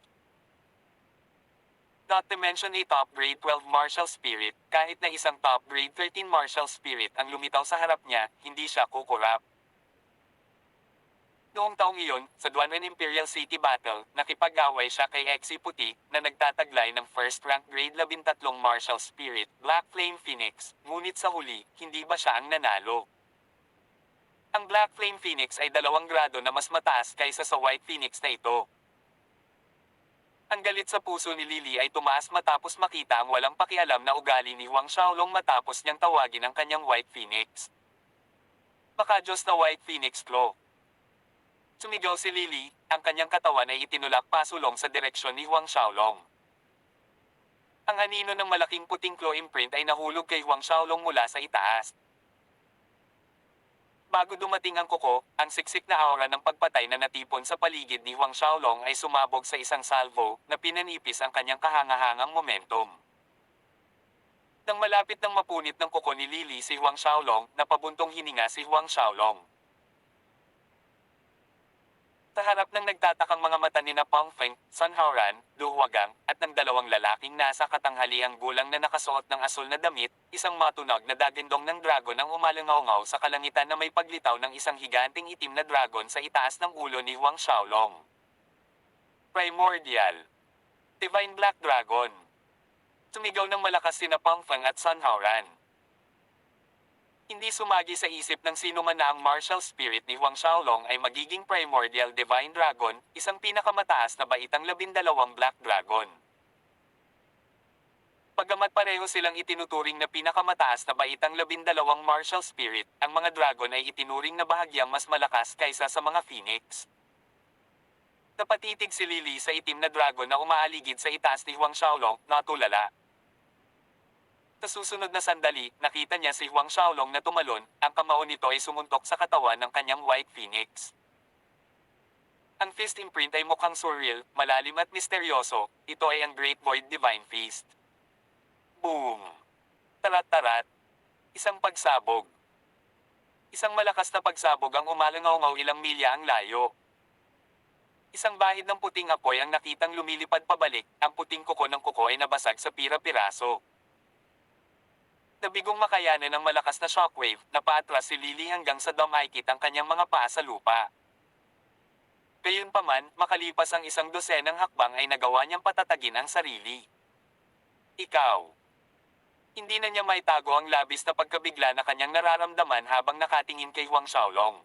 Not to mention a top grade 12 martial spirit, kahit na isang top grade 13 martial spirit ang lumitaw sa harap niya, hindi siya kukurap. Noong taong iyon, sa Duanwen Imperial City Battle, nakipag-away siya kay Exi Puti, na nagtataglay ng first rank grade 13 martial spirit, Black Flame Phoenix, ngunit sa huli, hindi ba siya ang nanalo? Ang Black Flame Phoenix ay 2 grado na mas mataas kaysa sa White Phoenix na ito. Ang galit sa puso ni Lily ay tumaas matapos makita ang walang pakialam na ugali ni Huang Xiaolong matapos niyang tawagin ang kanyang White Phoenix. Makajos na White Phoenix Claw. Sumigaw si Lily, ang kanyang katawan ay itinulak pasulong sa direksyon ni Huang Xiaolong. Ang anino ng malaking puting claw imprint ay nahulog kay Huang Xiaolong mula sa itaas. Bago dumating ang kuko, ang siksik na aura ng pagpatay na natipon sa paligid ni Huang Xiaolong ay sumabog sa isang salvo, na pinanipis ang kanyang kahangahangang momentum. Nang malapit ng mapunit ng kuko ni Lily si Huang Xiaolong, napabuntong hininga si Huang Xiaolong. Sa harap ng nagtatakang mga mata ni na Pang Feng, Sun Haoran, Du Huagang, at ng 2 lalaking nasa katanghaliang gulang na nakasuot ng asul na damit, isang matunog na dagindong ng dragon ang umalangaw sa kalangitan na may paglitaw ng isang higanting itim na dragon sa itaas ng ulo ni Huang Xiaolong. Primordial. Divine Black Dragon. Sumigaw ng malakas sina Pang Feng at Sun Haoran. Hindi sumagi sa isip ng sino man na ang martial spirit ni Huang Xiaolong ay magiging Primordial Divine Dragon, isang pinakamataas na baitang 12 Black Dragon. Pagamat pareho silang itinuturing na pinakamataas na baitang 12 martial spirit, ang mga dragon ay itinuring na bahagyang mas malakas kaysa sa mga phoenix. Napatitig si Lily sa itim na dragon na umaaligid sa itaas ni Huang Xiaolong, natulala. Sa susunod na sandali, nakita niya si Huang Xiaolong na tumalon, ang kamao nito ay sumuntok sa katawan ng kanyang White Phoenix. Ang fist imprint ay mukhang surreal, malalim at misteryoso, ito ay ang Great Void Divine Fist. Boom! Tarat-tarat. Isang pagsabog. Isang malakas na pagsabog ang umalangaw ilang milya ang layo. Isang bahid ng puting apoy ang nakitang lumilipad pabalik, ang puting kuko ng kuko ay nabasag sa pira-piraso. Nabigong makayanan ng malakas na shockwave, napaatras si Lily hanggang sa dumaikit ang kanyang mga paa sa lupa. Gayunpaman, makalipas ang 12 hakbang ay nagawa niyang patatagin ang sarili. Ikaw. Hindi na niya maitago ang labis na pagkabigla na kanyang nararamdaman habang nakatingin kay Huang Xiaolong.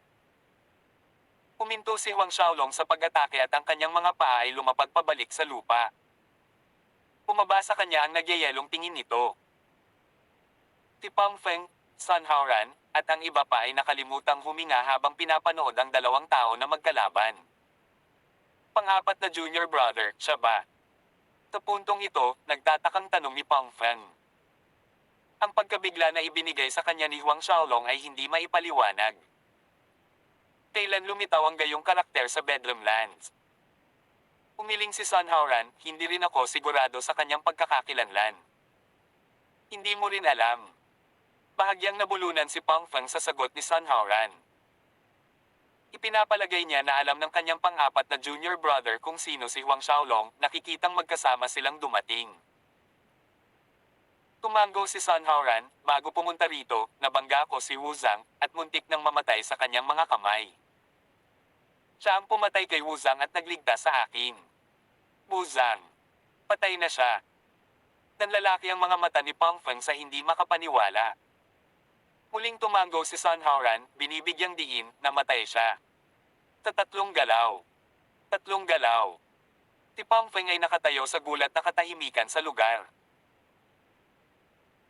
Huminto si Huang Xiaolong sa pag-atake at ang kanyang mga paa ay lumapag pabalik sa lupa. Bumaba sa kanya ang nagyayelong tingin nito. Si Pang Feng, Sun Haoran, at ang iba pa ay nakalimutang huminga habang pinapanood ang dalawang tao na magkalaban. Pang-apat na junior brother, siya ba? Sa puntong ito, nagtatakang tanong ni Pang Feng. Ang pagkabigla na ibinigay sa kanya ni Huang Xiaolong ay hindi maipaliwanag. Kailan lumitaw ang gayong karakter sa Bedlam Lands? Umiling si Sun Haoran, hindi rin ako sigurado sa kanyang pagkakakilanlan. Hindi mo rin alam. Bahagyang nabulunan si Pang Feng sa sagot ni Sun Haoran. Ipinapalagay niya na alam ng kanyang pang-apat na junior brother kung sino si Huang Xiaolong, nakikitang magkasama silang dumating. Tumango si Sun Haoran, bago pumunta rito, nabangga ko si Wu Zhang, at muntik nang mamatay sa kanyang mga kamay. Siya ang pumatay kay Wu Zhang at nagligtas sa akin. Wu Zhang. Patay na siya. Nanlalaki ang mga mata ni Pang Feng sa hindi makapaniwala. Muling tumango si Sun Haoran, binibigyang diin, na matay siya. Tatlong galaw. Tatlong galaw. Si Pang Feng ay nakatayo sa gulat na katahimikan sa lugar.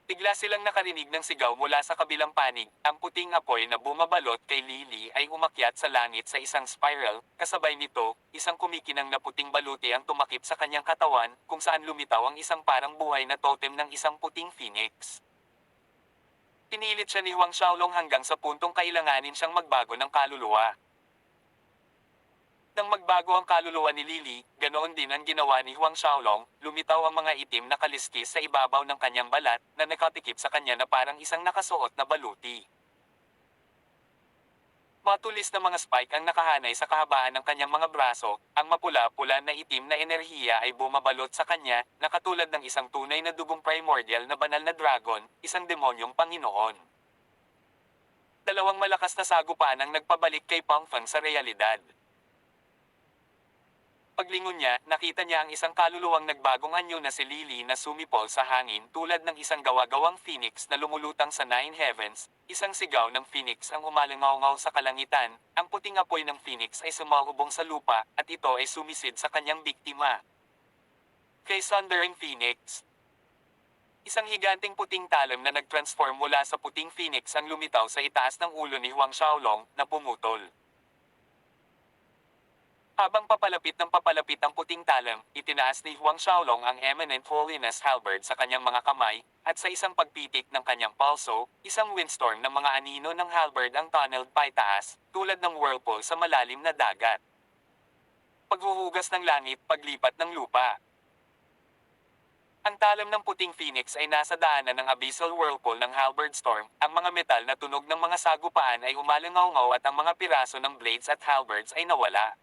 Bigla silang nakarinig ng sigaw mula sa kabilang panig. Ang puting apoy na bumabalot kay Lily ay umakyat sa langit sa isang spiral. Kasabay nito, isang kumikinang na puting baluti ang tumakip sa kanyang katawan, kung saan lumitaw ang isang parang buhay na totem ng isang puting phoenix. Pinilit siya ni Huang Xiaolong hanggang sa puntong kailanganin siyang magbago ng kaluluwa. Nang magbago ang kaluluwa ni Lily, ganoon din ang ginawa ni Huang Xiaolong, lumitaw ang mga itim na kaliskis sa ibabaw ng kanyang balat, na nakatikip sa kanya na parang isang nakasuot na baluti. Matulis na mga spike ang nakahanay sa kahabaan ng kanyang mga braso, ang mapula-pula na itim na enerhiya ay bumabalot sa kanya, na katulad ng isang tunay na dugong primordial na banal na dragon, isang demonyong Panginoon. Dalawang malakas na sagupaan ang nagpabalik kay Pang Feng sa realidad. Paglingon niya, nakita niya ang isang kaluluwang nagbagong anyo na si Lily na sumipol sa hangin tulad ng isang gawa-gawang phoenix na lumulutang sa Nine Heavens. Isang sigaw ng phoenix ang umalangaw-ngaw sa kalangitan. Ang puting apoy ng phoenix ay sumalubong sa lupa, at ito ay sumisid sa kanyang biktima. Kay Sundering Phoenix. Isang higanting puting talam na nag-transform mula sa puting phoenix ang lumitaw sa itaas ng ulo ni Huang Xiaolong, na pumutol. Habang papalapit ang puting talam, itinaas ni Huang Xiaolong ang Eminent Holiness Halberd sa kanyang mga kamay, at sa isang pagpitik ng kanyang palso, isang windstorm ng mga anino ng halberd ang tunneled paitaas, tulad ng whirlpool sa malalim na dagat. Paghuhugas ng langit, paglipat ng lupa. Ang talam ng puting phoenix ay nasa daanan ng abyssal whirlpool ng halberd storm. Ang mga metal na tunog ng mga sagupaan ay umalangaw-ngaw at ang mga piraso ng blades at halberds ay nawala.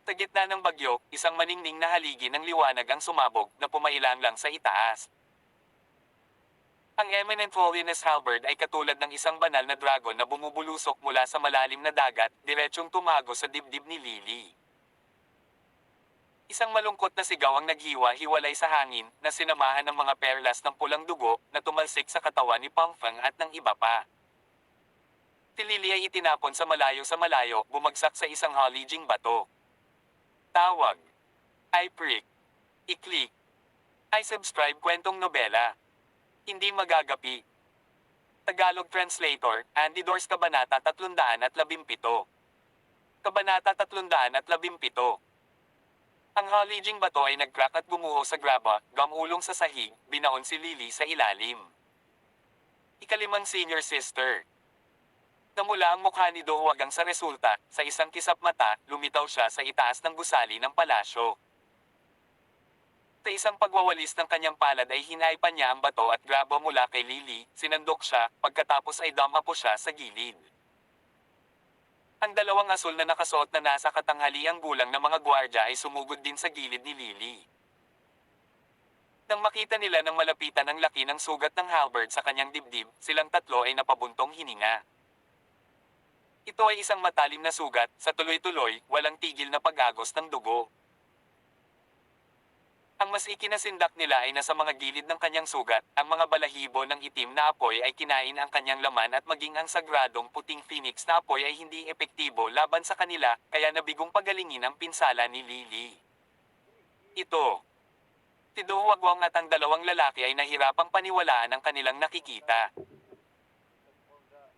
Sa gitna ng bagyo, isang maningning na haligi ng liwanag ang sumabog, na pumailang lang sa itaas. Ang Eminent Holiness Halberd ay katulad ng isang banal na dragon na bumubulusok mula sa malalim na dagat, diretsyong tumago sa dibdib ni Lily. Isang malungkot na sigaw ang naghiwa-hiwalay sa hangin, na sinamahan ng mga perlas ng pulang dugo, na tumalsik sa katawan ni Pang Feng at ng iba pa. Si Lily ay itinapon sa malayo, bumagsak sa isang halijing bato. Tawag. I-prick. I-click. I-subscribe kwentong nobela. Hindi magagapi. Tagalog Translator, Andy Dors Kabanata 317. Kabanata 317. Ang halijing bato ay nag-crack at gumuho sa graba, gamulong sa sahig, binaon si Lily sa ilalim. Ikalimang senior sister. Namula ang mukha ni Do Huagang sa resulta, sa isang kisap mata, lumitaw siya sa itaas ng gusali ng palasyo. Sa isang pagwawalis ng kanyang palad ay hinaipan niya ang bato at graba mula kay Lily, sinandok siya, pagkatapos ay damapo siya sa gilid. Ang dalawang asul na nakasuot na nasa katanghaliang gulang na mga gwardya ay sumugod din sa gilid ni Lily. Nang makita nila ng malapitan ang laki ng sugat ng halberd sa kanyang dibdib, silang tatlo ay napabuntong hininga. Ito ay isang matalim na sugat, sa tuloy-tuloy, walang tigil na pag-agos ng dugo. Ang mas ikinasindak nila ay nasa mga gilid ng kanyang sugat, ang mga balahibo ng itim na apoy ay kinain ang kanyang laman at maging ang sagradong puting phoenix na apoy ay hindi epektibo laban sa kanila, kaya nabigong pagalingin ang pinsala ni Lily. Ito. Si Do Wagwang at ang dalawang lalaki ay nahirapang paniwalaan ang kanilang nakikita.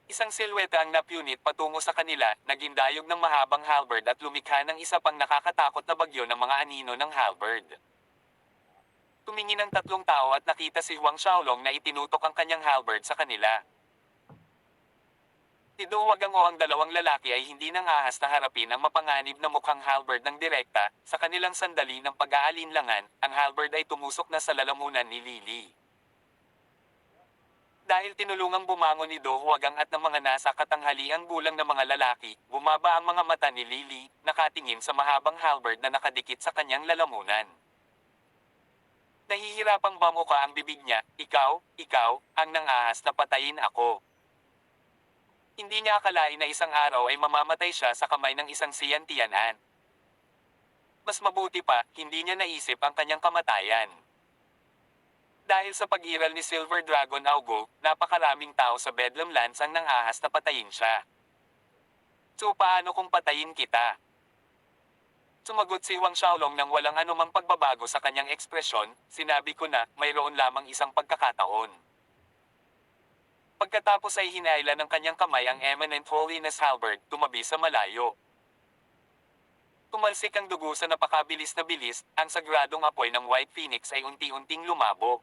Isang silweta ang napunit patungo sa kanila, nagindayog ng mahabang halberd at lumikha ng isa pang nakakatakot na bagyo ng mga anino ng halberd. Tumingin ang tatlong tao at nakita si Huang Xiaolong na itinutok ang kanyang halberd sa kanila. Si Do Wagang o ang dalawang lalaki ay hindi nang ahas na harapin ang mapanganib na mukhang halberd ng direkta. Sa kanilang sandali ng pag-aalinlangan, ang halberd ay tumusok na sa lalamunan ni Lily. Dahil tinulungang bumangon ni Do Huagang at ng mga nasa katanghaliang gulang na mga lalaki, bumaba ang mga mata ni Lily, nakatingin sa mahabang halberd na nakadikit sa kanyang lalamunan. Nahihirapang bamuka ang bibig niya, ikaw, ang nangahas na patayin ako. Hindi niya akalain na isang araw ay mamamatay siya sa kamay ng isang siyantiyanan. Mas mabuti pa, hindi niya naisip ang kanyang kamatayan. Dahil sa pag-iral ni Silver Dragon Augo, napakaraming tao sa Bedlam Lands ang nangahas na patayin siya. So paano kung patayin kita? Sumagot si Huang Xiaolong nang walang anumang pagbabago sa kanyang ekspresyon, sinabi ko na, mayroon lamang isang pagkakataon. Pagkatapos ay hinailan ng kanyang kamay ang Eminent Holiness Halberd, tumabi sa malayo. Tumalsik ang dugo sa napakabilis na bilis, ang sagradong apoy ng White Phoenix ay unti-unting lumabo.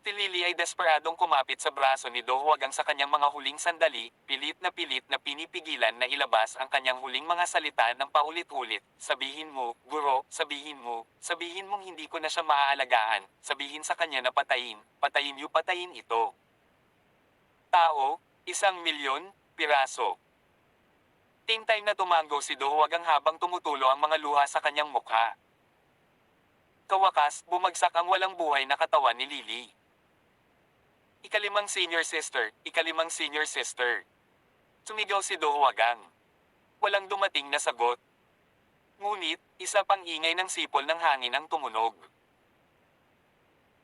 Si Lily ay desperadong kumapit sa braso ni Do Huagang sa kanyang mga huling sandali, pilit na pinipigilan na ilabas ang kanyang huling mga salita ng paulit-ulit. Sabihin mo, guro, sabihin mong hindi ko na siya maaalagaan, sabihin sa kanya na patayin ito. Tao, 1,000,000 piraso. Time na tumango si Do Huagang habang tumutulo ang mga luha sa kanyang mukha. Kawakas, bumagsak ang walang buhay na katawan ni Lily. Ikalimang senior sister. Sumigaw si Do Huagang. Walang dumating na sagot. Ngunit, isa pang ingay ng sipol ng hangin ang tumunog.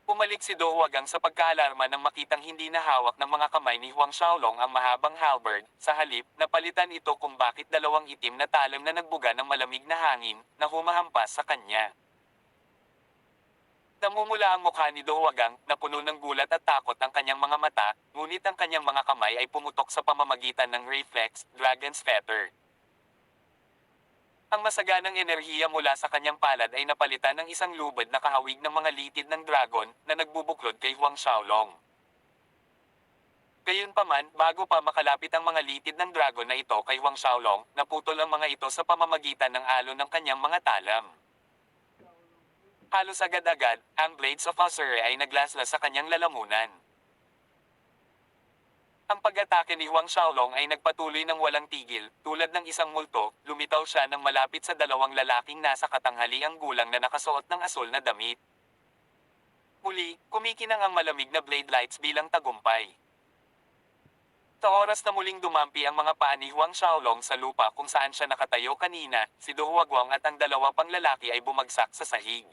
Pumalik si Do Huagang sa pagkaalarma nang makitang hindi na hawak ng mga kamay ni Huang Xiaolong ang mahabang halberd, sa halip, napalitan ito kung bakit dalawang itim na talam na nagbuga ng malamig na hangin, na humahampas sa kanya. Namumula ang mukha ni Do Huagang, na puno ng gulat at takot ang kanyang mga mata, ngunit ang kanyang mga kamay ay pumutok sa pamamagitan ng reflex, Dragon's Feather. Ang masaganang enerhiya mula sa kanyang palad ay napalitan ng isang lubad na kahawig ng mga litid ng dragon, na nagbubuklod kay Huang Xiaolong. Gayunpaman, bago pa makalapit ang mga litid ng dragon na ito kay Huang Xiaolong, naputol ang mga ito sa pamamagitan ng alon ng kanyang mga talam. Halos agad-agad, ang Blades of Azure ay naglaslas sa kanyang lalamunan. Ang pag-atake ni Huang Xiaolong ay nagpatuloy ng walang tigil, tulad ng isang multo, lumitaw siya ng malapit sa dalawang lalaking nasa katanghaliang gulang na nakasuot ng asul na damit. Muli, kumikinang ang malamig na blade lights bilang tagumpay. Sa oras na muling dumampi ang mga paa ni Huang Xiaolong sa lupa kung saan siya nakatayo kanina, si Do Huagwang at ang dalawa pang lalaki ay bumagsak sa sahig.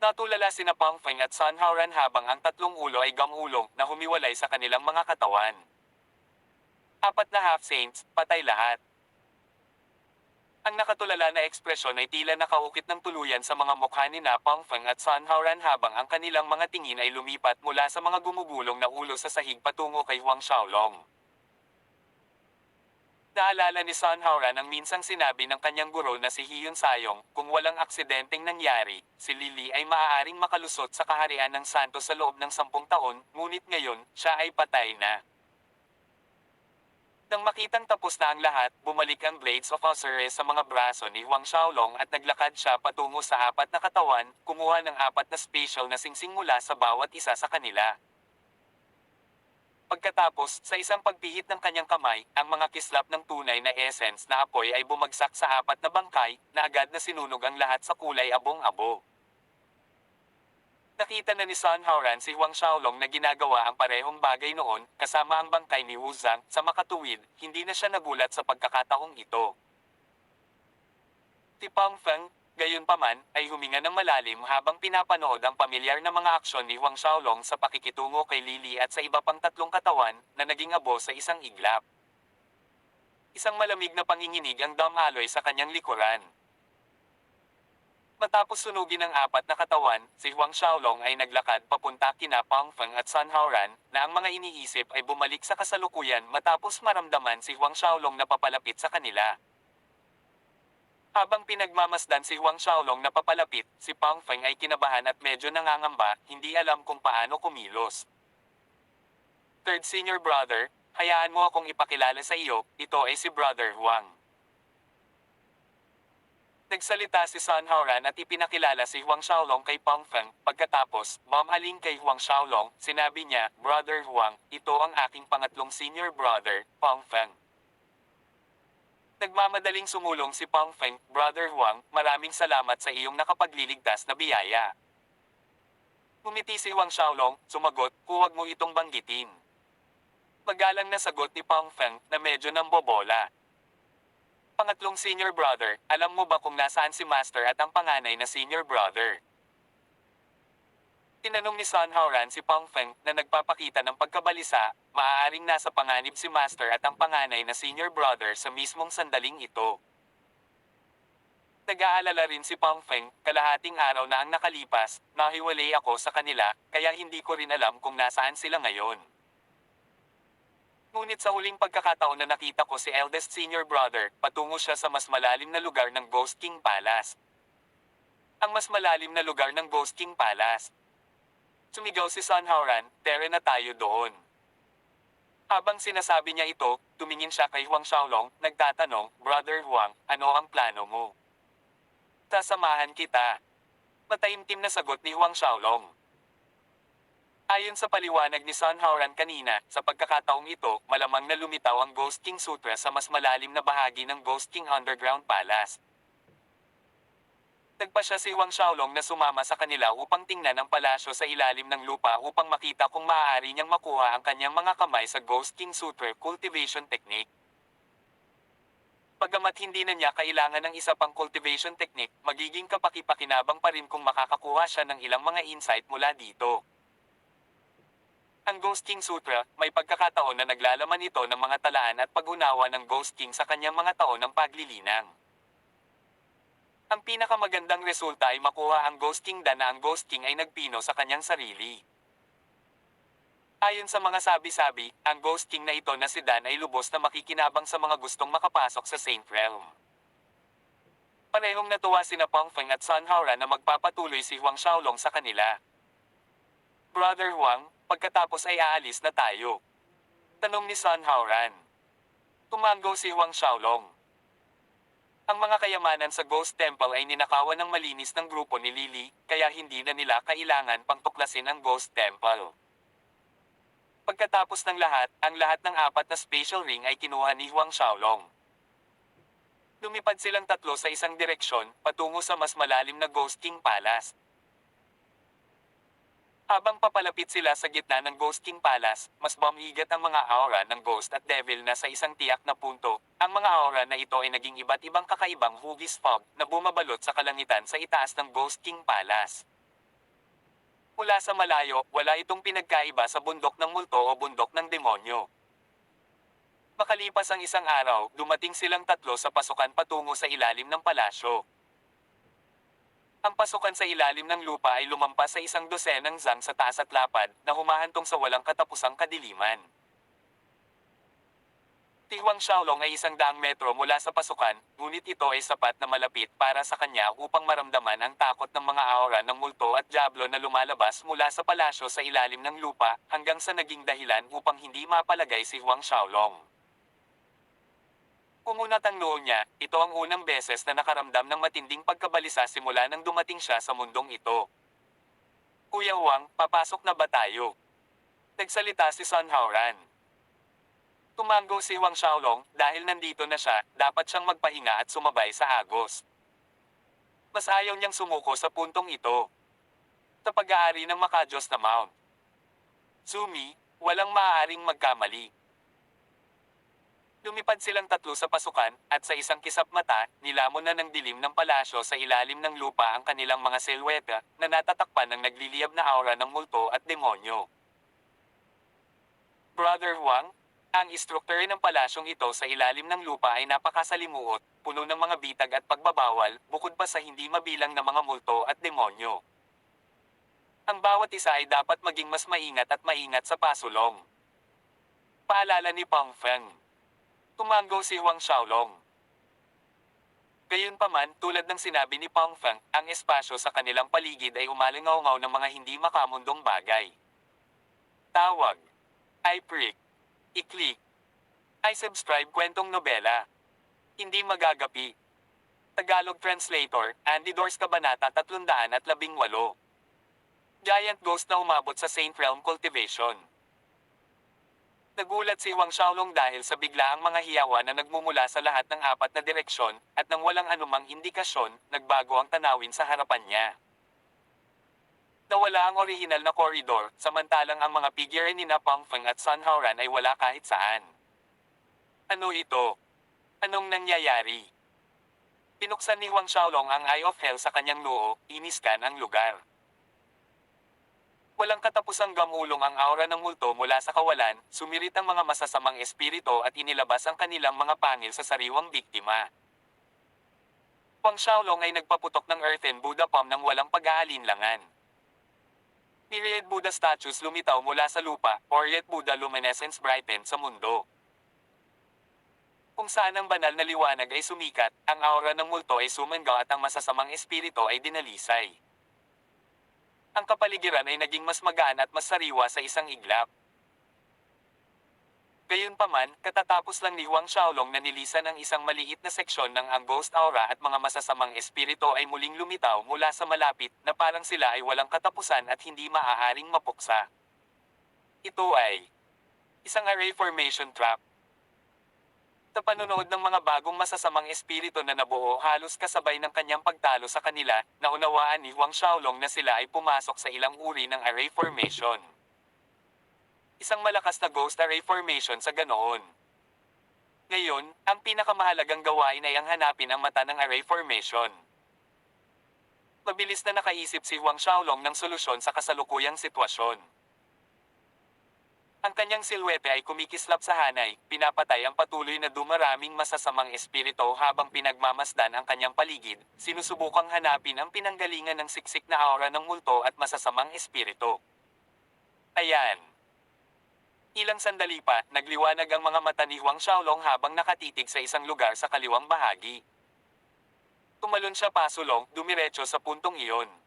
Natulala sina Pang Feng at Sun Haoran habang ang tatlong ulo ay gamulong na humiwalay sa kanilang mga katawan. Apat na half-saints, patay lahat. Ang nakatulala na ekspresyon ay tila nakaukit ng tuluyan sa mga mukha ni Pang Feng at Sun Haoran habang ang kanilang mga tingin ay lumipat mula sa mga gumugulong na ulo sa sahig patungo kay Huang Xiaolong. Naalala ni Sun Haoran ang minsang sinabi ng kanyang guro na si Hyun Sayong, kung walang aksidenteng nangyari, si Lily ay maaaring makalusot sa kaharian ng santo sa loob ng 10 taon, ngunit ngayon, siya ay patay na. Nang makitang tapos na ang lahat, bumalik ang Blades of Azure sa mga braso ni Huang Xiaolong at naglakad siya patungo sa apat na katawan, kumuha ng apat na special na singsing mula sa bawat isa sa kanila. Pagkatapos, sa isang pagpihit ng kanyang kamay, ang mga kislap ng tunay na essence na apoy ay bumagsak sa apat na bangkay, na agad na sinunog ang lahat sa kulay abong-abo. Nakita na ni Sun Haoran si Huang Xiaolong na ginagawa ang parehong bagay noon, kasama ang bangkay ni Wu Zhang, sa makatuwid, hindi na siya nagulat sa pagkakataong ito. Si Pang Feng, gayunpaman, ay huminga ng malalim habang pinapanood ang pamilyar na mga aksyon ni Huang Xiaolong sa pakikitungo kay Lily at sa iba pang tatlong katawan, na naging abo sa isang iglap. Isang malamig na panginginig ang dumaloy sa kanyang likuran. Matapos sunugin ang apat na katawan, si Huang Xiaolong ay naglakad papunta kina Pang Feng at Sun Haoran, na ang mga iniisip ay bumalik sa kasalukuyan matapos maramdaman si Huang Xiaolong na papalapit sa kanila. Habang pinagmamasdan si Huang Xiaolong na papalapit, si Pang Feng ay kinabahan at medyo nangangamba, hindi alam kung paano kumilos. Third senior brother, hayaan mo akong ipakilala sa iyo, ito ay si Brother Huang. Nagsalita si Sun Haoran at ipinakilala si Huang Xiaolong kay Pang Feng. Pagkatapos, mamahaling kay Huang Xiaolong, sinabi niya, Brother Huang, ito ang aking pangatlong senior brother, Pang Feng. Nagmamadaling sumulong si Pang Feng, Brother Huang, maraming salamat sa iyong nakapagliligtas na biyaya. Ngumiti si Huang Xiaolong, sumagot, huwag mo itong banggitin. Magalang na sagot ni Pang Feng, na medyo nambobola. Pangatlong senior brother, alam mo ba kung nasaan si Master at ang panganay na senior brother? Tinanong ni Sun Haoran si Pang Feng na nagpapakita ng pagkabalisa, maaaring nasa panganib si Master at ang panganay na senior brother sa mismong sandaling ito. Nag-aalala rin si Pang Feng, kalahating araw na ang nakalipas, nahiwalay ako sa kanila, kaya hindi ko rin alam kung nasaan sila ngayon. Ngunit sa huling pagkakataon na nakita ko si eldest senior brother, patungo siya sa mas malalim na lugar ng Ghost King Palace. Ang mas malalim na lugar ng Ghost King Palace. Sumigaw si Sun Haoran, tara na tayo doon. Habang sinasabi niya ito, tumingin siya kay Huang Xiaolong, nagtatanong, Brother Huang, ano ang plano mo? Sasamahan kita. Mataimtim na sagot ni Huang Xiaolong. Ayon sa paliwanag ni Sun Haoran kanina, sa pagkakataong ito, malamang na lumitaw ang Ghost King Sutra sa mas malalim na bahagi ng Ghost King Underground Palace. Nagpa siya si Huang Xiaolong na sumama sa kanila upang tingnan ang palasyo sa ilalim ng lupa upang makita kung maaari niyang makuha ang kanyang mga kamay sa Ghost King Sutra Cultivation Technique. Pagamat hindi na niya kailangan ng isa pang cultivation technique, magiging kapaki-pakinabang pa rin kung makakakuha siya ng ilang mga insight mula dito. Ang Ghost King Sutra, may pagkakataon na naglalaman ito ng mga talaan at pag-unawa ng Ghost King sa kanyang mga taon ng paglilinang. Ang pinakamagandang resulta ay makuha ang Ghost King Dan na ang Ghost King ay nagpino sa kanyang sarili. Ayon sa mga sabi-sabi, ang Ghost King na ito na si Dan ay lubos na makikinabang sa mga gustong makapasok sa Saint Realm. Parehong natuwa sina Pang Feng at Sun Haoran na magpapatuloy si Huang Xiaolong sa kanila. Brother Huang, pagkatapos ay aalis na tayo. Tanong ni Sun Haoran. Tumango si Huang Xiaolong. Ang mga kayamanan sa Ghost Temple ay ninakawan ng malinis ng grupo ni Lily, kaya hindi na nila kailangan pang tuklasin ang Ghost Temple. Pagkatapos ng lahat, ang lahat ng apat na spatial ring ay kinuha ni Huang Xiaolong. Lumipad silang tatlo sa isang direksyon, patungo sa mas malalim na Ghost King Palace. Habang papalapit sila sa gitna ng Ghost King Palace, mas bumigat ang mga aura ng Ghost at Devil na sa isang tiyak na punto. Ang mga aura na ito ay naging iba't ibang kakaibang hugis fog na bumabalot sa kalangitan sa itaas ng Ghost King Palace. Mula sa malayo, wala itong pinagkaiba sa bundok ng multo o bundok ng demonyo. Makalipas ang isang araw, dumating silang tatlo sa pasukan patungo sa ilalim ng palasyo. Ang pasukan sa ilalim ng lupa ay lumampas sa isang dosenang zang sa taas at lapad na humahantong sa walang katapusang kadiliman. Si Huang Xiaolong ay 100 metro mula sa pasukan, ngunit ito ay sapat na malapit para sa kanya upang maramdaman ang takot ng mga aura ng multo at diablo na lumalabas mula sa palasyo sa ilalim ng lupa hanggang sa naging dahilan upang hindi mapalagay si Huang Xiaolong. Kumunat ang noo niya, ito ang unang beses na nakaramdam ng matinding pagkabalisa simula nang dumating siya sa mundong ito. Kuya Huang, papasok na ba tayo? Nagsalita si Sun Haoran. Tumango si Huang Xiaolong, dahil nandito na siya, dapat siyang magpahinga at sumabay sa agos. Mas ayaw niyang sumuko sa puntong ito. Sa pag-aari ng makajos na Mount Zumi, walang maaaring magkamali. Lumipad silang tatlo sa pasukan, at sa isang kisap mata, nilamon na ng dilim ng palasyo sa ilalim ng lupa ang kanilang mga silweta, na natatakpan ng nagliliyab na aura ng multo at demonyo. Brother Huang, Ang istruktura ng palasyong ito sa ilalim ng lupa ay napakasalimuot, puno ng mga bitag at pagbabawal, bukod pa sa hindi mabilang na mga multo at demonyo. Ang bawat isa ay dapat maging mas maingat at maingat sa pasulong. Paalala ni Pang Feng. Tumango si Huang Xiaolong. Gayunpaman, tulad ng sinabi ni Pang Feng, ang espasyo sa kanilang paligid ay umalingaw-ngaw ng mga hindi makamundong bagay. Tawag. I-prick. I-click. I-subscribe kwentong nobela. Hindi magagapi. Tagalog Translator, Andy Dors Kabanata 318. Giant Ghost na umabot sa Saint Realm Cultivation. Nagulat si Huang Xiaolong dahil sa biglaang mga hiyawan na nagmumula sa lahat ng apat na direksyon, at nang walang anumang indikasyon, nagbago ang tanawin sa harapan niya. Nawala ang orihinal na koridor, samantalang ang mga figure ni na Pang Feng at Sun Haoran ay wala kahit saan. Ano ito? Anong nangyayari? Pinuksan ni Huang Xiaolong ang Eye of Hell sa kanyang noo, iniskan ang lugar. Walang katapusang gamulong ang aura ng multo mula sa kawalan, sumirit ang mga masasamang espirito at inilabas ang kanilang mga pangil sa sariwang biktima. Huang Xiaolong ay nagpaputok ng earthen Buddha palm ng walang pag-aalinlangan. Myriad Buddha statues lumitaw mula sa lupa, Oriet Buddha luminescence brightened sa mundo. Kung saan ang banal na liwanag ay sumikat, ang aura ng multo ay sumangga at ang masasamang espirito ay dinalisay. Ang kapaligiran ay naging mas magaan at mas sariwa sa isang iglap. Gayunpaman, katatapos lang ni Huang Xiaolong na nilisan ang isang maliit na seksyon ng ang ghost aura at mga masasamang espirito ay muling lumitaw mula sa malapit na parang sila ay walang katapusan at hindi maaaring mapuksa. Ito ay isang array formation trap. Sa panunood ng mga bagong masasamang espiritu na nabuo halos kasabay ng kanyang pagtalo sa kanila, naunawaan ni Huang Xiaolong na sila ay pumasok sa ilang uri ng array formation. Isang malakas na ghost array formation sa ganoon. Ngayon, ang pinakamahalagang gawain ay ang hanapin ang mata ng array formation. Mabilis na nakaisip si Huang Xiaolong ng solusyon sa kasalukuyang sitwasyon. Ang kanyang silwete ay kumikislap sa hanay, pinapatay ang patuloy na dumaraming masasamang espirito habang pinagmamasdan ang kanyang paligid, sinusubukang hanapin ang pinanggalingan ng siksik na aura ng multo at masasamang espirito. Ayan. Ilang sandali pa, nagliwanag ang mga mata ni Huang Xiaolong habang nakatitig sa isang lugar sa kaliwang bahagi. Tumalon siya pasulong, dumiretso sa puntong iyon.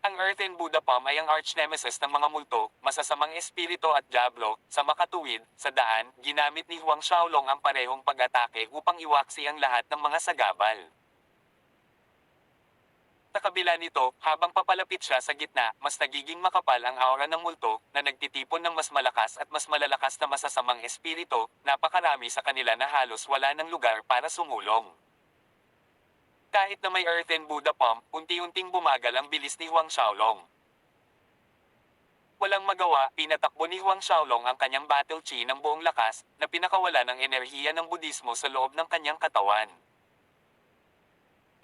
Ang earthen Buddha palm ay ang arch nemesis ng mga multo, masasamang espirito at diablo. Sa makatuwid, sa daan, ginamit ni Huang Xiaolong ang parehong pag-atake upang iwaksi ang lahat ng mga sagabal. Sa kabila nito, habang papalapit siya sa gitna, mas nagiging makapal ang aura ng multo, na nagtitipon ng mas malakas at mas malalakas na masasamang espirito, napakarami sa kanila na halos wala ng lugar para sumulong. Kahit na may earthen Buddha palm, unti-unting bumagal ang bilis ni Huang Xiaolong. Walang magawa, pinatakbo ni Huang Xiaolong ang kanyang battle chi ng buong lakas, na pinakawala ng enerhiya ng Budismo sa loob ng kanyang katawan.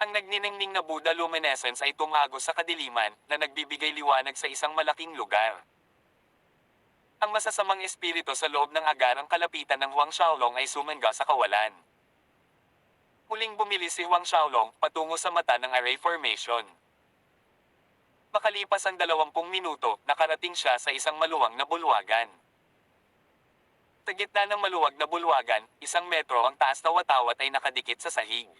Ang nagniningning na Buddha luminescence ay tumago sa kadiliman, na nagbibigay liwanag sa isang malaking lugar. Ang masasamang espiritu sa loob ng agarang kalapitan ng Huang Xiaolong ay sumangga sa kawalan. Muling bumilis si Huang Xiaolong patungo sa mata ng array formation. Makalipas ang 20 minuto, nakarating siya sa isang maluwang na bulwagan. Sa gitna ng maluwag na bulwagan, 1 metro ang taas na watawat ay nakadikit sa sahig.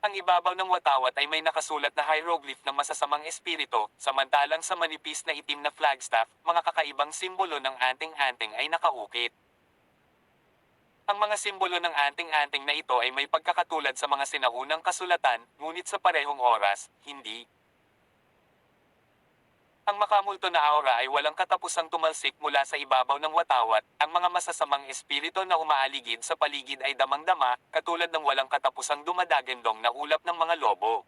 Ang ibabaw ng watawat ay may nakasulat na hieroglyph ng masasamang espiritu, samantalang sa manipis na itim na flagstaff, mga kakaibang simbolo ng anting-anting ay nakaukit. Ang mga simbolo ng anting-anting na ito ay may pagkakatulad sa mga sinaunang kasulatan, ngunit sa parehong oras, hindi. Ang makamulto na aura ay walang katapusang tumalsik mula sa ibabaw ng watawat, ang mga masasamang espiritu na umaaligid sa paligid ay damang-dama, katulad ng walang katapusang dumadagandong na ulap ng mga lobo.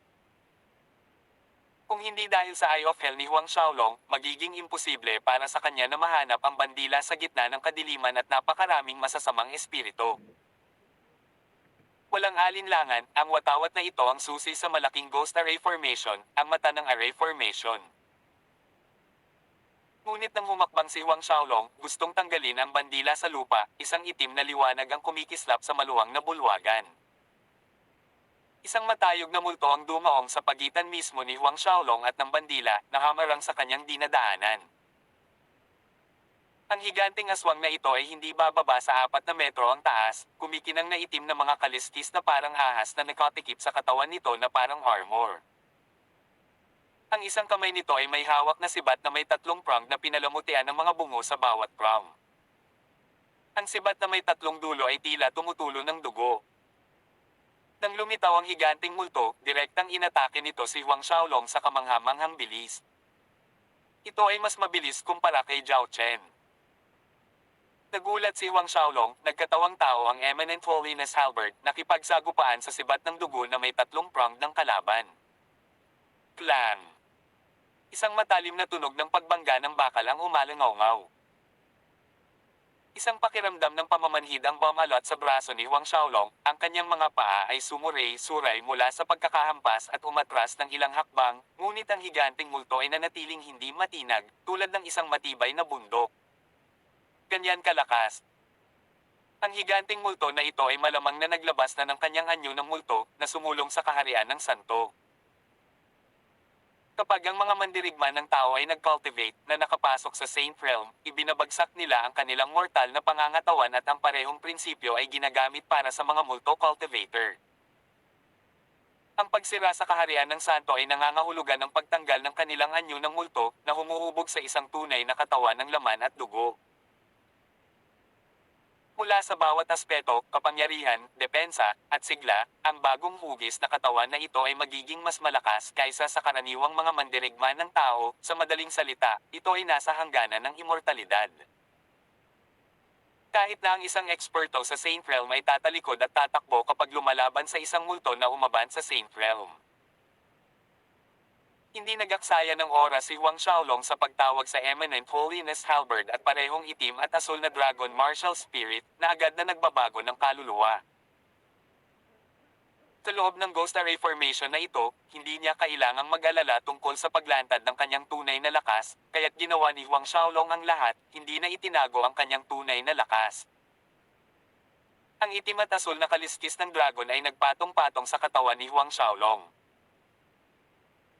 Kung hindi dahil sa Eye of Hell ni Huang Xiaolong, magiging imposible para sa kanya na mahanap ang bandila sa gitna ng kadiliman at napakaraming masasamang espiritu. Walang alinlangan, ang watawat na ito ang susi sa malaking ghost array formation, ang mata ng array formation. Ngunit nang humakbang si Huang Xiaolong, gustong tanggalin ang bandila sa lupa, isang itim na liwanag ang kumikislap sa maluwang na bulwagan. Isang matayog na multo ang dumaong sa pagitan mismo ni Huang Xiaolong at ng bandila na hamarang sa kanyang dinadaanan. Ang higanting aswang na ito ay hindi bababa sa 4 na metro ang taas, kumikinang na itim na mga kaliskis na parang ahas na nakatikip sa katawan nito na parang armor. Ang isang kamay nito ay may hawak na sibat na may 3 prong na pinalamutian ng mga bungo sa bawat prong. Ang sibat na may 3 dulo ay tila tumutulo ng dugo. Nang lumitaw ang higanting multo, direktang inatake nito si Huang Xiaolong sa kamanghamanghang bilis. Ito ay mas mabilis kumpara kay Zhao Chen. Nagulat si Huang Xiaolong, nagkatawang tao ang Eminent Holiness Halberd, nakipagsagupaan sa sibat ng dugo na may 3 prong ng kalaban. Clang! Isang matalim na tunog ng pagbangga ng bakal ang umalangaw-ngaw. Isang pakiramdam ng pamamanhid ang bumalot sa braso ni Huang Xiaolong, ang kanyang mga paa ay sumuray-suray mula sa pagkakahampas at umatras ng ilang hakbang, ngunit ang higanting multo ay nanatiling hindi matinag, tulad ng isang matibay na bundok. Ganyan kalakas. Ang higanting multo na ito ay malamang na naglabas na ng kanyang anyo ng multo, na sumulong sa kaharian ng santo. Kapag ang mga mandirigma ng tao ay nag-cultivate na nakapasok sa Saint Realm, ibinabagsak nila ang kanilang mortal na pangangatawan at ang parehong prinsipyo ay ginagamit para sa mga multo cultivator. Ang pagsira sa kaharian ng santo ay nangangahulugan ng pagtanggal ng kanilang anyo ng multo na humuhubog sa isang tunay na katawan ng laman at dugo. Mula sa bawat aspeto, kapangyarihan, depensa, at sigla, ang bagong hugis na katawan na ito ay magiging mas malakas kaysa sa karaniwang mga mandirigma ng tao. Sa madaling salita, ito ay nasa hangganan ng immortalidad. Kahit na ang isang eksperto sa Saint Realm ay tatalikod at tatakbo kapag lumalaban sa isang multo na umaban sa Saint Realm. Hindi nagaksaya ng oras si Huang Xiaolong sa pagtawag sa Eminent Holiness Halberd at parehong itim at asul na Dragon Martial Spirit na agad na nagbabago ng kaluluwa. Sa loob ng Ghost Array Formation na ito, hindi niya kailangang mag-alala tungkol sa paglantad ng kanyang tunay na lakas, kaya't ginawa ni Huang Xiaolong ang lahat, hindi na itinago ang kanyang tunay na lakas. Ang itim at asul na kaliskis ng dragon ay nagpatong-patong sa katawan ni Huang Xiaolong.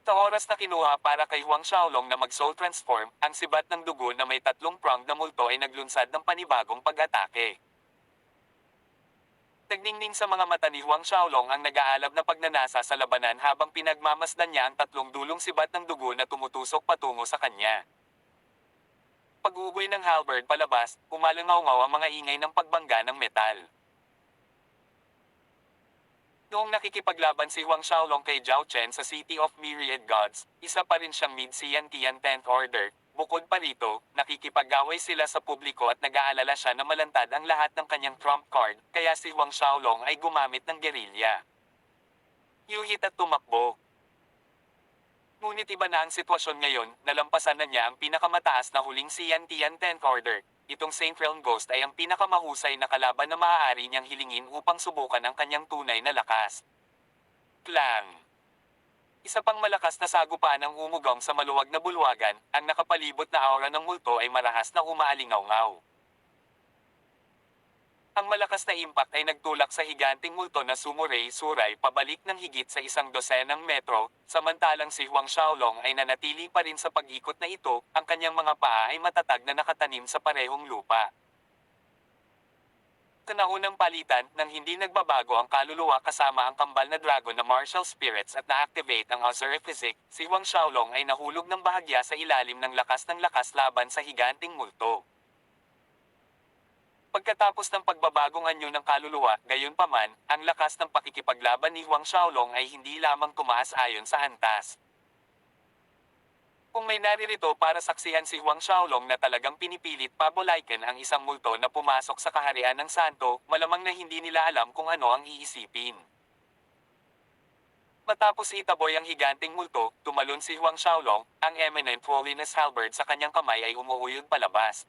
Sa oras na kinuha para kay Huang Xiaolong na mag-soul transform, ang sibat ng dugo na may 3 prong na multo ay naglunsad ng panibagong pag-atake. Nagningning sa mga mata ni Huang Xiaolong ang nag-aalab na pagnanasa sa labanan habang pinagmamasdan niya ang 3 dulong sibat ng dugo na tumutusok patungo sa kanya. Pag-ugoy ng halberd palabas, umalangaw-ngaw ang mga ingay ng pagbangga ng metal. Noong nakikipaglaban si Huang Xiaolong kay Zhao Chen sa City of Myriad Gods, isa pa rin siyang mid-Xiantian 10th Order. Bukod pa rito, nakikipag-away sila sa publiko at nag-aalala siya na malantad ang lahat ng kanyang trump card, kaya si Huang Xiaolong ay gumamit ng gerilya. Yuhit at tumakbo. Ngunit iba na ang sitwasyon ngayon, nalampasan na niya ang pinakamataas na huling Xiantian 10th Order. Itong Saint Realm Ghost ay ang pinakamahusay na kalaban na maaari niyang hilingin upang subukan ang kanyang tunay na lakas. Clang! Isa pang malakas na sagupaan ang umugong sa maluwag na bulwagan, ang nakapalibot na aura ng multo ay marahas na umaalingaw-ngaw. Ang malakas na impact ay nagtulak sa higanting multo na sumuray-suray pabalik ng higit sa 12 metro, samantalang si Huang Xiaolong ay nanatili pa rin sa pag-ikot na ito, ang kanyang mga paa ay matatag na nakatanim sa parehong lupa. Sa naunang palitan, nang hindi nagbabago ang kaluluwa kasama ang kambal na dragon na martial spirits at na-activate ang Azure Physic, si Huang Xiaolong ay nahulog ng bahagya sa ilalim ng lakas laban sa higanting multo. Pagkatapos ng pagbabagong anyo ng kaluluwa, gayunpaman, ang lakas ng pakikipaglaban ni Huang Xiaolong ay hindi lamang tumaas ayon sa antas. Kung may naririto para saksihan si Huang Xiaolong na talagang pinipilit pabolaikan ang isang multo na pumasok sa kaharian ng santo, malamang na hindi nila alam kung ano ang iisipin. Matapos itaboy ang higanting multo, tumalon si Huang Xiaolong, ang Eminent Holiness Halberd sa kanyang kamay ay umuuyod palabas.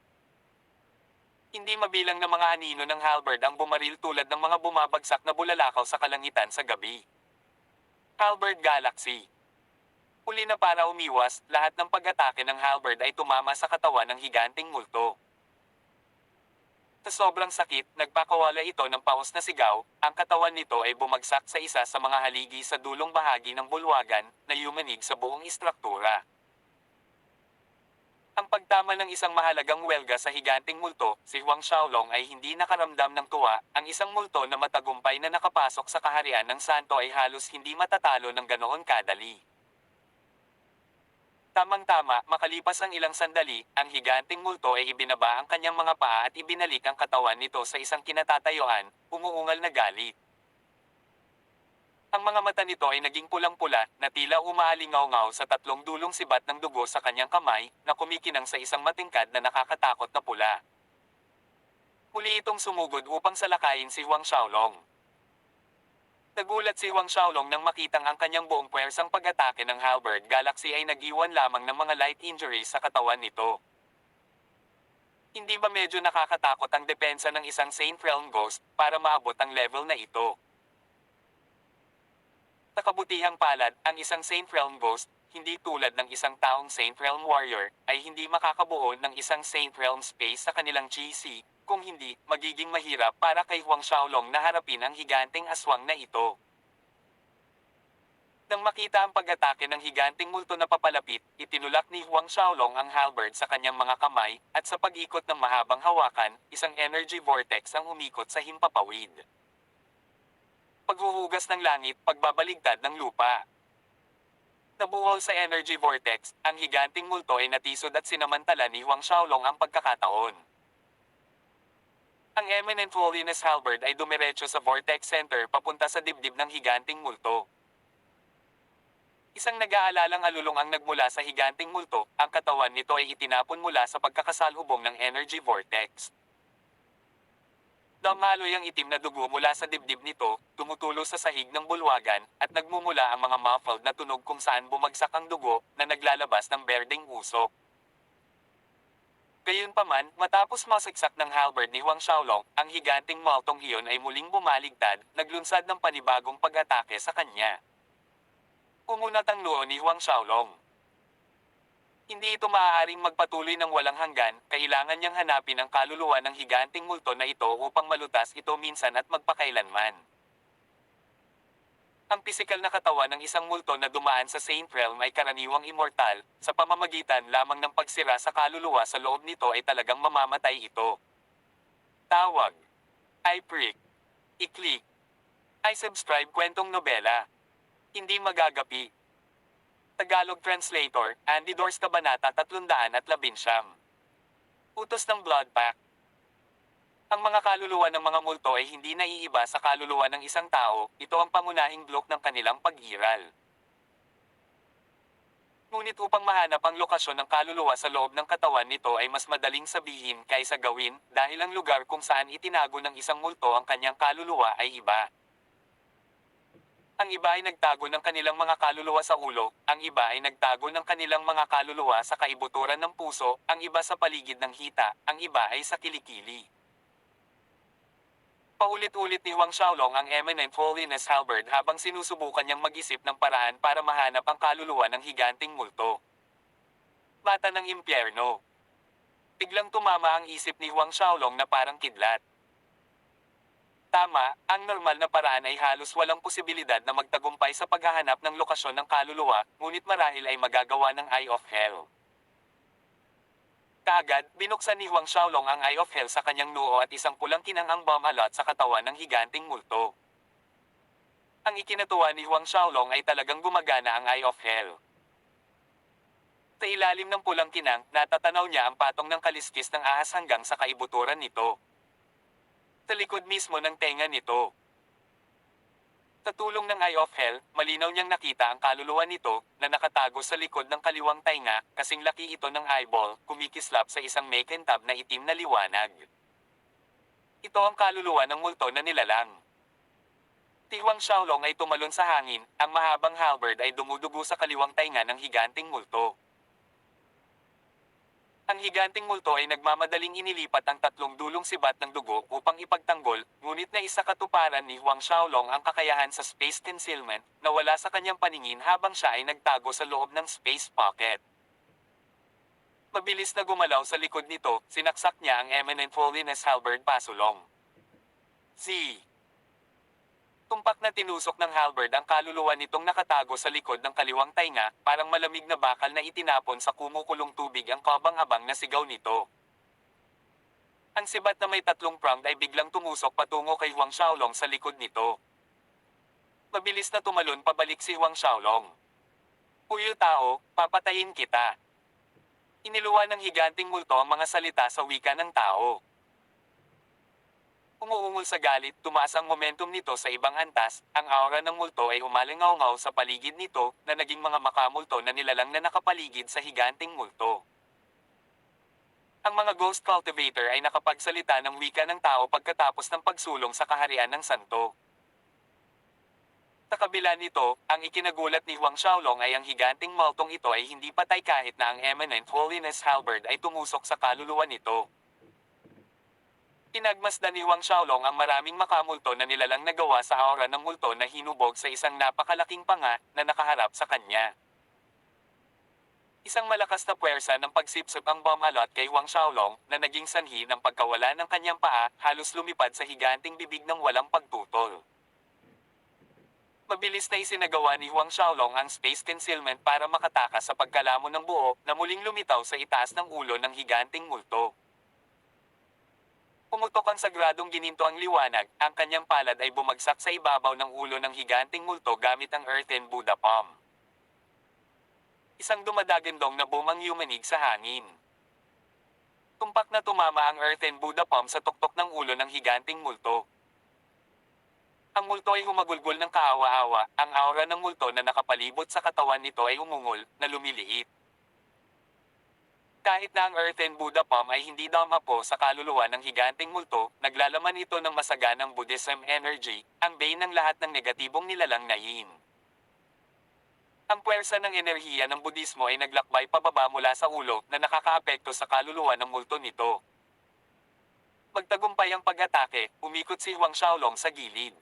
Hindi mabilang na mga anino ng halberd ang bumaril tulad ng mga bumabagsak na bulalakaw sa kalangitan sa gabi. Halberd Galaxy. Huli na para umiwas, lahat ng pag-atake ng halberd ay tumama sa katawan ng higanting multo. Sa sobrang sakit, nagpakawala ito ng paos na sigaw, ang katawan nito ay bumagsak sa isa sa mga haligi sa dulong bahagi ng bulwagan, na yumanig sa buong istruktura. Ang pagtama ng isang mahalagang welga sa higanting multo, si Huang Xiaolong ay hindi nakaramdam ng tuwa, ang isang multo na matagumpay na nakapasok sa kaharian ng santo ay halos hindi matatalo ng ganoon kadali. Tamang-tama, makalipas ang ilang sandali, ang higanting multo ay ibinaba ang kanyang mga paa at ibinalik ang katawan nito sa isang kinatatayuan, umuungal na galit. Ang mga mata nito ay naging pulang-pula, na tila umaalingaw-ngaw sa tatlong dulong sibat ng dugo sa kanyang kamay, na kumikinang sa isang matingkad na nakakatakot na pula. Muli itong sumugod upang salakayin si Huang Xiaolong. Nagulat si Huang Xiaolong nang makitang ang kanyang buong puwersang pag-atake ng Halberd Galaxy ay nag-iwan lamang ng mga light injuries sa katawan nito. Hindi ba medyo nakakatakot ang depensa ng isang Saint Realm Ghost para maabot ang level na ito? Sa kabutihang palad, ang isang Saint Realm Ghost, hindi tulad ng isang taong Saint Realm Warrior, ay hindi makakabuo ng isang Saint Realm Space sa kanilang GC, kung hindi, magiging mahirap para kay Huang Xiaolong na harapin ang higanting aswang na ito. Nang makita ang pag-atake ng higanting multo na papalapit, itinulak ni Huang Xiaolong ang halberd sa kanyang mga kamay, at sa pag-ikot ng mahabang hawakan, isang energy vortex ang umikot sa himpapawid. Paghuhugas ng langit, pagbabaligtad ng lupa. Nabuhol sa energy vortex, ang higanting multo ay natisod at sinamantala ni Huang Xiaolong ang pagkakataon. Ang Eminent Holiness Halberd ay dumiretso sa vortex center papunta sa dibdib ng higanting multo. Isang nag-aalalang alulong ang nagmula sa higanting multo, ang katawan nito ay itinapon mula sa pagkakasalubong ng energy vortex. Damaloy ang itim na dugo mula sa dibdib nito, tumutulo sa sahig ng bulwagan, at nagmumula ang mga muffled na tunog kung saan bumagsak ang dugo, na naglalabas ng berdeng usok. Gayunpaman, matapos masagsak ng halberd ni Huang Xiaolong, ang higanting multong iyon ay muling bumaligtad, naglunsad ng panibagong pag-atake sa kanya. Umunat ang noo ni Huang Xiaolong. Hindi ito maaaring magpatuloy ng walang hanggan, kailangan niyang hanapin ang kaluluwa ng higanting multo na ito upang malutas ito minsan at magpakailanman. Ang pisikal na katawan ng isang multo na dumaan sa Saint Realm ay karaniwang immortal, sa pamamagitan lamang ng pagsira sa kaluluwa sa loob nito ay talagang mamamatay ito. Tawag. I-prick. I-click. I-subscribe kwentong nobela. Hindi magagapi. Tagalog Translator, Andy Dors Kabanata 319. Utos ng Blood Pact. Ang mga kaluluwa ng mga multo ay hindi naiiba sa kaluluwa ng isang tao, ito ang pangunahing blok ng kanilang pag-iral. Ngunit upang mahanap ang lokasyon ng kaluluwa sa loob ng katawan nito ay mas madaling sabihin kaysa gawin, dahil ang lugar kung saan itinago ng isang multo ang kanyang kaluluwa ay iba. Ang iba ay nagtago ng kanilang mga kaluluwa sa ulo, ang iba ay nagtago ng kanilang mga kaluluwa sa kaibuturan ng puso, ang iba sa paligid ng hita, ang iba ay sa kilikili. Paulit-ulit ni Huang Xiaolong ang Eminent Holiness Halberd habang sinusubukan niyang mag-isip ng paraan para mahanap ang kaluluwa ng higanting multo. Bata ng impyerno. Biglang tumama ang isip ni Huang Xiaolong na parang kidlat. Tama, ang normal na paraan ay halos walang posibilidad na magtagumpay sa paghahanap ng lokasyon ng kaluluwa, ngunit marahil ay magagawa ng Eye of Hell. Kaagad, binuksan ni Huang Xiaolong ang Eye of Hell sa kanyang noo at isang pulang kinang ang bomb alot sa katawan ng higanting multo. Ang ikinatuwa ni Huang Xiaolong ay talagang gumagana ang Eye of Hell. Sa ilalim ng pulang kinang, natatanaw niya ang patong ng kaliskis ng ahas hanggang sa kaibuturan nito. Sa likod mismo ng tenga nito. Sa tulong ng Eye of Hell, malinaw niyang nakita ang kaluluwa nito, na nakatago sa likod ng kaliwang tainga, kasing laki ito ng eyeball, kumikislap sa isang makintab na itim na liwanag. Ito ang kaluluwa ng multo na nilalang. Si Huang Xiaolong ay tumalon sa hangin, ang mahabang halberd ay dumudugo sa kaliwang tainga ng higanting multo. Ang higanting multo ay nagmamadaling inilipat ang tatlong dulong sibat ng dugo upang ipagtanggol, ngunit Ngunit naisakatuparan ni Huang Xiaolong ang kakayahan sa space concealment na wala sa kanyang paningin habang siya ay nagtago sa loob ng space pocket. Mabilis na gumalaw sa likod nito, sinaksak niya ang Eminent Holiness Halberd pasulong. Z. Tumpak na tinusok ng halberd ang kaluluwa nitong nakatago sa likod ng kaliwang tainga, parang malamig na bakal na itinapon sa kumukulong tubig ang kabang-abang na sigaw nito. Ang sibat na may 3 pronged ay biglang tumusok patungo kay Huang Xiaolong sa likod nito. Mabilis na tumalon pabalik si Huang Xiaolong. "Puyo tao, papatayin kita." Iniluwa ng higanting multo ang mga salita sa wika ng tao. Umuungol sa galit, tumaas ang momentum nito sa ibang antas, ang aura ng multo ay umalingaw-ngaw sa paligid nito, na naging mga makamulto na nilalang na nakapaligid sa higanting multo. Ang mga ghost cultivator ay nakapagsalita ng wika ng tao pagkatapos ng pagsulong sa kaharian ng santo. Sa kabila nito, ang ikinagulat ni Huang Xiaolong ay ang higanting multong ito ay hindi patay kahit na ang Eminent Holiness Halberd ay tumusok sa kaluluwa nito. Pinagmasdan ni Huang Xiaolong ang maraming makamulto na nilalang nagawa sa aura ng multo na hinubog sa isang napakalaking panga na nakaharap sa kanya. Isang malakas na puwersa ng pagsipsip ang bumalot kay Huang Xiaolong na naging sanhi ng pagkawala ng kanyang paa, halos lumipad sa higanting bibig ng walang pagtutol. Mabilis na isinagawa ni Huang Xiaolong ang space concealment para makatakas sa pagkalamon ng buo na muling lumitaw sa itaas ng ulo ng higanting multo. Pumutok ang sagradong gininto ang liwanag, ang kanyang palad ay bumagsak sa ibabaw ng ulo ng higanting multo gamit ang Earthen Buddha Palm. Isang dumadagandong na bumang yumanig sa hangin. Tumpak na tumama ang Earthen Buddha Palm sa tuktok ng ulo ng higanting multo. Ang multo ay humagulgol ng kaawa-awa, ang aura ng multo na nakapalibot sa katawan nito ay umungol, na lumiliit. Kahit na ang Earthen Buddha Palm ay hindi damapo sa kaluluwa ng higanting multo, naglalaman ito ng masaganang Buddhism energy, ang bane ng lahat ng negatibong nilalang na yin. Ang puwersa ng enerhiya ng Budismo ay naglakbay pababa mula sa ulo na nakakaapekto sa kaluluwa ng multo nito. Magtagumpay ang pag-atake, umikot si Huang Xiaolong sa gilid.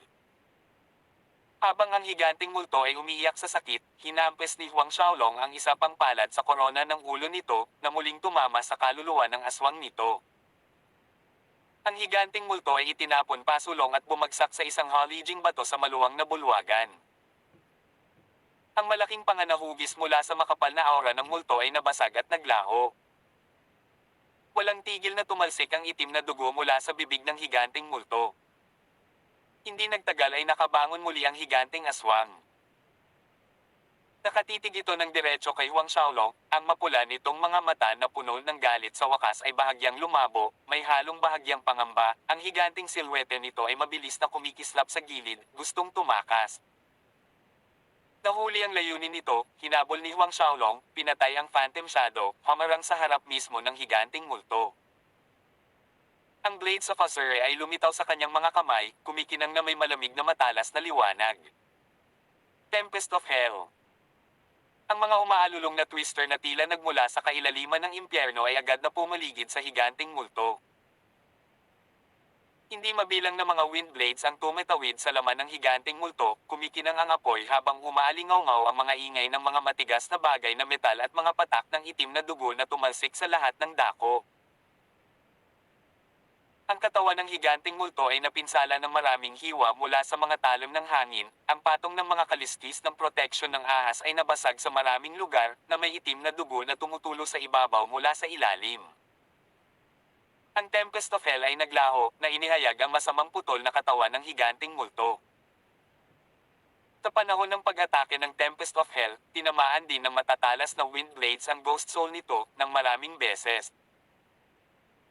Habang ang higanting multo ay umiiyak sa sakit, hinampes ni Huang Xiaolong ang isa pang palad sa korona ng ulo nito, na muling tumama sa kaluluwa ng aswang nito. Ang higanting multo ay itinapon pasulong at bumagsak sa isang halijing bato sa maluwang na bulwagan. Ang malaking panganahugis mula sa makapal na aura ng multo ay nabasag at naglaho. Walang tigil na tumalsik ang itim na dugo mula sa bibig ng higanting multo. Hindi nagtagal ay nakabangon muli ang higanting aswang. Nakatitig ito ng diretso kay Huang Xiaolong, ang mapula nitong mga mata na puno ng galit sa wakas ay bahagyang lumabo, may halong bahagyang pangamba, ang higanting silhwete nito ay mabilis na kumikislap sa gilid, gustong tumakas. Nahuli ang layunin nito, hinabol ni Huang Xiaolong, pinatay ang Phantom Shadow, hamarang sa harap mismo ng higanting multo. Ang Blades of Azure ay lumitaw sa kanyang mga kamay, kumikinang na may malamig na matalas na liwanag. Tempest of Hell. Ang mga umaalulong na twister na tila nagmula sa kailaliman ng impyerno ay agad na pumaligid sa higanting multo. Hindi mabilang na mga wind blades ang tumitawid sa laman ng higanting multo, kumikinang ang apoy habang umaalingaw-ngaw ang mga ingay ng mga matigas na bagay na metal at mga patak ng itim na dugo na tumalsik sa lahat ng dako. Ang katawan ng higanting multo ay napinsala ng maraming hiwa mula sa mga talim ng hangin, ang patong ng mga kaliskis ng proteksyon ng ahas ay nabasag sa maraming lugar, na may itim na dugo na tumutulo sa ibabaw mula sa ilalim. Ang Tempest of Hell ay naglaho, na inihayag ang masamang putol na katawan ng higanting multo. Sa panahon ng pag-atake ng Tempest of Hell, tinamaan din ng matatalas na wind blades ang ghost soul nito, ng maraming beses.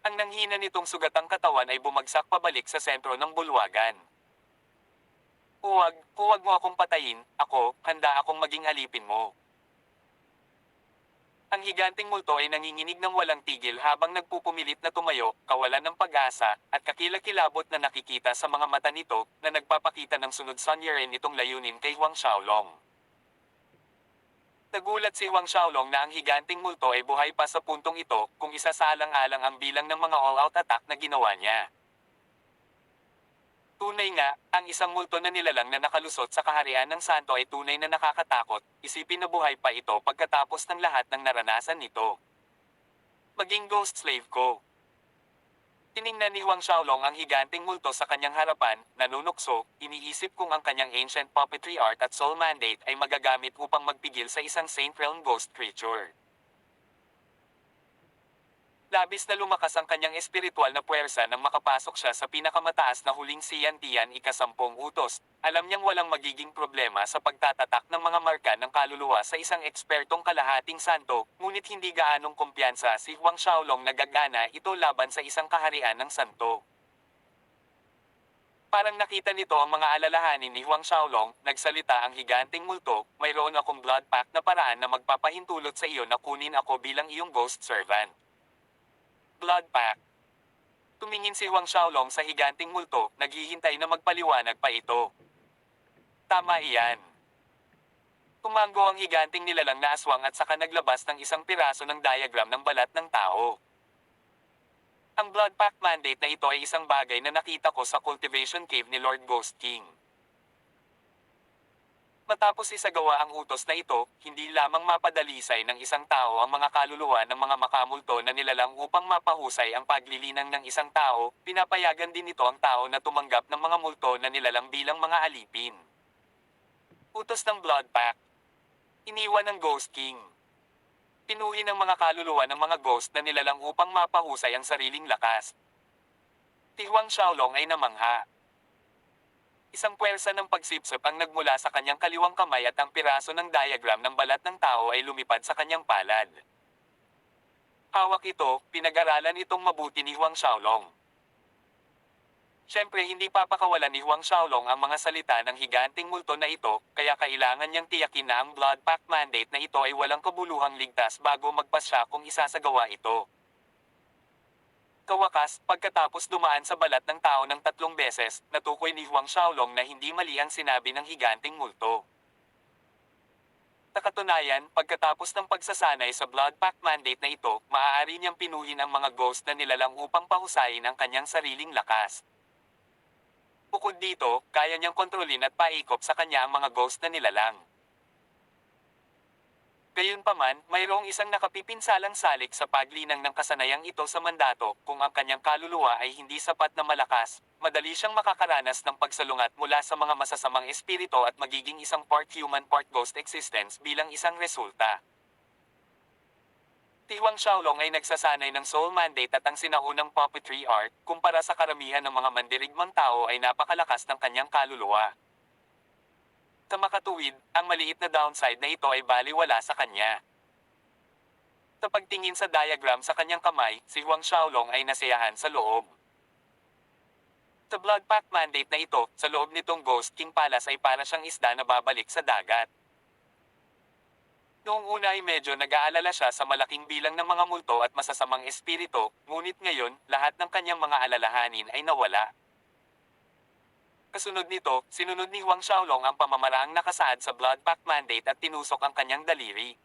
Ang nanghina nitong sugatang katawan ay bumagsak pabalik sa sentro ng bulwagan. Huwag mo akong patayin, handa akong maging alipin mo. Ang higanting multo ay nanginginig ng walang tigil habang nagpupumilit na tumayo, kawalan ng pag-asa, at kakilakilabot na nakikita sa mga mata nito, na nagpapakita ng sunod sanyarin itong layunin kay Huang Xiaolong. Nagulat si Huang Xiaolong na ang higanting multo ay buhay pa sa puntong ito, kung isasaalang-alang ang bilang ng mga all-out attack na ginawa niya. Tunay nga, ang isang multo na nilalang na nakalusot sa kaharian ng santo ay tunay na nakakatakot, isipin na buhay pa ito pagkatapos ng lahat ng naranasan nito. Maging ghost slave ko. Tiningnan ni Huang Xiaolong ang higanteng multo sa kanyang harapan, nanunukso, iniisip kung ang kanyang ancient puppetry art at soul mandate ay magagamit upang magpigil sa isang Saint Realm ghost creature. Labis na lumakas ang kanyang espiritual na puwersa nang makapasok siya sa pinakamataas na huling siyantiyan ikasampung utos. Alam niyang walang magiging problema sa pagtatatak ng mga marka ng kaluluwa sa isang ekspertong kalahating santo, ngunit hindi gaanong kumpiyansa si Huang Xiaolong na gagana ito laban sa isang kaharian ng santo. Parang nakita nito ang mga alalahanin ni Huang Xiaolong, nagsalita ang higanteng multo, mayroon akong blood pact na paraan na magpapahintulot sa iyo na kunin ako bilang iyong ghost servant. Blood pact. Tumingin si Huang Xiaolong sa higanteng multo, naghihintay na magpaliwanag pa ito. Tama iyan. Tumanggo ang higanteng nilalang na aswang at saka naglabas ng isang piraso ng diagram ng balat ng tao. Ang blood pact mandate na ito ay isang bagay na nakita ko sa cultivation cave ni Lord Ghost King. Matapos isagawa ang utos na ito, hindi lamang mapadalisay ng isang tao ang mga kaluluwa ng mga makamulto na nilalang upang mapahusay ang paglilinang ng isang tao, pinapayagan din ito ang tao na tumanggap ng mga multo na nilalang bilang mga alipin. Utos ng Blood Pact. Iniwan ng Ghost King. Pinuhi ng mga kaluluwa ng mga ghost na nilalang upang mapahusay ang sariling lakas. Si Huang Xiaolong ay namangha. Isang puwersa ng pagsipsip ang nagmula sa kanyang kaliwang kamay at ang piraso ng diagram ng balat ng tao ay lumipad sa kanyang palad. Hawak ito, pinag-aralan itong mabuti ni Huang Xiaolong. Siyempre hindi papakawalan ni Huang Xiaolong ang mga salita ng higanteng multo na ito, kaya kailangan niyang tiyakin na ang Blood Pact mandate na ito ay walang kabuluhang ligtas bago magpasya kung isasagawa ito. Kawakas, pagkatapos dumaan sa balat ng tao ng 3 beses, natukoy ni Huang Xiaolong na hindi mali ang sinabi ng higanteng multo. Sa katunayan, pagkatapos ng pagsasanay sa Blood Pact mandate na ito, maaari niyang pinuhin ang mga ghost na nilalang upang pahusayin ang kanyang sariling lakas. Bukod dito, kaya niyang kontrolin at paikop sa kanya ang mga ghost na nilalang. Gayunpaman, mayroong isang nakapipinsalang salik sa paglinang ng kasanayang ito sa mandato, kung ang kanyang kaluluwa ay hindi sapat na malakas, madali siyang makakaranas ng pagsalungat mula sa mga masasamang espiritu at magiging isang part human part ghost existence bilang isang resulta. Si Huang Xiaolong ay nagsasanay ng soul mandate at ang sinaunang puppetry art, kumpara sa karamihan ng mga mandirigmang tao ay napakalakas ng kanyang kaluluwa. Sa makatuwid, ang maliit na downside na ito ay baliwala sa kanya. Sa pagtingin sa diagram sa kanyang kamay, si Huang Xiaolong ay nasiyahan sa loob. Sa Blood Pact mandate na ito, sa loob nitong Ghost King Palace ay para siyang isda na babalik sa dagat. Noong una ay medyo nag-aalala siya sa malaking bilang ng mga multo at masasamang espiritu, ngunit ngayon, lahat ng kanyang mga alalahanin ay nawala. Kasunod nito, sinunod ni Huang Xiaolong ang pamamaraang nakasaad sa Blood Pact mandate at tinusok ang kanyang daliri.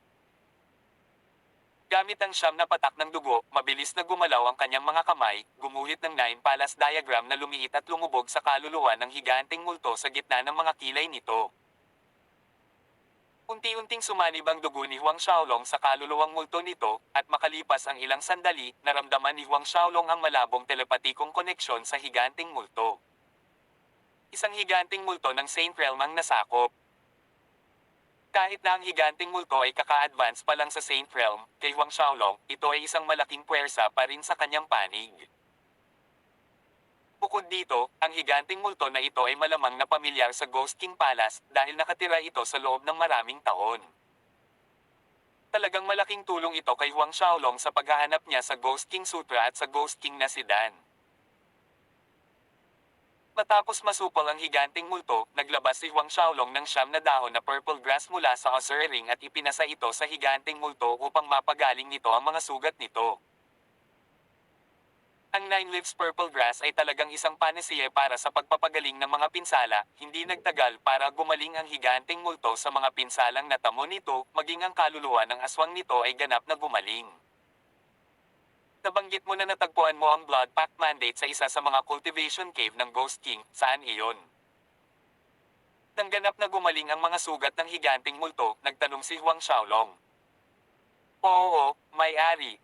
Gamit ang 9 na patak ng dugo, mabilis na gumalaw ang kanyang mga kamay, gumuhit ng 9 Palace diagram na lumiit at lumubog sa kaluluwa ng higanteng multo sa gitna ng mga kilay nito. Unti-unting sumanib ang dugo ni Huang Xiaolong sa kaluluwang multo nito, at makalipas ang ilang sandali, naramdaman ni Huang Xiaolong ang malabong telepatikong koneksyon sa higanteng multo. Isang higanteng multo ng Saint Realm ang nasakop. Kahit na ang higanteng multo ay kaka-advance pa lang sa Saint Realm, kay Huang Xiaolong, ito ay isang malaking puwersa pa rin sa kanyang panig. Bukod dito, ang higanteng multo na ito ay malamang na pamilyar sa Ghost King Palace dahil nakatira ito sa loob ng maraming taon. Talagang malaking tulong ito kay Huang Xiaolong sa paghahanap niya sa Ghost King Sutra at sa Ghost King na si Dan. Matapos masupol ang higanteng multo, naglabas si Huang Xiaolong ng 9 na dahon na purple grass mula sa Azure Ring at ipinasa ito sa higanteng multo upang mapagaling nito ang mga sugat nito. Ang 9 leaves purple grass ay talagang isang panacea para sa pagpapagaling ng mga pinsala, hindi nagtagal para gumaling ang higanteng multo sa mga pinsalang natamo nito, maging ang kaluluwa ng aswang nito ay ganap na gumaling. Nabanggit mo na natagpuan mo ang Blood Pact Mandate sa isa sa mga cultivation cave ng Ghost King, saan iyon? Nang ganap na gumaling ang mga sugat ng higanting multo, nagtanong si Huang Xiaolong. Oo, may-ari.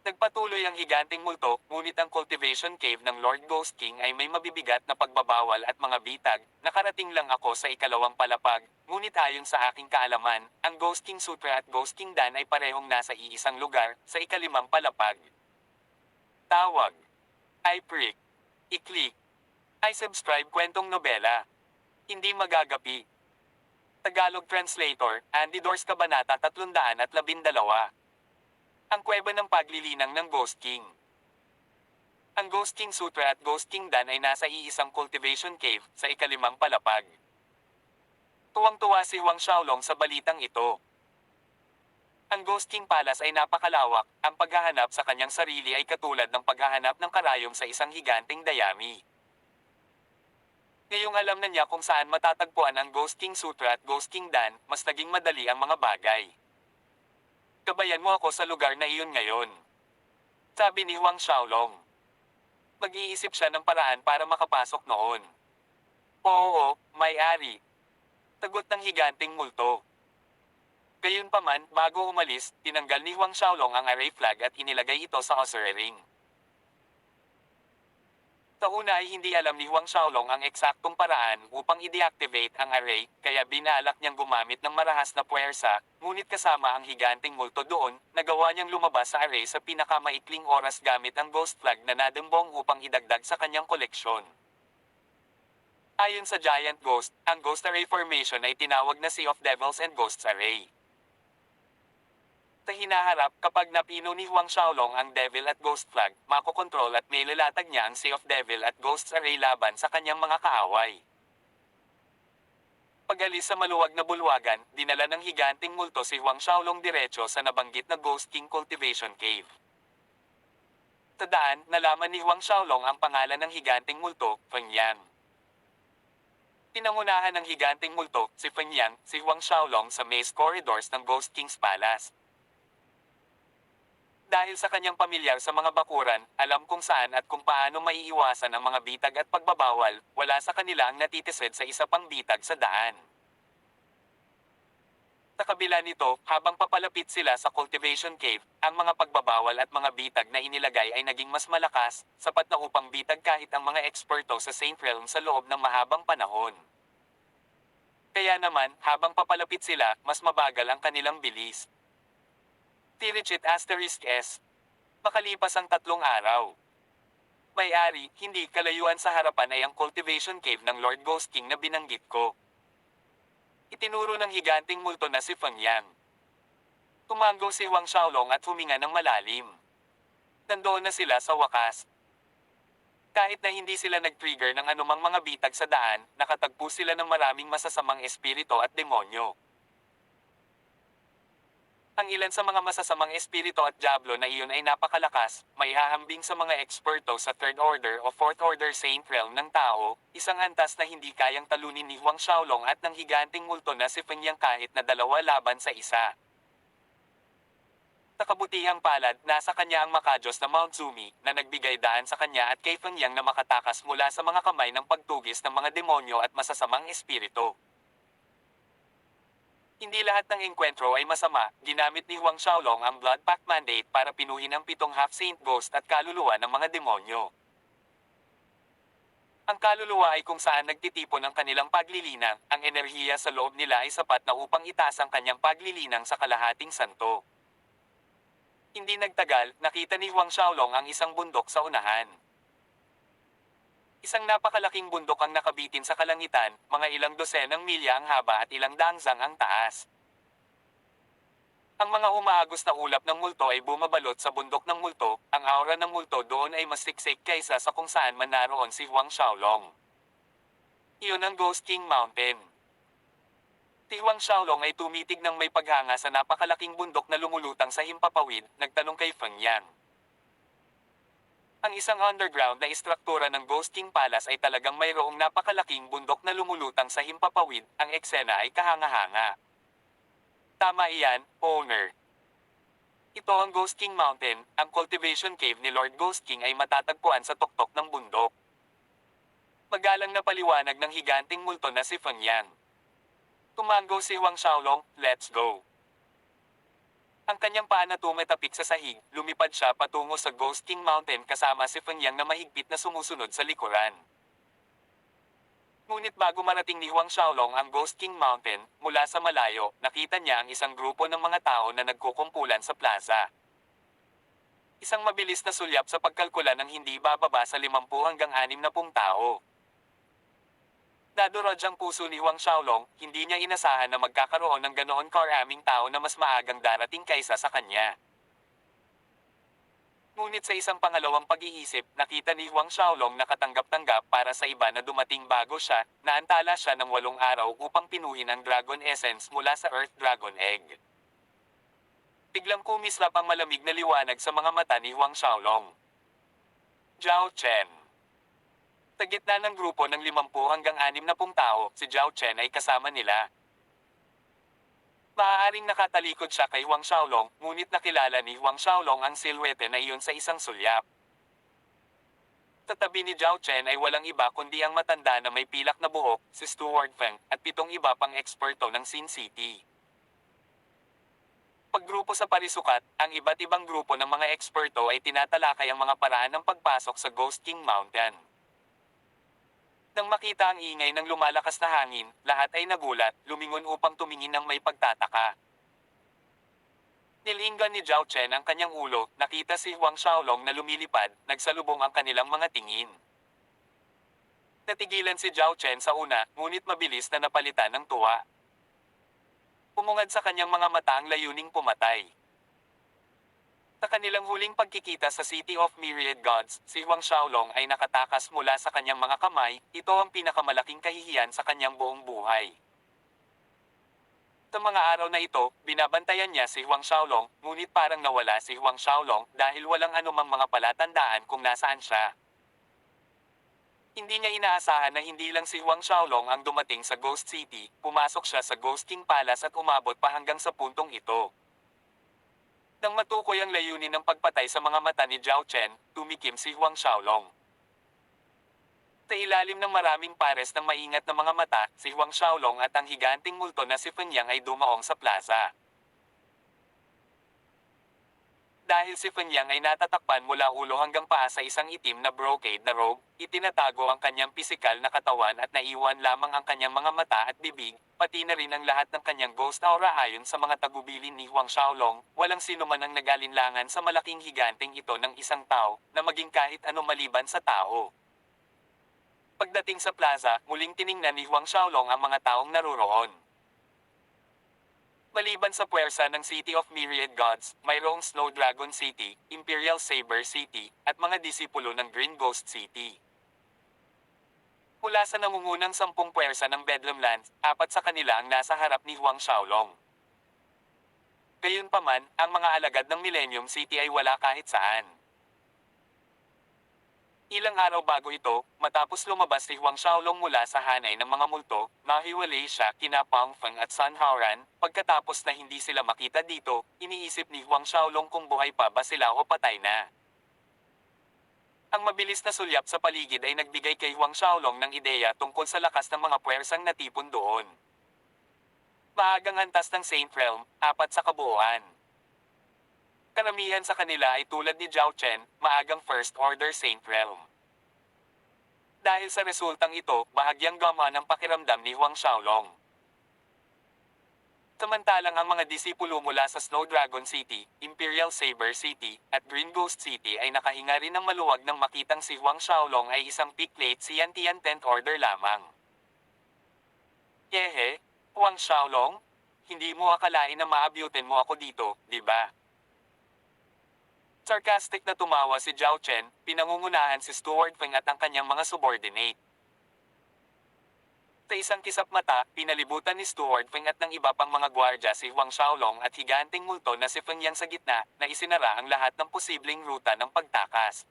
Nagpatuloy ang higanting multo, ngunit ang cultivation cave ng Lord Ghost King ay may mabibigat na pagbabawal at mga bitag. Nakarating lang ako sa ikalawang palapag, ngunit ayon sa aking kaalaman, ang Ghost King Sutra at Ghost King Dan ay parehong nasa iisang lugar, sa ikalimang palapag. Tawag. I prick. I-click. I subscribe kwentong nobela. Hindi magagapi. Tagalog Translator, Andy Dors Kabanata 312. Ang kuweba ng paglilinang ng Ghost King. Ang Ghost King Sutra at Ghost King Dan ay nasa iisang cultivation cave sa ikalimang palapag. Tuwang-tuwa si Huang Xiaolong sa balitang ito. Ang Ghost King Palace ay napakalawak, ang paghahanap sa kanyang sarili ay katulad ng paghahanap ng karayom sa isang higanting dayami. Ngayong alam na niya kung saan matatagpuan ang Ghost King Sutra at Ghost King Dan, mas naging madali ang mga bagay. Gabayan mo ako sa lugar na iyon ngayon. Sabi ni Huang Xiaolong. Mag-iisip siya ng paraan para makapasok noon. Oo, may-ari. Tagot ng higanting multo. Gayunpaman, bago umalis, tinanggal ni Huang Xiaolong ang array flag at inilagay ito sa ossuary ring. Tauna ay hindi alam ni Huang Xiaolong ang eksaktong paraan upang i-deactivate ang array, kaya binalak niyang gumamit ng marahas na puwersa, ngunit kasama ang higanting multo doon, nagawa niyang lumabas sa array sa pinakamaikling oras gamit ang ghost flag na nadembong upang idagdag sa kanyang koleksyon. Ayon sa Giant Ghost, ang Ghost Array Formation ay tinawag na Sea of Devils and Ghosts Array. Sa hinaharap, kapag napino ni Huang Xiaolong ang Devil at Ghost Flag, makokontrol at may lalatag niya ang Sea of Devil at Ghosts Array laban sa kanyang mga kaaway. Pag-alis sa maluwag na bulwagan, dinala ng higanting multo si Huang Xiaolong diretso sa nabanggit na Ghost King Cultivation Cave. Sa daan, nalaman ni Huang Xiaolong ang pangalan ng higanting multo, Feng Yang. Pinangunahan ng higanting multo, si Feng Yang, si Huang Xiaolong sa maze corridors ng Ghost King's Palace. Dahil sa kanyang pamilyar sa mga bakuran, alam kung saan at kung paano maiiwasan ang mga bitag at pagbabawal, wala sa kanila ang natitisid sa isa pang bitag sa daan. Sa kabila nito, habang papalapit sila sa cultivation cave, ang mga pagbabawal at mga bitag na inilagay ay naging mas malakas, sapat na upang bitag kahit ang mga eksperto sa Saint Realm sa loob ng mahabang panahon. Kaya naman, habang papalapit sila, mas mabagal ang kanilang bilis. Tiricit asterisk S. Makalipas ang 3 araw. May-ari, hindi kalayuan sa harapan ay ang cultivation cave ng Lord Ghost King na binanggit ko. Itinuro ng higanting multo na si Feng Yang. Tumango si Huang Xiaolong at huminga ng malalim. Nandoon na sila sa wakas. Kahit na hindi sila nag-trigger ng anumang mga bitag sa daan, nakatagpo sila ng maraming masasamang espiritu at demonyo. Ang ilan sa mga masasamang espiritu at diablo na iyon ay napakalakas, maihahambing sa mga eksperto sa 3rd Order o 4th Order Saint Realm ng tao, isang antas na hindi kayang talunin ni Huang Xiaolong at ng higanting multo na si Feng Yang kahit na 2 laban sa isa. Sa kabutihang palad, nasa kanya ang makajos na Mount Zumi, na nagbigay daan sa kanya at kay Feng Yang na makatakas mula sa mga kamay ng pagtugis ng mga demonyo at masasamang espiritu. Hindi lahat ng engkwentro ay masama, ginamit ni Huang Xiaolong ang Blood Pact Mandate para pinuhin ang 7 half-saint ghost at kaluluwa ng mga demonyo. Ang kaluluwa ay kung saan nagtitipon ang kanilang paglilinang, ang enerhiya sa loob nila ay sapat na upang itaas ang kanyang paglilinang sa kalahating santo. Hindi nagtagal, nakita ni Huang Xiaolong ang isang bundok sa unahan. Isang napakalaking bundok ang nakabitin sa kalangitan, mga ilang dosenang milya ang haba at ilang dangzang ang taas. Ang mga umaagos na ulap ng multo ay bumabalot sa bundok ng multo, ang aura ng multo doon ay mas siksik kaysa sa kung saan man naroon si Huang Xiaolong. Iyon ang Ghost King Mountain. Si Huang Xiaolong ay tumitig ng may paghanga sa napakalaking bundok na lumulutang sa himpapawid, nagtanong kay Feng Yang. Ang isang underground na istruktura ng Ghost King Palace ay talagang mayroong napakalaking bundok na lumulutang sa himpapawid, ang eksena ay kahanga-hanga. Tama iyan, owner. Ito ang Ghost King Mountain, ang cultivation cave ni Lord Ghost King ay matatagpuan sa tuktok ng bundok. Magalang na paliwanag ng higanting multo na si Feng Yang. Tumango si Huang Xiaolong, let's go. Ang kanyang paa na tumatapik sa sahig, lumipad siya patungo sa Ghost King Mountain kasama si Feng Yang na mahigpit na sumusunod sa likuran. Ngunit bago marating ni Huang Xiaolong ang Ghost King Mountain, mula sa malayo, nakita niya ang isang grupo ng mga tao na nagkukumpulan sa plaza. Isang mabilis na sulyap sa pagkalkula ng hindi bababa sa 50 hanggang 60 tao. Dadurod ang puso ni Huang Xiaolong, hindi niya inasahan na magkakaroon ng ganoon karaming tao na mas maagang darating kaysa sa kanya. Ngunit sa isang pangalawang pag-iisip, nakita ni Huang Xiaolong na katanggap-tanggap para sa iba na dumating bago siya, naantala siya ng 8 araw upang pinuhin ang Dragon Essence mula sa Earth Dragon Egg. Biglang kumislap ang malamig na liwanag sa mga mata ni Huang Xiaolong. Zhao Chen. Sa gitna ng grupo ng 50 hanggang 60 tao, si Zhao Chen ay kasama nila. Maaaring nakatalikod siya kay Huang Xiaolong, ngunit nakilala ni Huang Xiaolong ang silhwete na iyon sa isang sulyap. Sa tabi ni Zhao Chen ay walang iba kundi ang matanda na may pilak na buhok, si Steward Feng, at 7 iba pang eksperto ng Sin City. Paggrupo sa parisukat, ang iba't ibang grupo ng mga eksperto ay tinatalakay ang mga paraan ng pagpasok sa Ghost King Mountain. Nang makita ang ingay ng lumalakas na hangin, lahat ay nagulat, lumingon upang tumingin ng may pagtataka. Nilinggan ni Zhao Chen ang kanyang ulo, nakita si Huang Xiaolong na lumilipad, nagsalubong ang kanilang mga tingin. Natigilan si Zhao Chen sa una, ngunit mabilis na napalitan ng tuwa. Umungad sa kanyang mga mata ang layuning pumatay. Sa kanilang huling pagkikita sa City of Myriad Gods, si Huang Xiaolong ay nakatakas mula sa kanyang mga kamay, ito ang pinakamalaking kahihiyan sa kanyang buong buhay. Sa mga araw na ito, binabantayan niya si Huang Xiaolong, ngunit parang nawala si Huang Xiaolong dahil walang anumang mga palatandaan kung nasaan siya. Hindi niya inaasahan na hindi lang si Huang Xiaolong ang dumating sa Ghost City, pumasok siya sa Ghost King Palace at umabot pa hanggang sa puntong ito. Nang matukoy ang layunin ng pagpatay sa mga mata ni Zhao Chen, tumikim si Huang Xiaolong. Sa ilalim ng maraming pares ng maingat na mga mata, si Huang Xiaolong at ang higanting multo na si Feng Yang ay dumaong sa plaza. Dahil si Feng Yang ay natatakpan mula ulo hanggang paa sa isang itim na brocade na robe, itinatago ang kanyang pisikal na katawan at naiwan lamang ang kanyang mga mata at bibig, pati na rin ang lahat ng kanyang ghost aura ayon sa mga tagubilin ni Huang Xiaolong, walang sino man ang nag-alinlangan sa malaking higanting ito ng isang tao, na maging kahit ano maliban sa tao. Pagdating sa plaza, muling tiningnan ni Huang Xiaolong ang mga taong naroroon. Maliban sa puwersa ng City of Myriad Gods, mayroong Snow Dragon City, Imperial Saber City, at mga disipulo ng Green Ghost City. Mula sa nangungunang 10 puwersa ng Bedlam Lands, 4 sa kanila ang nasa harap ni Huang Xiaolong. Gayunpaman, ang mga alagad ng Millennium City ay wala kahit saan. Ilang araw bago ito, matapos lumabas si Huang Xiaolong mula sa hanay ng mga multo, nahiwalay siya kina Pang Feng at Sun Haoran. Pagkatapos na hindi sila makita dito, iniisip ni Huang Xiaolong kung buhay pa ba sila o patay na. Ang mabilis na sulyap sa paligid ay nagbigay kay Huang Xiaolong ng ideya tungkol sa lakas ng mga puwersang natipon doon. Maagang antas ng Saint Realm, 4 sa kabuuan. Karamihan sa kanila ay tulad ni Zhao Chen, maagang First Order Saint Realm. Dahil sa resultang ito, bahagyang gumaan ang pakiramdam ni Huang Xiaolong. Samantalang ang mga disipulo mula sa Snow Dragon City, Imperial Saber City, at Green Ghost City ay nakahinga rin ng maluwag nang makitang si Huang Xiaolong ay isang pick-late Xiantian 10th Order lamang. Yehe, Huang Xiaolong? Hindi mo akalain na maabyutin mo ako dito, di ba? Sarcastic na tumawa si Zhao Chen, pinangungunahan si Steward Feng at ang kanyang mga subordinate. Sa isang kisap mata, pinalibutan ni Steward Feng at ng iba pang mga gwardya si Huang Xiaolong at higanting multo na si Feng Yang sa gitna, na isinara ang lahat ng posibleng ruta ng pagtakas.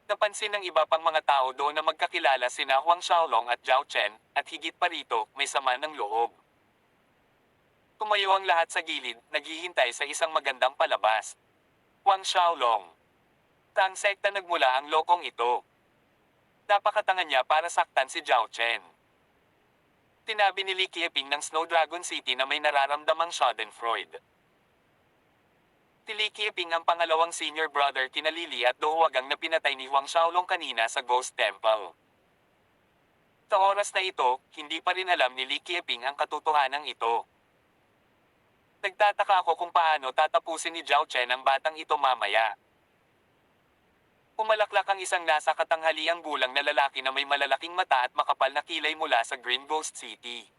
Napansin ng iba pang mga tao doon na magkakilala sina Huang Xiaolong at Zhao Chen, at higit pa rito, may sama ng loob. Tumayo ang lahat sa gilid, naghihintay sa isang magandang palabas. Wang Xiaolong. Tang sekta nagmula ang lokong ito. Napakatanga niya para saktan si Zhao Chen. Tinabi ni Li Qieping ng Snow Dragon City na may nararamdamang schadenfreude. Si Li Qieping ang pangalawang senior brother kina Lily at Dohuagang na pinatay ni Huang Xiaolong kanina sa Ghost Temple. Sa oras na ito, hindi pa rin alam ni Li Qieping ang katotohanan ito. Nagtataka ako kung paano tatapusin ni Zhao Chen ang batang ito mamaya. Umalaklak ang isang nasa katanghaliang gulang na lalaki na may malalaking mata at makapal na kilay mula sa Green Ghost City.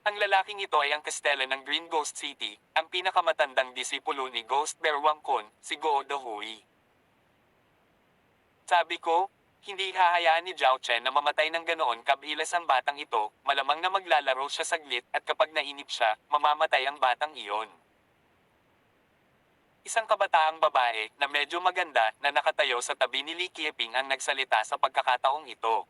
Ang lalaking ito ay ang kastelan ng Green Ghost City, ang pinakamatandang disipulo ni Ghost Bear Wang Kun, si Guo Dahui. Sabi ko, hindi hahayaan ni Zhao Chen na mamatay ng ganoon kabilas ang batang ito, malamang na maglalaro siya saglit at kapag nainip siya, mamamatay ang batang iyon. Isang kabataang babae na medyo maganda na nakatayo sa tabi ni Li Qieping ang nagsalita sa pagkakataong ito.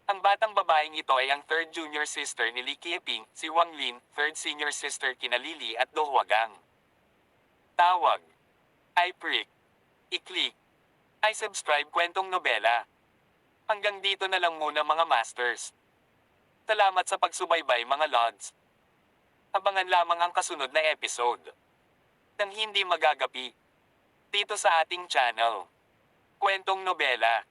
Ang batang babaeng ito ay ang third junior sister ni Li Qieping, si Wang Lin, third senior sister kina Lily at Dohuagang. Tawag. I-prick. I-click. I-subscribe kwentong nobela. Hanggang dito na lang muna mga masters. Salamat sa pagsubaybay mga lods. Abangan lamang ang kasunod na episode. Nang hindi magagapi. Dito sa ating channel. Kwentong nobela.